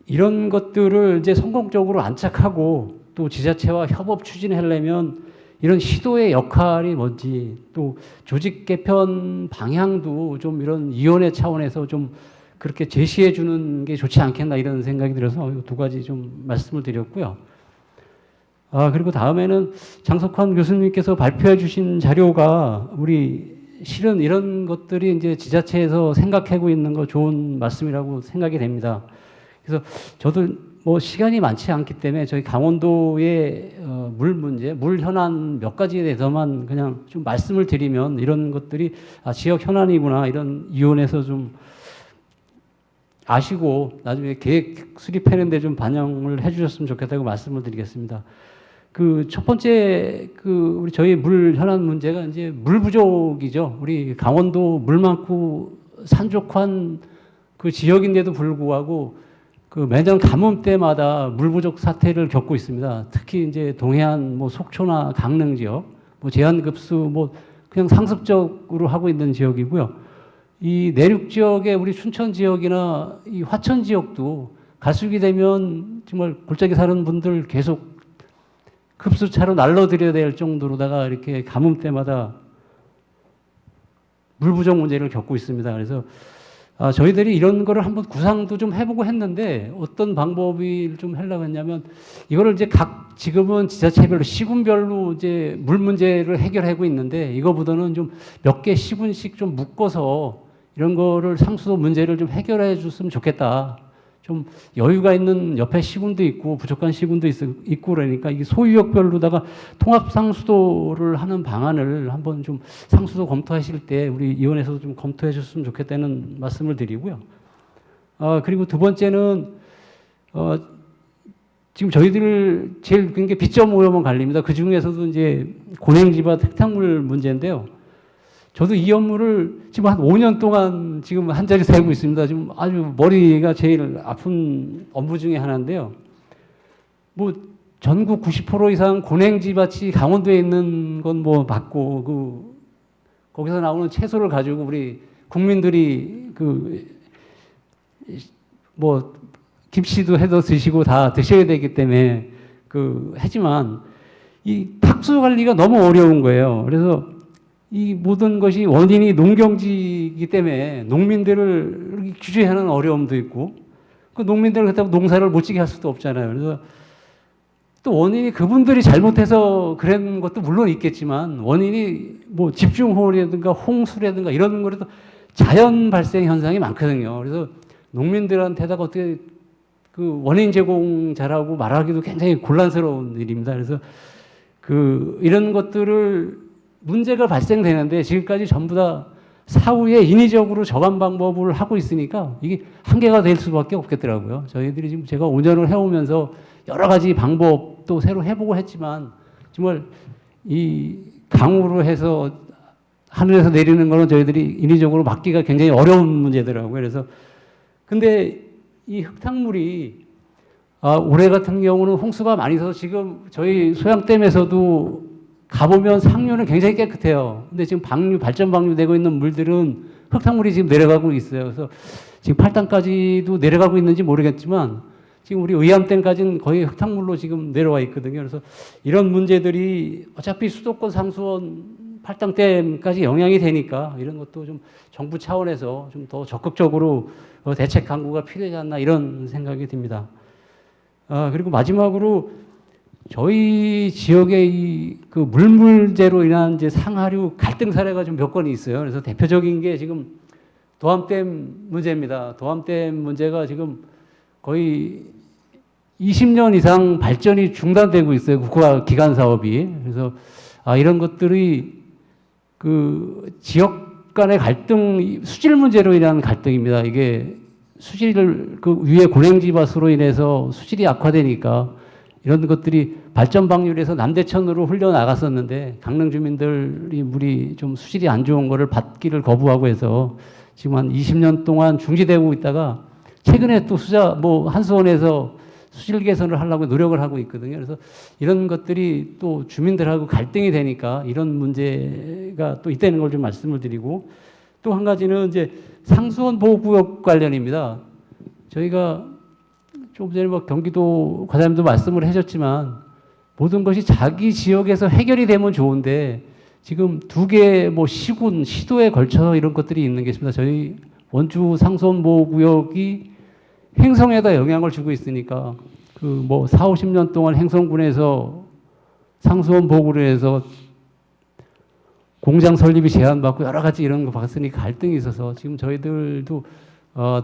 이런 것들을 이제 성공적으로 안착하고 또 지자체와 협업 추진하려면 이런 시도의 역할이 뭔지 또 조직 개편 방향도 좀 이런 위원회 차원에서 좀 그렇게 제시해 주는 게 좋지 않겠나 이런 생각이 들어서 두 가지 좀 말씀을 드렸고요. 그리고 다음에는 장석환 교수님께서 발표해 주신 자료가 실은 이런 것들이 이제 지자체에서 생각하고 있는 거 좋은 말씀이라고 생각이 됩니다. 그래서 저도 뭐 시간이 많지 않기 때문에 저희 강원도의 물 문제, 물 현안 몇 가지에 대해서만 그냥 좀 말씀을 드리면 이런 것들이 지역 현안이구나 이런 위원회에서 좀 아시고 나중에 계획 수립하는데 좀 반영을 해주셨으면 좋겠다고 말씀을 드리겠습니다. 첫 번째 우리 저희 물 현안 문제가 이제 물 부족이죠. 우리 강원도 물 많고 산족한 지역인데도 불구하고 매년 가뭄 때마다 물 부족 사태를 겪고 있습니다. 특히 이제 동해안 속초나 강릉 지역 제한급수 그냥 상습적으로 하고 있는 지역이고요. 이 내륙 지역의 우리 춘천 지역이나 이 화천 지역도 가수기 되면 정말 골짜기 사는 분들 계속 급수차로 날려드려야 될 정도로다가 이렇게 가뭄 때마다 물 부족 문제를 겪고 있습니다. 그래서 저희들이 이런 거를 한번 구상도 좀 해보고 했는데 어떤 방법을 좀 하려고 했냐면 이거를 이제 지금은 지자체별로 시군별로 이제 물 문제를 해결하고 있는데 이거보다는 좀 몇 개 시군씩 좀 묶어서 이런 거를 상수도 문제를 좀 해결해 줬으면 좋겠다. 좀 여유가 있는 옆에 시군도 있고 부족한 시군도 있고 그러니까 이게 소유역별로다가 통합 상수도를 하는 방안을 한번 좀 상수도 검토하실 때 우리 위원회에서도 좀 검토해 줬으면 좋겠다는 말씀을 드리고요. 그리고 두 번째는 지금 저희들 제일 그게 빗점 오염은 관리입니다. 그 중에서도 이제 고냉지밭 흙탕물 문제인데요. 저도 이 업무를 지금 한 5년 동안 지금 한 자리 세고 있습니다. 지금 아주 머리가 제일 아픈 업무 중에 하나인데요. 뭐 전국 90% 이상 고냉지밭이 강원도에 있는 건 뭐 맞고 거기서 나오는 채소를 가지고 우리 국민들이 뭐 김치도 해서 드시고 다 드셔야 되기 때문에 하지만 이 탁수 관리가 너무 어려운 거예요. 그래서 이 모든 것이 원인이 농경지이기 때문에 농민들을 규제하는 어려움도 있고 그 농민들을 그렇다고 농사를 못 지게 할 수도 없잖아요. 그래서 또 원인이 그분들이 잘못해서 그런 것도 물론 있겠지만 원인이 뭐 집중호우라든가 홍수라든가 이런 거라도 자연 발생 현상이 많거든요. 그래서 농민들한테다가 어떻게 그 원인 제공 잘하고 말하기도 굉장히 곤란스러운 일입니다. 그래서 이런 것들을 문제가 발생되는데 지금까지 전부 다 사후에 인위적으로 저감 방법을 하고 있으니까 이게 한계가 될 수밖에 없겠더라고요. 저희들이 지금 제가 5년을 해오면서 여러 가지 방법도 새로 해보고 했지만 정말 이 강우로 해서 하늘에서 내리는 거는 저희들이 인위적으로 막기가 굉장히 어려운 문제더라고요. 그래서 근데 이 흙탕물이 올해 같은 경우는 홍수가 많이 있어서 지금 저희 소양댐에서도 가보면 상류는 굉장히 깨끗해요. 근데 지금 발전 방류 되고 있는 물들은 흙탕물이 지금 내려가고 있어요. 그래서 지금 8단까지도 내려가고 있는지 모르겠지만 지금 우리 의암댐까지는 거의 흙탕물로 지금 내려와 있거든요. 그래서 이런 문제들이 어차피 수도권 상수원 8단댐까지 영향이 되니까 이런 것도 좀 정부 차원에서 좀 더 적극적으로 대책 강구가 필요하지 않나 이런 생각이 듭니다. 그리고 마지막으로 저희 지역의 그 물문제로 인한 이제 상하류 갈등 사례가 좀 몇 건이 있어요. 그래서 대표적인 게 지금 도암댐 문제입니다. 도암댐 문제가 지금 거의 20년 이상 발전이 중단되고 있어요. 국가 기관 사업이. 그래서 이런 것들이 그 지역 간의 갈등, 수질 문제로 인한 갈등입니다. 이게 수질을 그 위에 고냉지밭으로 인해서 수질이 악화되니까 이런 것들이 발전 방류에서 남대천으로 흘려 나갔었는데 강릉 주민들이 물이 좀 수질이 안 좋은 거를 받기를 거부하고 해서 지금 한 20년 동안 중지되고 있다가 최근에 또 한수원에서 수질 개선을 하려고 노력을 하고 있거든요. 그래서 이런 것들이 또 주민들하고 갈등이 되니까 이런 문제가 또 있다는 걸 좀 말씀을 드리고 또 한 가지는 이제 상수원 보호구역 관련입니다. 저희가 조금 전에 경기도 과장님도 말씀을 하셨지만 모든 것이 자기 지역에서 해결이 되면 좋은데 지금 2개 시군, 시도에 걸쳐서 이런 것들이 있는 게 있습니다. 저희 원주 상수원 보호구역이 행성에다 영향을 주고 있으니까 4, 50년 동안 행성군에서 상수원 보호구로 해서 공장 설립이 제한받고 여러 가지 이런 거 봤으니까 갈등이 있어서 지금 저희들도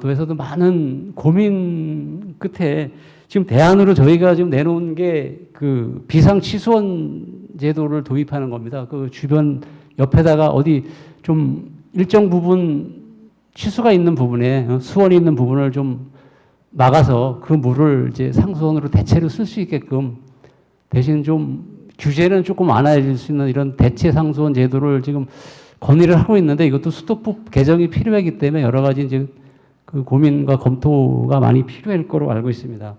도에서도 많은 고민 끝에 지금 대안으로 저희가 지금 내놓은 게 그 비상 취수원 제도를 도입하는 겁니다. 그 주변 옆에다가 어디 좀 일정 부분 취수가 있는 부분에 수원이 있는 부분을 좀 막아서 그 물을 이제 상수원으로 대체로 쓸 수 있게끔 대신 좀 규제는 조금 완화해질 수 있는 이런 대체 상수원 제도를 지금 건의를 하고 있는데 이것도 수도법 개정이 필요하기 때문에 여러 가지 이제 그 고민과 검토가 많이 필요할 거로 알고 있습니다.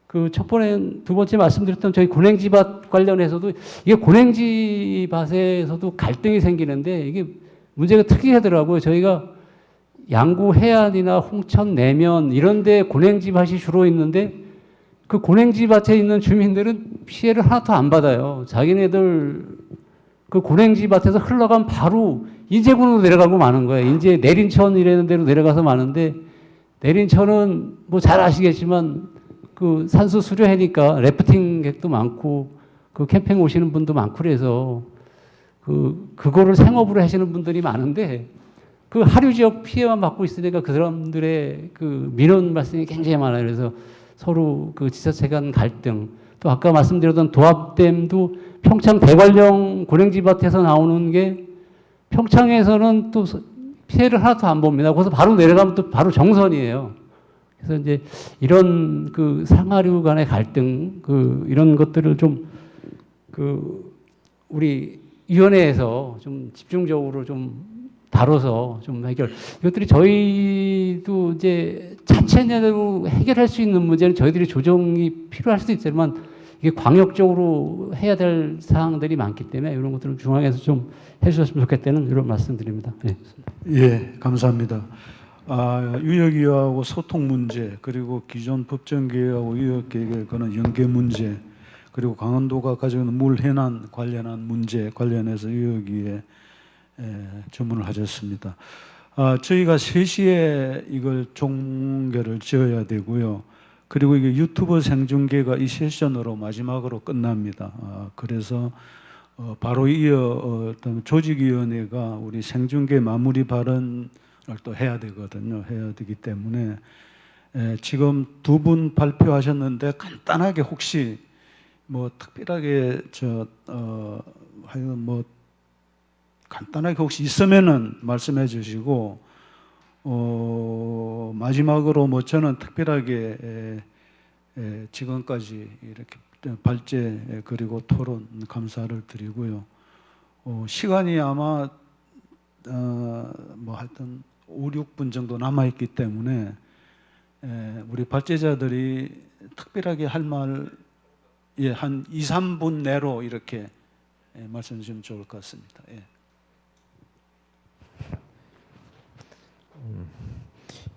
두 번째 말씀드렸던 저희 고냉지밭 관련해서도 이게 고냉지밭에서도 갈등이 생기는데 이게 문제가 특이하더라고요. 저희가 양구 해안이나 홍천 내면 이런 데 고냉지밭이 주로 있는데 그 고냉지밭에 있는 주민들은 피해를 하나도 안 받아요. 자기네들 그 고냉지밭에서 흘러간 바로 인제군으로 내려가고 마는 거예요. 인제 내린천 이라는 데로 내려가서 마는데 내린천은 잘 아시겠지만 그 산수 수료해니까 래프팅 객도 많고 그 캠핑 오시는 분도 많고 그래서 그거를 생업으로 하시는 분들이 많은데 그 하류 지역 피해만 받고 있으니까 그 사람들의 그 민원 발생이 굉장히 많아요. 그래서 서로 그 지자체 간 갈등, 또 아까 말씀드렸던 도합댐도 평창 대관령 고랭지밭에서 나오는 게 평창에서는 또 피해를 하나도 안 봅니다. 거기서 바로 내려가면 또 바로 정선이에요. 그래서 이제 이런 그 상하류 간의 갈등, 그 이런 것들을 좀 그 우리 위원회에서 좀 집중적으로 좀 다뤄서 좀 해결. 이것들이 저희도 이제 자체내로 해결할 수 있는 문제는 저희들이 조정이 필요할 수도 있지만 이게 광역적으로 해야 될 사항들이 많기 때문에 이런 것들을 중앙에서 좀 해주셨으면 좋겠다는 이런 말씀드립니다. 네. 예, 감사합니다. 유역이하고 소통 문제, 그리고 기존 법정계획하고 유역계획에 관한 연계 문제, 그리고 강원도가 가지고 있는 물 해난 관련한 문제 관련해서 유역위에 전문을 하셨습니다. 저희가 3시에 이걸 종결을 지어야 되고요. 그리고 이게 유튜브 생중계가 이 세션으로 마지막으로 끝납니다. 그래서 바로 이어 어떤 조직위원회가 우리 생중계 마무리 발언을 또 해야 되거든요. 해야 되기 때문에 지금 2분 발표하셨는데 간단하게 혹시 뭐 특별하게 뭐 간단하게 혹시 있으면은 말씀해 주시고 마지막으로 뭐 저는 특별하게 지금까지 이렇게 발제 그리고 토론 감사를 드리고요. 시간이 아마 뭐 하여튼 5, 6분 정도 남아 있기 때문에 우리 발제자들이 특별하게 할 말 한 2, 3분 내로 이렇게 말씀 주시면 좋을 것 같습니다. 예.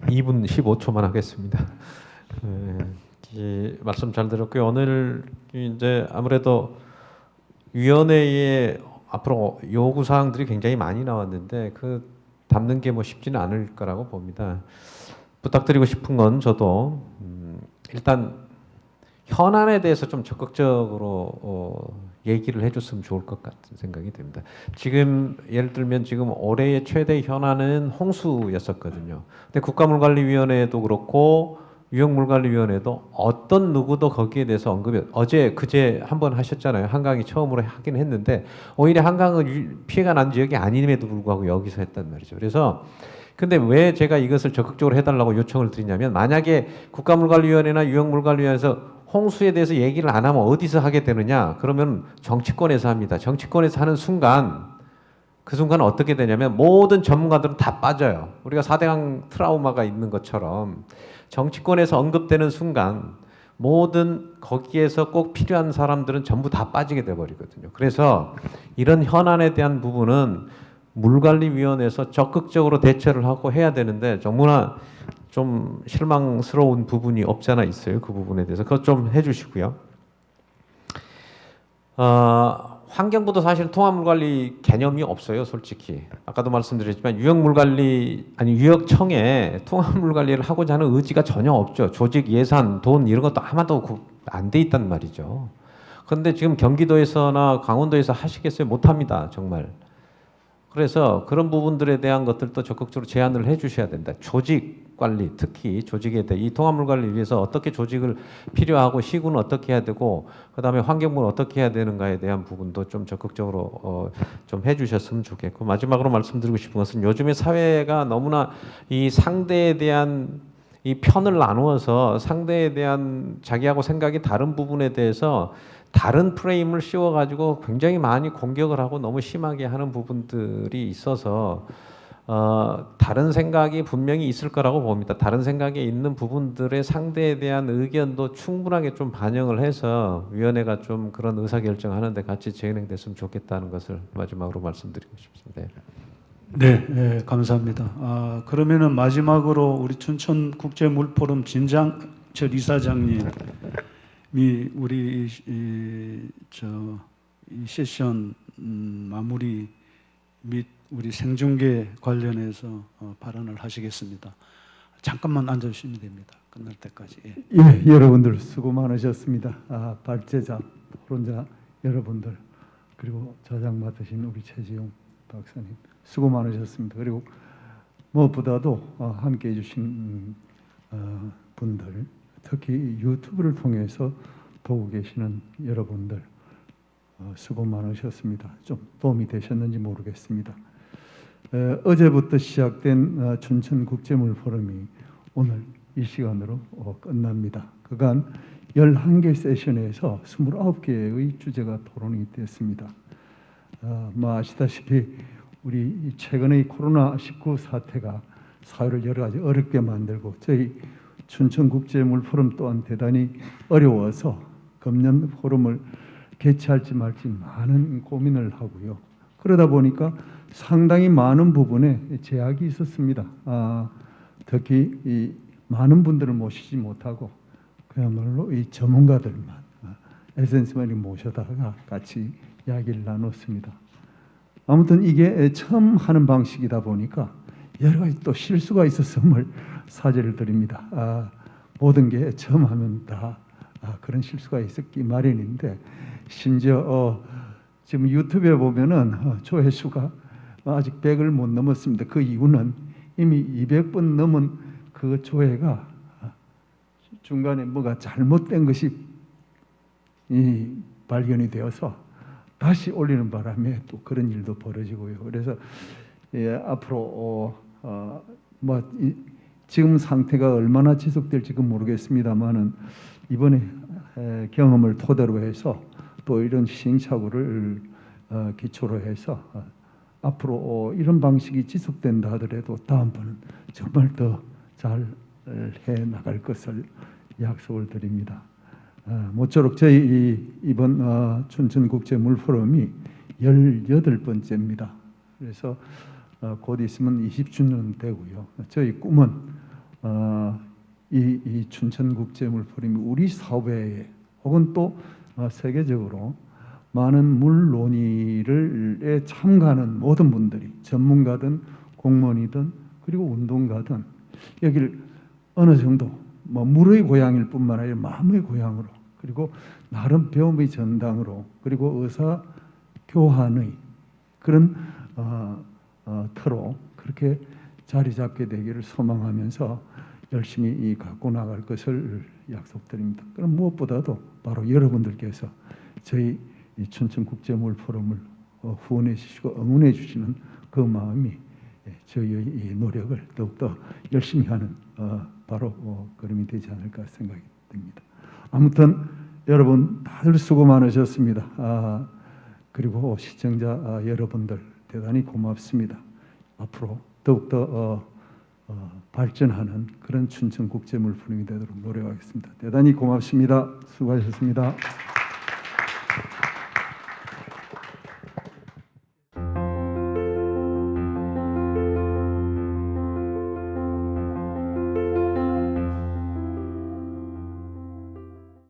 2분 15초만 하겠습니다. 말씀 잘 들었고요. 오늘 이제 아무래도 위원회에 앞으로 요구 사항들이 굉장히 많이 나왔는데 그 담는 게 뭐 쉽지는 않을 거라고 봅니다. 부탁드리고 싶은 건 저도 일단 현안에 대해서 좀 적극적으로 얘기를 해줬으면 좋을 것 같은 생각이 듭니다. 지금 예를 들면 지금 올해의 최대 현안은 홍수였었거든요. 근데 국가물관리위원회도 그렇고 유역물관리위원회도 어떤 누구도 거기에 대해서 언급이 어제 그제 한번 하셨잖아요. 한강이 처음으로 하긴 했는데 오히려 한강은 피해가 난 지역이 아님에도 불구하고 여기서 했단 말이죠. 그래서 근데 왜 제가 이것을 적극적으로 해달라고 요청을 드리냐면 만약에 국가물관리위원회나 유역물관리위원회에서 홍수에 대해서 얘기를 안 하면 어디서 하게 되느냐? 그러면 정치권에서 합니다. 정치권에서 하는 순간 그 순간 어떻게 되냐면 모든 전문가들은 다 빠져요. 우리가 4대강 트라우마가 있는 것처럼 정치권에서 언급되는 순간 모든 거기에서 꼭 필요한 사람들은 전부 다 빠지게 돼버리거든요. 그래서 이런 현안에 대한 부분은 물관리위원회에서 적극적으로 대처를 하고 해야 되는데 정말 좀 실망스러운 부분이 없지 않아 있어요. 그 부분에 대해서 그것 좀 해주시고요. 환경부도 사실 통합물관리 개념이 없어요. 솔직히 아까도 말씀드렸지만 유역청에 통합물관리를 하고자 하는 의지가 전혀 없죠. 조직, 예산, 돈 이런 것도 아마도 안 돼 있단 말이죠. 그런데 지금 경기도에서나 강원도에서 하시겠어요? 못합니다. 정말. 그래서 그런 부분들에 대한 것들도 적극적으로 제안을 해주셔야 된다. 조직 관리, 특히 조직에 대해 이 통합물관리를 위해서 어떻게 조직을 필요하고 시군은 어떻게 해야 되고 그다음에 환경부는 어떻게 해야 되는가에 대한 부분도 좀 적극적으로 좀 해주셨으면 좋겠고 마지막으로 말씀드리고 싶은 것은 요즘의 사회가 너무나 이 상대에 대한 이 편을 나누어서 상대에 대한 자기하고 생각이 다른 부분에 대해서 다른 프레임을 씌워가지고 굉장히 많이 공격을 하고 너무 심하게 하는 부분들이 있어서 다른 생각이 분명히 있을 거라고 봅니다. 다른 생각이 있는 부분들의 상대에 대한 의견도 충분하게 좀 반영을 해서 위원회가 좀 그런 의사결정하는데 같이 진행됐으면 좋겠다는 것을 마지막으로 말씀드리고 싶습니다. 네, 감사합니다. 그러면은 마지막으로 우리 춘천국제물포럼 진장철 이사장님이 우리 이 세션 마무리 및 우리 생중계 관련해서 발언을 하시겠습니다. 잠깐만 앉아주시면 됩니다. 끝날 때까지. 예, 여러분들 수고 많으셨습니다. 발제자, 토론자 여러분들 그리고 저장 맡으신 우리 최지용 박사님 수고 많으셨습니다. 그리고 무엇보다도 함께해 주신 분들, 특히 유튜브를 통해서 보고 계시는 여러분들 수고 많으셨습니다. 좀 도움이 되셨는지 모르겠습니다. 어제부터 시작된 춘천국제물 포럼이 오늘 이 시간으로 끝납니다. 그간 11개 세션에서 29개의 주제가 토론이 됐습니다. 아시다시피 우리 최근의 코로나19 사태가 사회를 여러 가지 어렵게 만들고 저희 춘천국제물 포럼 또한 대단히 어려워서 금년 포럼을 개최할지 말지 많은 고민을 하고요. 그러다 보니까 상당히 많은 부분에 제약이 있었습니다. 특히 이 많은 분들을 모시지 못하고 그야말로 이 전문가들만 에센스만이 모셔다가 같이 이야기를 나눴습니다. 아무튼 이게 처음 하는 방식이다 보니까 여러 가지 또 실수가 있었음을 사죄를 드립니다. 모든 게 처음 하면 다 그런 실수가 있었기 마련인데 심지어 지금 유튜브에 보면은 조회수가 아직 100을 못 넘었습니다. 그 이유는 이미 200번 넘은 그 조회가 중간에 뭐가 잘못된 것이 발견이 되어서 다시 올리는 바람에 또 그런 일도 벌어지고요. 그래서 앞으로 지금 상태가 얼마나 지속될지 모르겠습니다만은 이번에 경험을 토대로 해서 또 이런 시행착오를 기초로 해서 앞으로 이런 방식이 지속된다 하더라도 다음번은 정말 더 잘 해 나갈 것을 약속을 드립니다. 모쪼록 저희 이번 춘천국제물포럼이 18번째입니다. 그래서 곧 있으면 20주년 되고요. 저희 꿈은 이 춘천국제물포럼이 우리 사회에 혹은 또 세계적으로 많은 물 논의를 참가하는 모든 분들이 전문가든 공무원이든 그리고 운동가든 여기를 어느 정도 물의 고향일 뿐만 아니라 마음의 고향으로 그리고 나름 배움의 전당으로 그리고 의사 교환의 그런 터로 그렇게 자리 잡게 되기를 소망하면서 열심히 갖고 나갈 것을 약속드립니다. 그럼 무엇보다도 바로 여러분들께서 저희 춘천국제물 포럼을 후원해 주시고 응원해 주시는 그 마음이 저희의 이 노력을 더욱더 열심히 하는 바로 걸음이 되지 않을까 생각이 듭니다. 아무튼 여러분 다들 수고 많으셨습니다. 그리고 시청자 여러분들 대단히 고맙습니다. 앞으로 더욱더 발전하는 그런 춘천국제물 포럼이 되도록 노력하겠습니다. 대단히 고맙습니다. 수고하셨습니다.